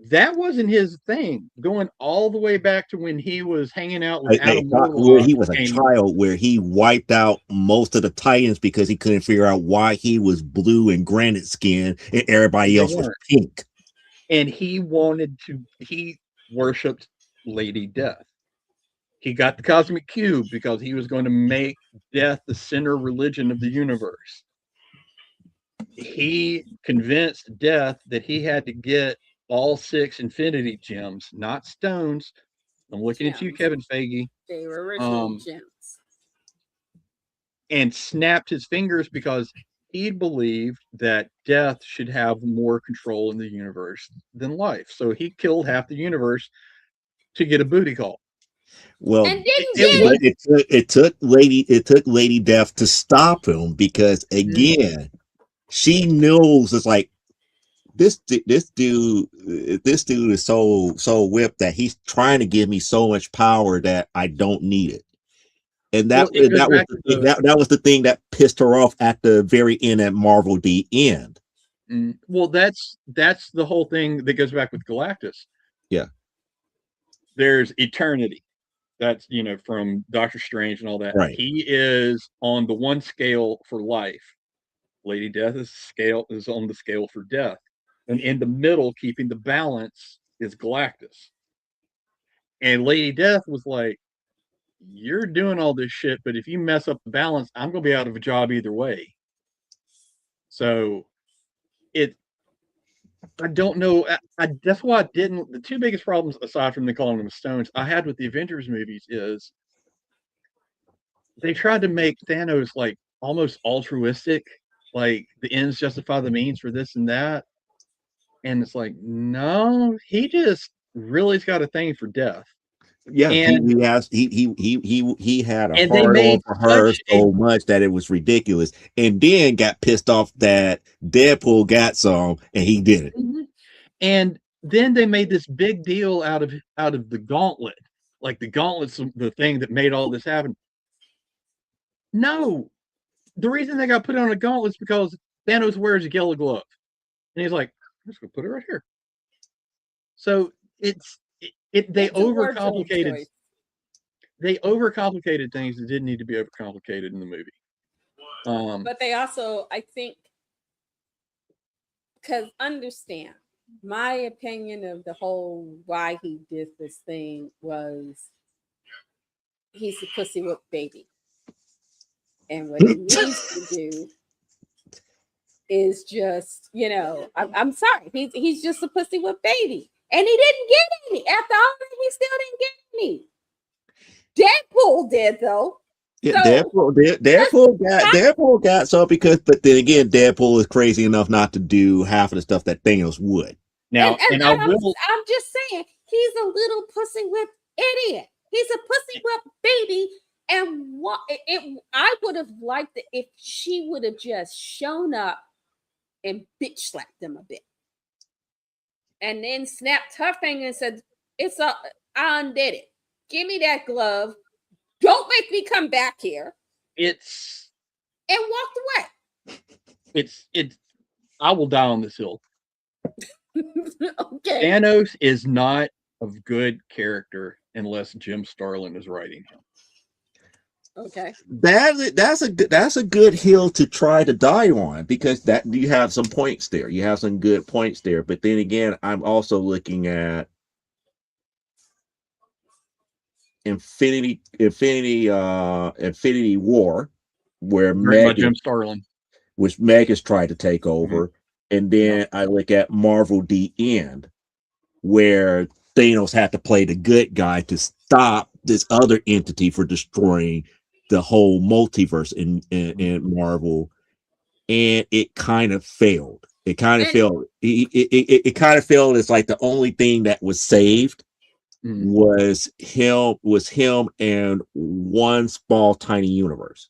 Speaker 2: That wasn't his thing. Going all the way back to when he was hanging out with Adam
Speaker 1: Where
Speaker 2: Warlock
Speaker 1: he was a
Speaker 2: and
Speaker 1: child, where he wiped out most of the Titans because he couldn't figure out why he was blue and granite skin and everybody
Speaker 2: they
Speaker 1: else was
Speaker 2: weren't.
Speaker 1: pink.
Speaker 2: And he worshipped Lady Death. He got the cosmic cube because he was going to make death the center religion of the universe. He convinced Death that he had to get all 6 infinity gems, not stones. I'm looking at you,
Speaker 3: Gems.
Speaker 2: Kevin Feige.
Speaker 3: They were original gems.
Speaker 2: And snapped his fingers because he believed that death should have more control in the universe than life. So he killed half the universe to get a booty call.
Speaker 1: Well,
Speaker 3: And didn't get it.
Speaker 1: it took Lady Death to stop him because again, she knows it's like this dude is so whipped that he's trying to give me so much power that I don't need it. And that was the thing that pissed her off at the very end at Marvel the end.
Speaker 2: Well, that's the whole thing that goes back with Galactus.
Speaker 1: Yeah.
Speaker 2: There's eternity. That's, from Doctor Strange and all that.
Speaker 1: Right.
Speaker 2: He is on the one scale for life. Lady Death is on the scale for death. And in the middle, keeping the balance, is Galactus. And Lady Death was like, you're doing all this shit, but if you mess up the balance, I'm going to be out of a job either way. So I don't know. That's why I didn't. The 2 biggest problems, aside from the calling them stones, I had with the Avengers movies is they tried to make Thanos like almost altruistic, like the ends justify the means for this and that. And it's like, no, he just really's got a thing for death.
Speaker 1: Yeah,
Speaker 2: and
Speaker 1: he had a
Speaker 2: they
Speaker 1: hard on
Speaker 2: made
Speaker 1: for her
Speaker 2: such
Speaker 1: so much that it was ridiculous, and then got pissed off that Deadpool got some and he did it.
Speaker 2: And then they made this big deal out of the gauntlet, like the gauntlet's the thing that made all this happen. No, the reason they got put on a gauntlet is because Thanos wears a yellow glove, and he's like, I'm just gonna put it right here. So they overcomplicated. They overcomplicated things that didn't need to be overcomplicated in the movie.
Speaker 3: But they also, I think, because understand, my opinion of the whole why he did this thing was he's a pussy whip baby. And what he needs to do is just, I'm sorry, he's just a pussy whip baby. And he didn't get any. After all that, he still didn't get any. Deadpool did, though.
Speaker 1: Yeah, so, Deadpool got some but then again, Deadpool is crazy enough not to do half of the stuff that Thanos would.
Speaker 2: Now,
Speaker 3: I'm just saying, he's a little pussy whip idiot. He's a pussy whip baby. And I would have liked it if she would have just shown up and bitch slapped him a bit. And then snapped her finger and said, I undid it. Give me that glove. Don't make me come back here. And walked away.
Speaker 2: I will die on this hill.
Speaker 3: Okay.
Speaker 2: Thanos is not a good character unless Jim Starlin is writing him.
Speaker 3: Okay.
Speaker 1: That's a good hill to try to die on, because that you have some points there. You have some good points there. But then again, I'm also looking at Infinity War, where
Speaker 2: Jim Starlin,
Speaker 1: which Meg has tried to take over, and then I look at Marvel the End, where Thanos had to play the good guy to stop this other entity for destroying the whole multiverse in Marvel, and it kind of failed. It kind of failed. It kind of failed. It's like the only thing that was saved was him and one small tiny universe.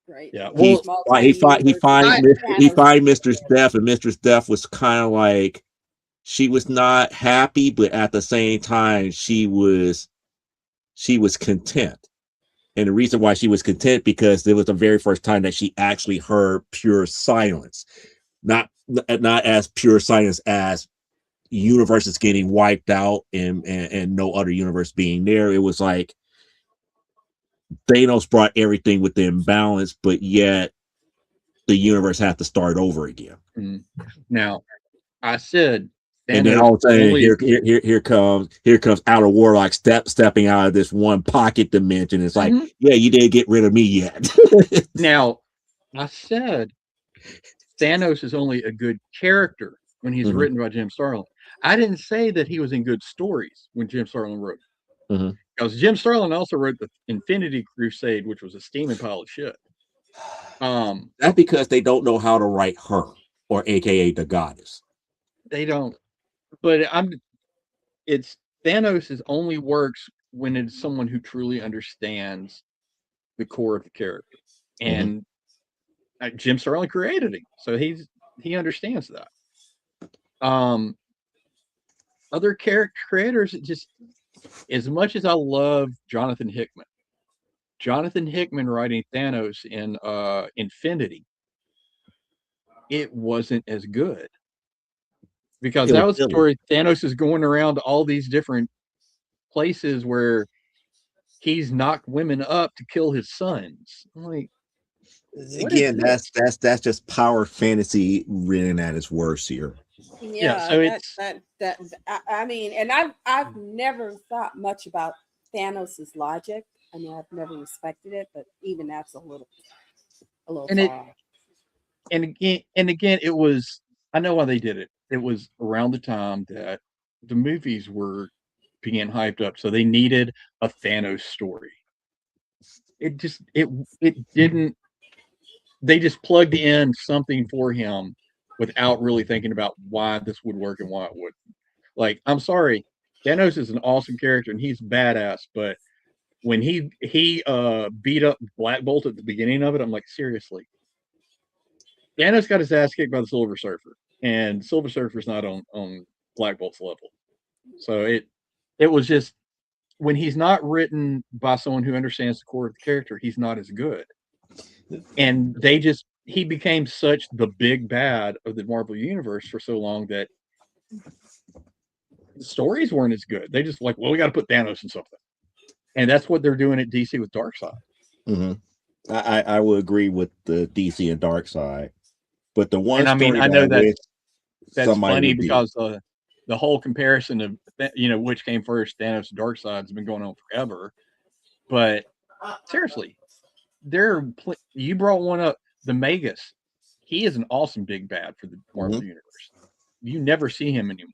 Speaker 3: Right.
Speaker 2: Yeah.
Speaker 1: Well, he find Mistress Death, and Mistress Death was kind of like, she was not happy, but at the same time she was content. And the reason why she was content, because it was the very first time that she actually heard pure silence. not as pure science as universes getting wiped out and no other universe being there. It was like Thanos brought everything within balance, but yet the universe had to start over again.
Speaker 2: Now, I said,
Speaker 1: And then
Speaker 2: Thanos
Speaker 1: all of a sudden,
Speaker 2: only
Speaker 1: here comes Outer Warlock stepping out of this one pocket dimension. It's like, yeah, you didn't get rid of me yet.
Speaker 2: Now, I said Thanos is only a good character when he's written by Jim Starlin. I didn't say that he was in good stories when Jim Starlin wrote. Because Jim Starlin also wrote the Infinity Crusade, which was a steaming pile of shit.
Speaker 1: That's because they don't know how to write her, or AKA the goddess.
Speaker 2: They don't. But it's Thanos only works when it's someone who truly understands the core of the character. And Jim Starlin created him, so he understands that. Other character creators, just as much as I love Jonathan Hickman writing Thanos in Infinity, it wasn't as good because that was the story. Thanos is going around to all these different places where he's knocked women up to kill his sons. I'm like,
Speaker 1: again, that's just power fantasy written at its worst here.
Speaker 3: Yeah,
Speaker 2: so
Speaker 3: I mean, and I've never thought much about Thanos's logic. I mean, I've never respected it, but even that's a little far.
Speaker 2: And again, it was, I know why they did it. It was around the time that the movies were being hyped up, so they needed a Thanos story. It didn't. They just plugged in something for him without really thinking about why this would work and why it wouldn't. Like, I'm sorry, Thanos is an awesome character and he's badass, but when he beat up Black Bolt at the beginning of it, I'm like, seriously, Thanos got his ass kicked by the Silver Surfer, and Silver Surfer's not on Black Bolt's level. So it was just, when he's not written by someone who understands the core of the character, he's not as good. And he became such the big bad of the Marvel universe for so long that the stories weren't as good. They just like, well, we got to put Thanos in something, and that's what they're doing at DC with Darkseid.
Speaker 1: I will agree with the DC and Darkseid, but the one
Speaker 2: and I mean,
Speaker 1: story
Speaker 2: I know
Speaker 1: that
Speaker 2: that's funny because the whole comparison of which came first, Thanos and Darkseid, has been going on forever. But seriously, you brought one up, the Magus. He is an awesome big bad for the Marvel universe. You never see him anymore.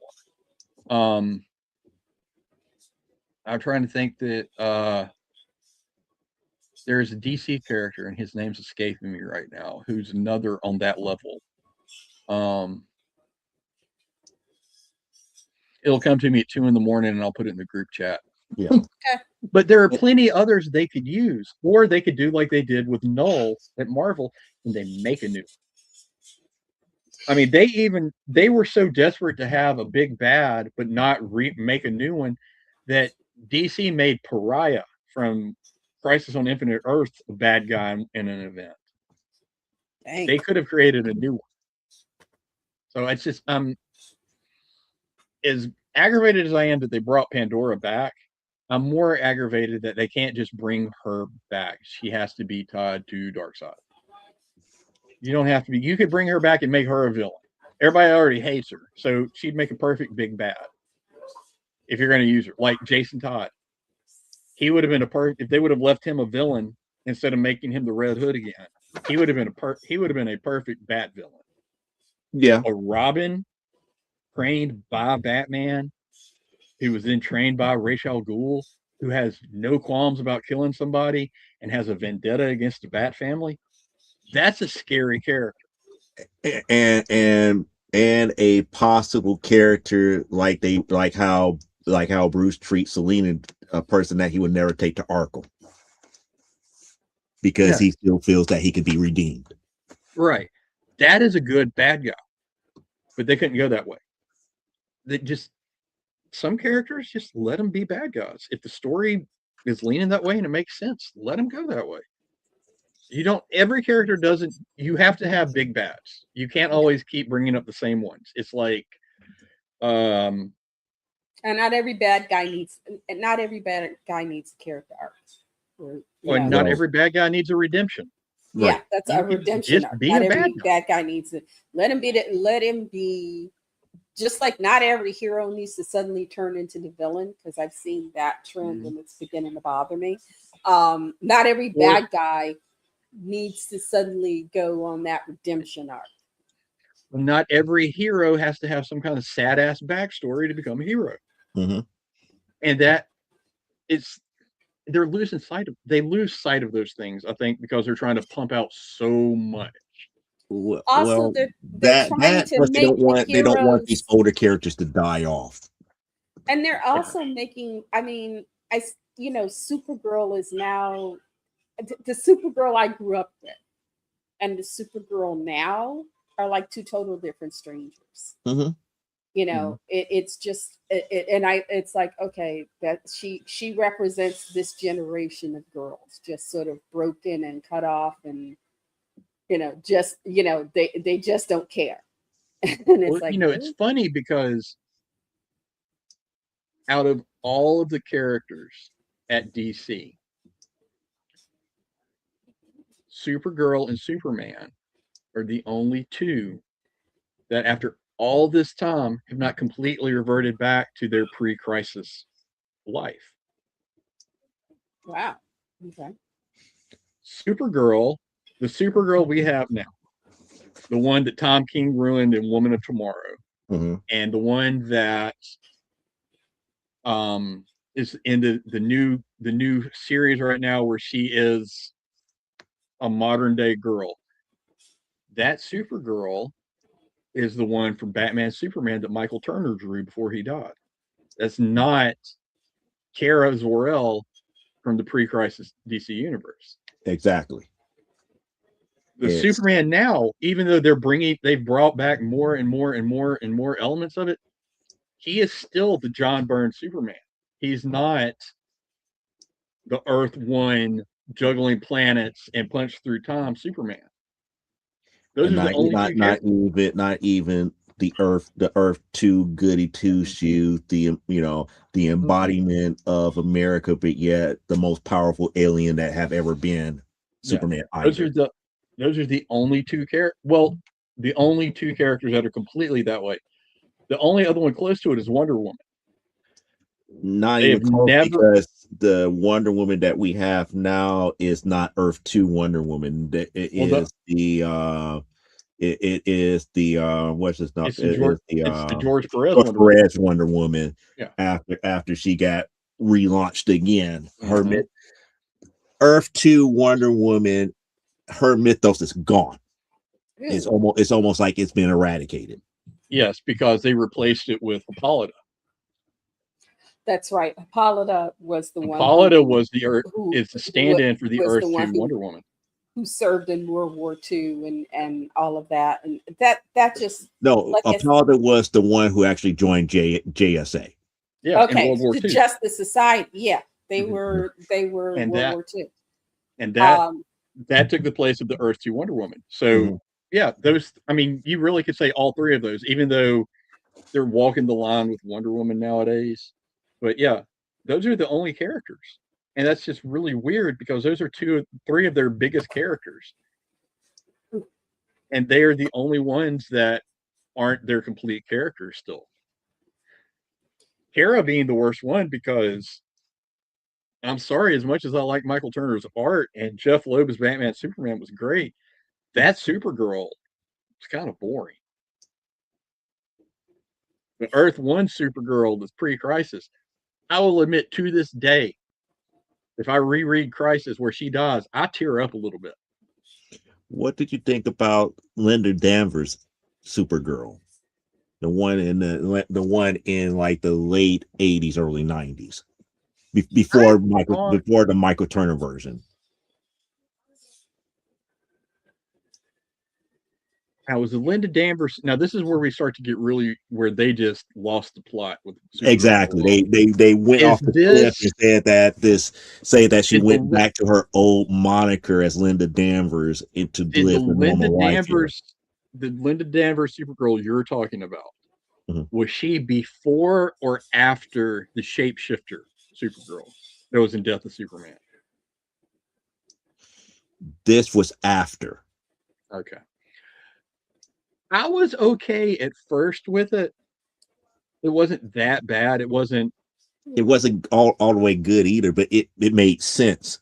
Speaker 2: I'm trying to think that there's a DC character, and his name's escaping me right now, who's another on that level. It'll come to me at 2 a.m, and I'll put it in the group chat.
Speaker 1: Yeah.
Speaker 2: But there are plenty others they could use, or they could do like they did with Null at Marvel, and they make a new. I mean, they were so desperate to have a big bad, but not make a new one, that DC made Pariah from Crisis on Infinite Earth a bad guy in an event. Dang. They could have created a new one. So it's just as aggravated as I am that they brought Pandora back, I'm more aggravated that they can't just bring her back. She has to be tied to Darkseid. You don't have to be. You could bring her back and make her a villain. Everybody already hates her, so she'd make a perfect big bad. If you're going to use her, like Jason Todd, he would have been if they would have left him a villain instead of making him the Red Hood again, he would have been a perfect Bat villain.
Speaker 1: Yeah,
Speaker 2: a Robin trained by Batman, who was then trained by Ra's al Ghul, who has no qualms about killing somebody and has a vendetta against the Bat family. That's a scary character.
Speaker 1: And a possible character like how Bruce treats Selena, a person that he would never take to Arkham because he still feels that he could be redeemed.
Speaker 2: Right. That is a good bad guy, but they couldn't go that way. Some characters, just let them be bad guys. If the story is leaning that way and it makes sense, let them go that way. You don't. Every character doesn't. You have to have big bads. You can't always keep bringing up the same ones. It's like,
Speaker 3: And not every bad guy needs a character arc. Or,
Speaker 2: not every bad guy needs a redemption.
Speaker 3: Yeah,
Speaker 1: Right.
Speaker 3: that's
Speaker 2: You
Speaker 3: a
Speaker 2: can
Speaker 3: redemption
Speaker 2: just
Speaker 3: arc.
Speaker 2: be
Speaker 3: Not
Speaker 2: a
Speaker 3: every
Speaker 2: bad
Speaker 3: bad guy needs it. Let him be just like not every hero needs to suddenly turn into the villain, because I've seen that trend and it's beginning to bother me. Not every bad guy needs to suddenly go on that redemption arc.
Speaker 2: Not every hero has to have some kind of sad ass backstory to become a hero.
Speaker 1: Mhm.
Speaker 2: And that it's they lose sight of those things, I think, because they're trying to pump out so much.
Speaker 3: Also,
Speaker 1: Well,
Speaker 3: they're trying to
Speaker 1: plus
Speaker 3: make
Speaker 1: they don't want these
Speaker 3: heroes,
Speaker 1: older characters to die off.
Speaker 3: and they're also making. I mean, Supergirl is now the Supergirl I grew up with, and the Supergirl now are like two total different strangers.
Speaker 1: Mhm.
Speaker 3: It's just it's like, okay, that she represents this generation of girls, just sort of broken and cut off, and they just don't care. And it's like,
Speaker 2: It's funny because out of all of the characters at DC, Supergirl and Superman are the only two that, after all this time, have not completely reverted back to their pre-crisis life.
Speaker 3: wow, okay.
Speaker 2: Supergirl, the Supergirl we have now, the one that Tom King ruined in Woman of Tomorrow,
Speaker 1: Mhm.
Speaker 2: and the one that is in the new series right now, where she is a modern day girl. That Supergirl is the one from Batman Superman that Michael Turner drew before he died. That's not Kara Zor-El from the pre-crisis DC universe.
Speaker 1: Exactly.
Speaker 2: The
Speaker 1: It's
Speaker 2: Superman now, even though they've brought back more and more and more and more elements of it, he is still the John Byrne Superman. He's not the Earth One juggling planets and punch through time Superman. Those
Speaker 1: and
Speaker 2: are the only two characters.
Speaker 1: not even the Earth 2 goody two shoes, the embodiment of America, but yet the most powerful alien that have ever been Superman.
Speaker 2: Those
Speaker 1: Either.
Speaker 2: are the only two characters. Well, the only two characters that are completely that way. The only other one close to it is Wonder Woman.
Speaker 1: Not
Speaker 2: They
Speaker 1: even
Speaker 2: have
Speaker 1: close,
Speaker 2: never.
Speaker 1: because the Wonder Woman that we have now is not Earth 2 Wonder Woman. It is it is the what's his name?
Speaker 2: It's
Speaker 1: It is the
Speaker 2: the George Perez
Speaker 1: George
Speaker 2: Wonder Woman.
Speaker 1: Perez Wonder Woman.
Speaker 2: Yeah.
Speaker 1: After she got relaunched again. Her
Speaker 2: Mhm.
Speaker 1: Earth 2 Wonder Woman, her mythos is gone. It's almost like it's been eradicated.
Speaker 2: Yes, because they replaced it with Hippolyta.
Speaker 3: That's right. Hippolyta was the one.
Speaker 2: Hippolyta was is the
Speaker 3: who
Speaker 2: stand-in for the
Speaker 3: was
Speaker 2: Earth
Speaker 3: the one
Speaker 2: 2 Wonder Woman.
Speaker 3: who served in World War II and all of that, and that just
Speaker 1: No,
Speaker 3: like
Speaker 1: Hippolyta was the one who actually joined JSA.
Speaker 2: Yeah, in
Speaker 3: okay,
Speaker 2: World War
Speaker 3: the
Speaker 2: II.
Speaker 3: Justice Society. Yeah, they
Speaker 2: Mhm.
Speaker 3: were
Speaker 2: And
Speaker 3: World War II.
Speaker 2: And that took the place of the Earth 2 Wonder Woman. So yeah, those. I mean, you really could say all three of those, even though they're walking the line with Wonder Woman nowadays. But yeah, those are the only characters, and that's just really weird because those are three of their biggest characters, and they are the only ones that aren't their complete characters still. Kara being the worst one, because I'm sorry, as much as I like Michael Turner's art and Jeff Loeb's Batman Superman was great, that Supergirl was kind of boring. The Earth One Supergirl, the pre-Crisis, I will admit to this day, if I reread Crisis where she dies, I tear up a little bit.
Speaker 1: What did you think about Linda Danvers' Supergirl? The one in like the late 80s, early 90s. Before the Michael Turner version.
Speaker 2: Now, was it Linda Danvers? Now, this is where we start to get really where they just lost the plot with Supergirl.
Speaker 1: Exactly. They went
Speaker 2: Is
Speaker 1: off the
Speaker 2: this-
Speaker 1: cliff and said that she
Speaker 2: Did the
Speaker 1: went
Speaker 2: Li-
Speaker 1: back to her old moniker as Linda Danvers to
Speaker 2: Did the
Speaker 1: live a
Speaker 2: Linda
Speaker 1: normal life here.
Speaker 2: Danvers, the Linda Danvers Supergirl you're talking about,
Speaker 1: Mhm.
Speaker 2: was she before or after the shapeshifter Supergirl that was in Death of Superman?
Speaker 1: This was after.
Speaker 2: Okay. I was okay at first with it. It wasn't that bad. It wasn't.
Speaker 1: It wasn't all the way good either, but it made sense.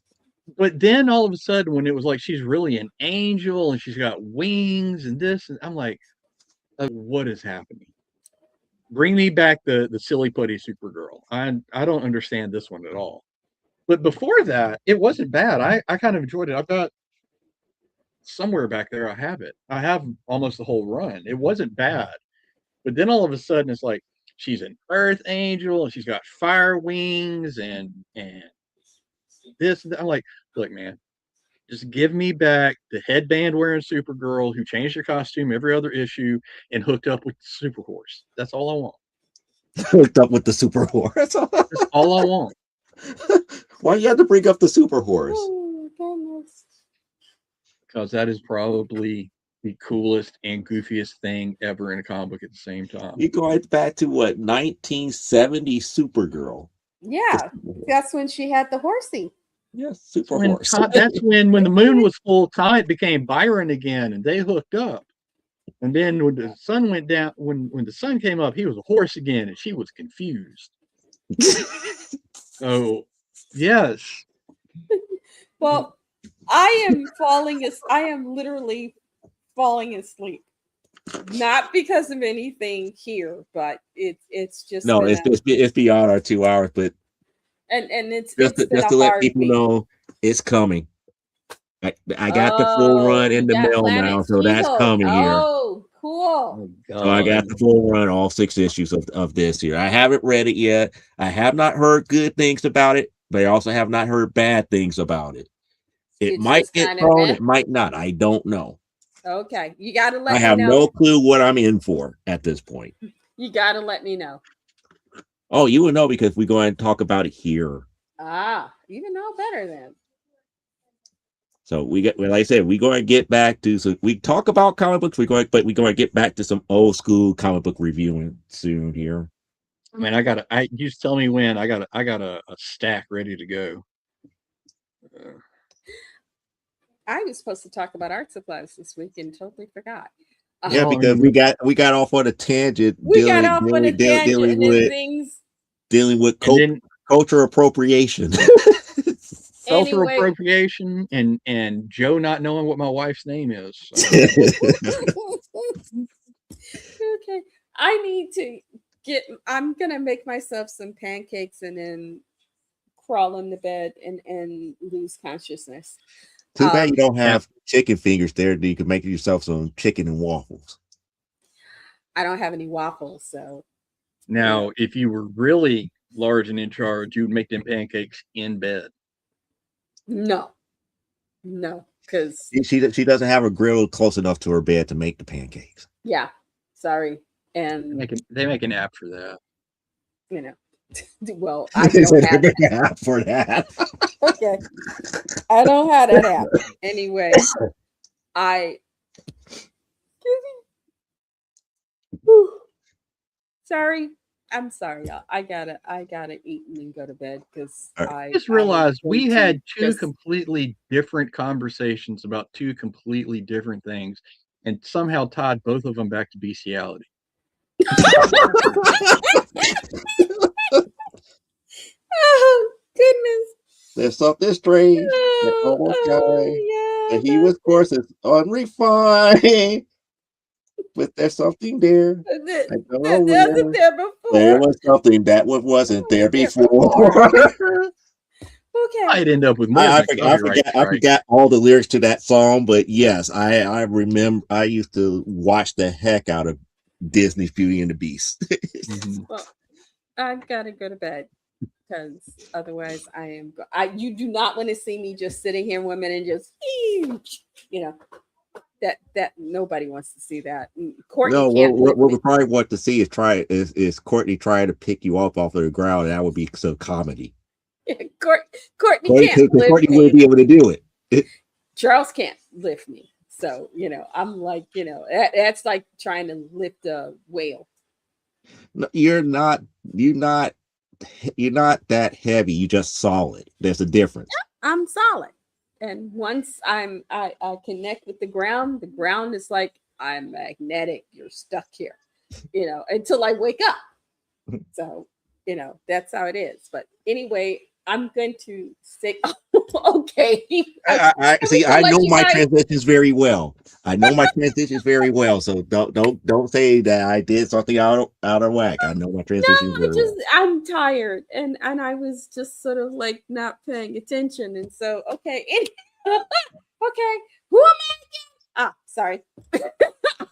Speaker 2: But then all of a sudden, when it was like she's really an angel and she's got wings and this, and I'm like, what is happening? Bring me back the silly putty Supergirl. I don't understand this one at all. But before that, it wasn't bad. I kind of enjoyed it. I've got somewhere back there. I have it. I have almost the whole run. It wasn't bad. But then all of a sudden, it's like she's an Earth angel and she's got fire wings and this. I'm like, look, man, just give me back the headband wearing Supergirl who changed her costume every other issue and hooked up with the Super Horse. That's all I want.
Speaker 1: Hooked up with the Super Horse.
Speaker 2: That's all I want.
Speaker 1: Why you have to bring up the Super Horse?
Speaker 3: Oh, goodness.
Speaker 2: Because that is probably the coolest and goofiest thing ever in a comic book at the same time.
Speaker 1: You going back to what 1970 Supergirl?
Speaker 3: Yeah, that's when she had the horsey.
Speaker 1: Yes, Super Horse.
Speaker 2: That's when the moon was full, Comet became Byron again, and they hooked up. And then when the sun went down, when the sun came up, he was a horse again, and she was confused. So, yes.
Speaker 3: Well, I am literally falling asleep. Not because of anything here, but it's just
Speaker 1: No,
Speaker 3: been
Speaker 1: it's beyond our 2 hours, but
Speaker 3: and it's
Speaker 1: just
Speaker 3: been
Speaker 1: to
Speaker 3: a
Speaker 1: let
Speaker 3: hard
Speaker 1: people
Speaker 3: week.
Speaker 1: know it's coming. I got the full run in the
Speaker 3: you got
Speaker 1: mail
Speaker 3: Planet
Speaker 1: now, so that's
Speaker 3: She-Hulk.
Speaker 1: coming here.
Speaker 3: Oh, cool.
Speaker 1: So I got the full run, all 6 issues of this here. I haven't read it yet. I have not heard good things about it, but I also have not heard bad things about it. It
Speaker 3: You
Speaker 1: might
Speaker 3: just
Speaker 1: get
Speaker 3: kind of
Speaker 1: thrown,
Speaker 3: read?
Speaker 1: it might not. I don't know.
Speaker 3: Okay, you got to let
Speaker 1: I
Speaker 3: me
Speaker 1: have
Speaker 3: know.
Speaker 1: no clue what I'm in for at this point.
Speaker 3: You got to let me know.
Speaker 1: Oh, you would know because we're going to talk about it here.
Speaker 3: Ah, even know better then.
Speaker 1: So like I said, we're going to get back to, so we talk about comic books, but we're going to get back to some old school comic book reviewing soon here.
Speaker 2: I mean, you just tell me when. I got a stack ready to go.
Speaker 3: I was supposed to talk about art supplies this week and totally forgot.
Speaker 1: Yeah, because we got off on a tangent.
Speaker 3: Dealing
Speaker 1: with
Speaker 2: then,
Speaker 1: culture appropriation.
Speaker 2: cultural
Speaker 3: Anyway.
Speaker 2: appropriation and Joe not knowing what my wife's name is. So.
Speaker 3: Okay, I'm gonna make myself some pancakes and then crawl in the bed and lose consciousness.
Speaker 1: Too bad you don't have chicken fingers there. You could make yourself some chicken and waffles.
Speaker 3: I don't have any waffles, so.
Speaker 2: Now, if you were really large and in charge, you would make them pancakes in bed.
Speaker 3: No, because
Speaker 1: she doesn't have a grill close enough to her bed to make the pancakes.
Speaker 3: Yeah, sorry, and
Speaker 2: they make an app for that.
Speaker 3: You know, well, I don't have an
Speaker 1: app for that.
Speaker 3: Okay, I don't have that app anyway. Sorry. I'm sorry, y'all. I gotta eat and then go to bed because
Speaker 2: I just realized we had two completely different conversations about two completely different things, and somehow tied both of them back to bestiality.
Speaker 3: Oh goodness!
Speaker 1: There's something strange. And he was, of course, is unrefined. But there's something there. I don't know
Speaker 3: wasn't there before.
Speaker 1: There was something that wasn't there before.
Speaker 3: Okay.
Speaker 2: I'd end up with more.
Speaker 1: I forgot all the lyrics to that song, but yes, I remember. I used to watch the heck out of Disney's Beauty and the Beast.
Speaker 3: Well, I've got to go to bed because otherwise I am. You do not want to see me just sitting here 1 minute and just, That nobody wants to see that. Courtney
Speaker 1: No,
Speaker 3: can't lift
Speaker 1: what we
Speaker 3: me.
Speaker 1: probably want to see is Courtney trying to pick you up off of the ground, and that would be some comedy.
Speaker 3: Courtney
Speaker 1: Courtney,
Speaker 3: can't lift
Speaker 1: Courtney wouldn't
Speaker 3: me.
Speaker 1: be able to do it.
Speaker 3: Charles can't lift me. So, I'm like, that's like trying to lift a whale.
Speaker 1: No, you're not that heavy. You just solid. There's a difference.
Speaker 3: I'm solid. And once I connect with the ground is like, I'm magnetic. You're stuck here, until I wake up. So, that's how it is. But anyway, I'm going to say, okay.
Speaker 1: I see. I know my transitions very well. I know my transitions very well. So don't say that I did something out of whack. I know my transitions very well.
Speaker 3: I'm tired, and I was just sort of like not paying attention, and so okay, okay, who am I again? Ah, sorry.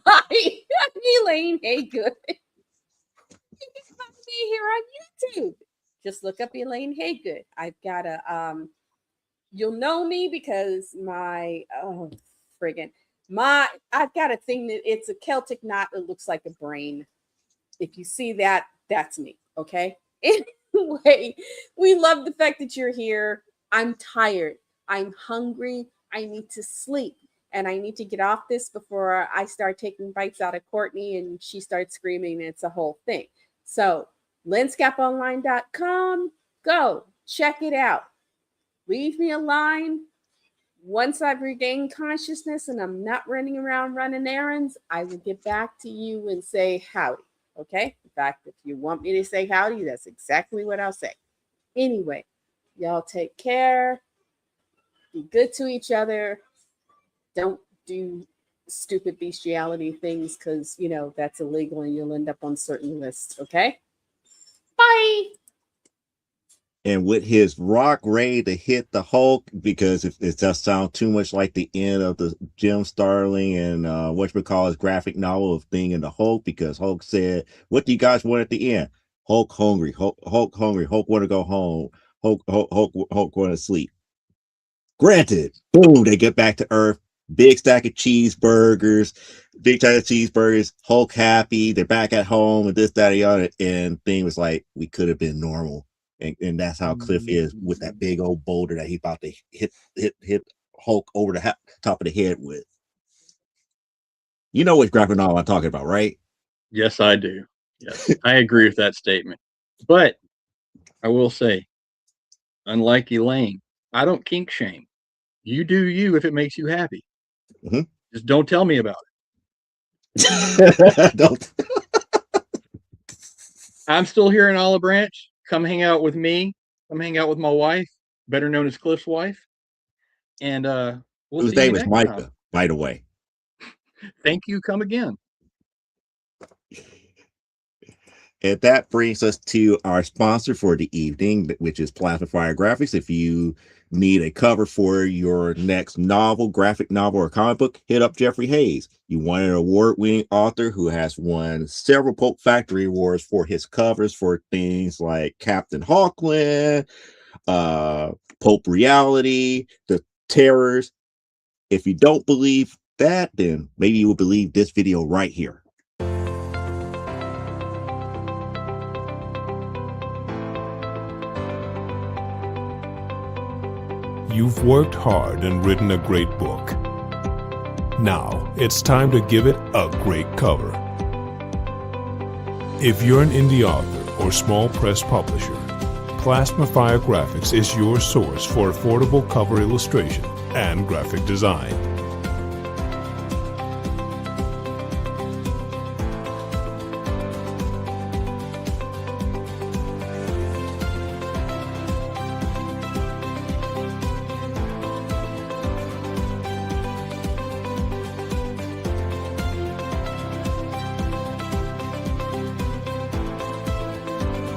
Speaker 3: Hi, I'm Elaine Haygood. You can find me here on YouTube. Just look up Elaine Haygood. I've got you'll know me because I've got a thing that it's a Celtic knot that looks like a brain. If you see that, that's me. Okay. Anyway, we love the fact that you're here. I'm tired. I'm hungry. I need to sleep. And I need to get off this before I start taking bites out of Courtney and she starts screaming. It's a whole thing. So, lenscaponline.com. Go check it out. Leave me a line. Once I've regained consciousness and I'm not running around running errands, I will get back to you and say howdy. Okay? In fact, if you want me to say howdy, that's exactly what I'll say. Anyway, y'all take care. Be good to each other. Don't do stupid bestiality things because, that's illegal and you'll end up on certain lists. Okay? Bye.
Speaker 1: And with his rock ready to hit the Hulk, because it just sounds too much like the end of the Jim Starlin and what we call his graphic novel of Thing in the Hulk, because Hulk said, "What do you guys want at the end? Hulk hungry, Hulk hungry, Hulk want to go home, Hulk want to sleep." Granted, boom, they get back to Earth. Big stack of cheeseburgers, Hulk happy, they're back at home, and this, that, and the other. And Thing was like, we could have been normal. And that's how Cliff is with that big old boulder that he about to hit Hulk over the top of the head with. You know which graphic novel I'm talking about, right?
Speaker 2: Yes, I do. Yes, I agree with that statement. But I will say, unlike Elaine, I don't kink shame. You do you if it makes you happy.
Speaker 1: Mm-hmm.
Speaker 2: Just don't tell me about
Speaker 1: it. Don't.
Speaker 2: I'm still here in Olive Branch. Come hang out with me. Come hang out with my wife, better known as Cliff's wife. And we'll
Speaker 1: Whose
Speaker 2: see
Speaker 1: name
Speaker 2: you
Speaker 1: is
Speaker 2: next
Speaker 1: Micah,
Speaker 2: time.
Speaker 1: by the way.
Speaker 2: Thank you. Come again.
Speaker 1: And that brings us to our sponsor for the evening, which is Plasma Fire Graphics. If you need a cover for your next novel, graphic novel, or comic book, hit up Jeffrey Hayes. You want an award-winning author who has won several Pope Factory Awards for his covers for things like Captain Hawkland, Pope Reality, The Terrors. If you don't believe that, then maybe you will believe this video right here.
Speaker 5: You've worked hard and written a great book. Now, it's time to give it a great cover. If you're an indie author or small press publisher, Plasma Fire Graphics is your source for affordable cover illustration and graphic design.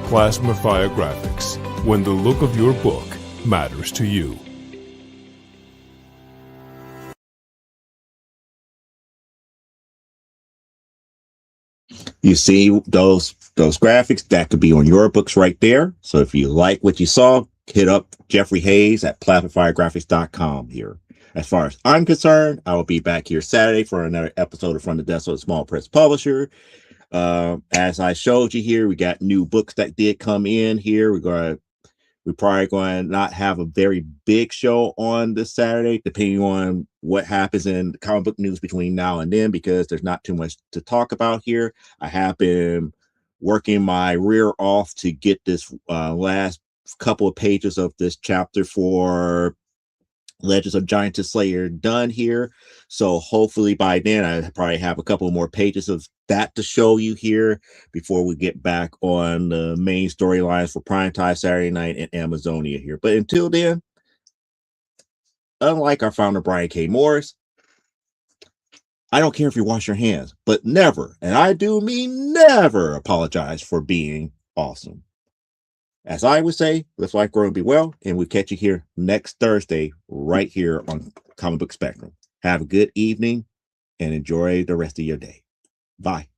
Speaker 5: Plasma Fire Graphics, when the look of your book matters to you.
Speaker 1: You see those graphics that could be on your books right there. So if you like what you saw, hit up Jeffrey Hayes at plasmafiregraphics.com here. As far as I'm concerned, I will be back here Saturday for another episode of From the Desk of a Small Press Publisher. As I showed you here, we got new books that did come in here. We're probably going to not have a very big show on this Saturday, depending on what happens in comic book news between now and then, because there's not too much to talk about here. I have been working my rear off to get this last couple of pages of this chapter for Legends of Giantess Slayer done here. So hopefully by then I probably have a couple more pages of that to show you here before we get back on the main storylines for Primetime Saturday night and Amazonia here. But until then, unlike our founder Brian K. Morris, I don't care if you wash your hands, but never, and I do mean never, apologize for being awesome. As I would say, let's life grow and be well, and we'll catch you here next Thursday right here on Comic Book Spectrum. Have a good evening and enjoy the rest of your day. Bye.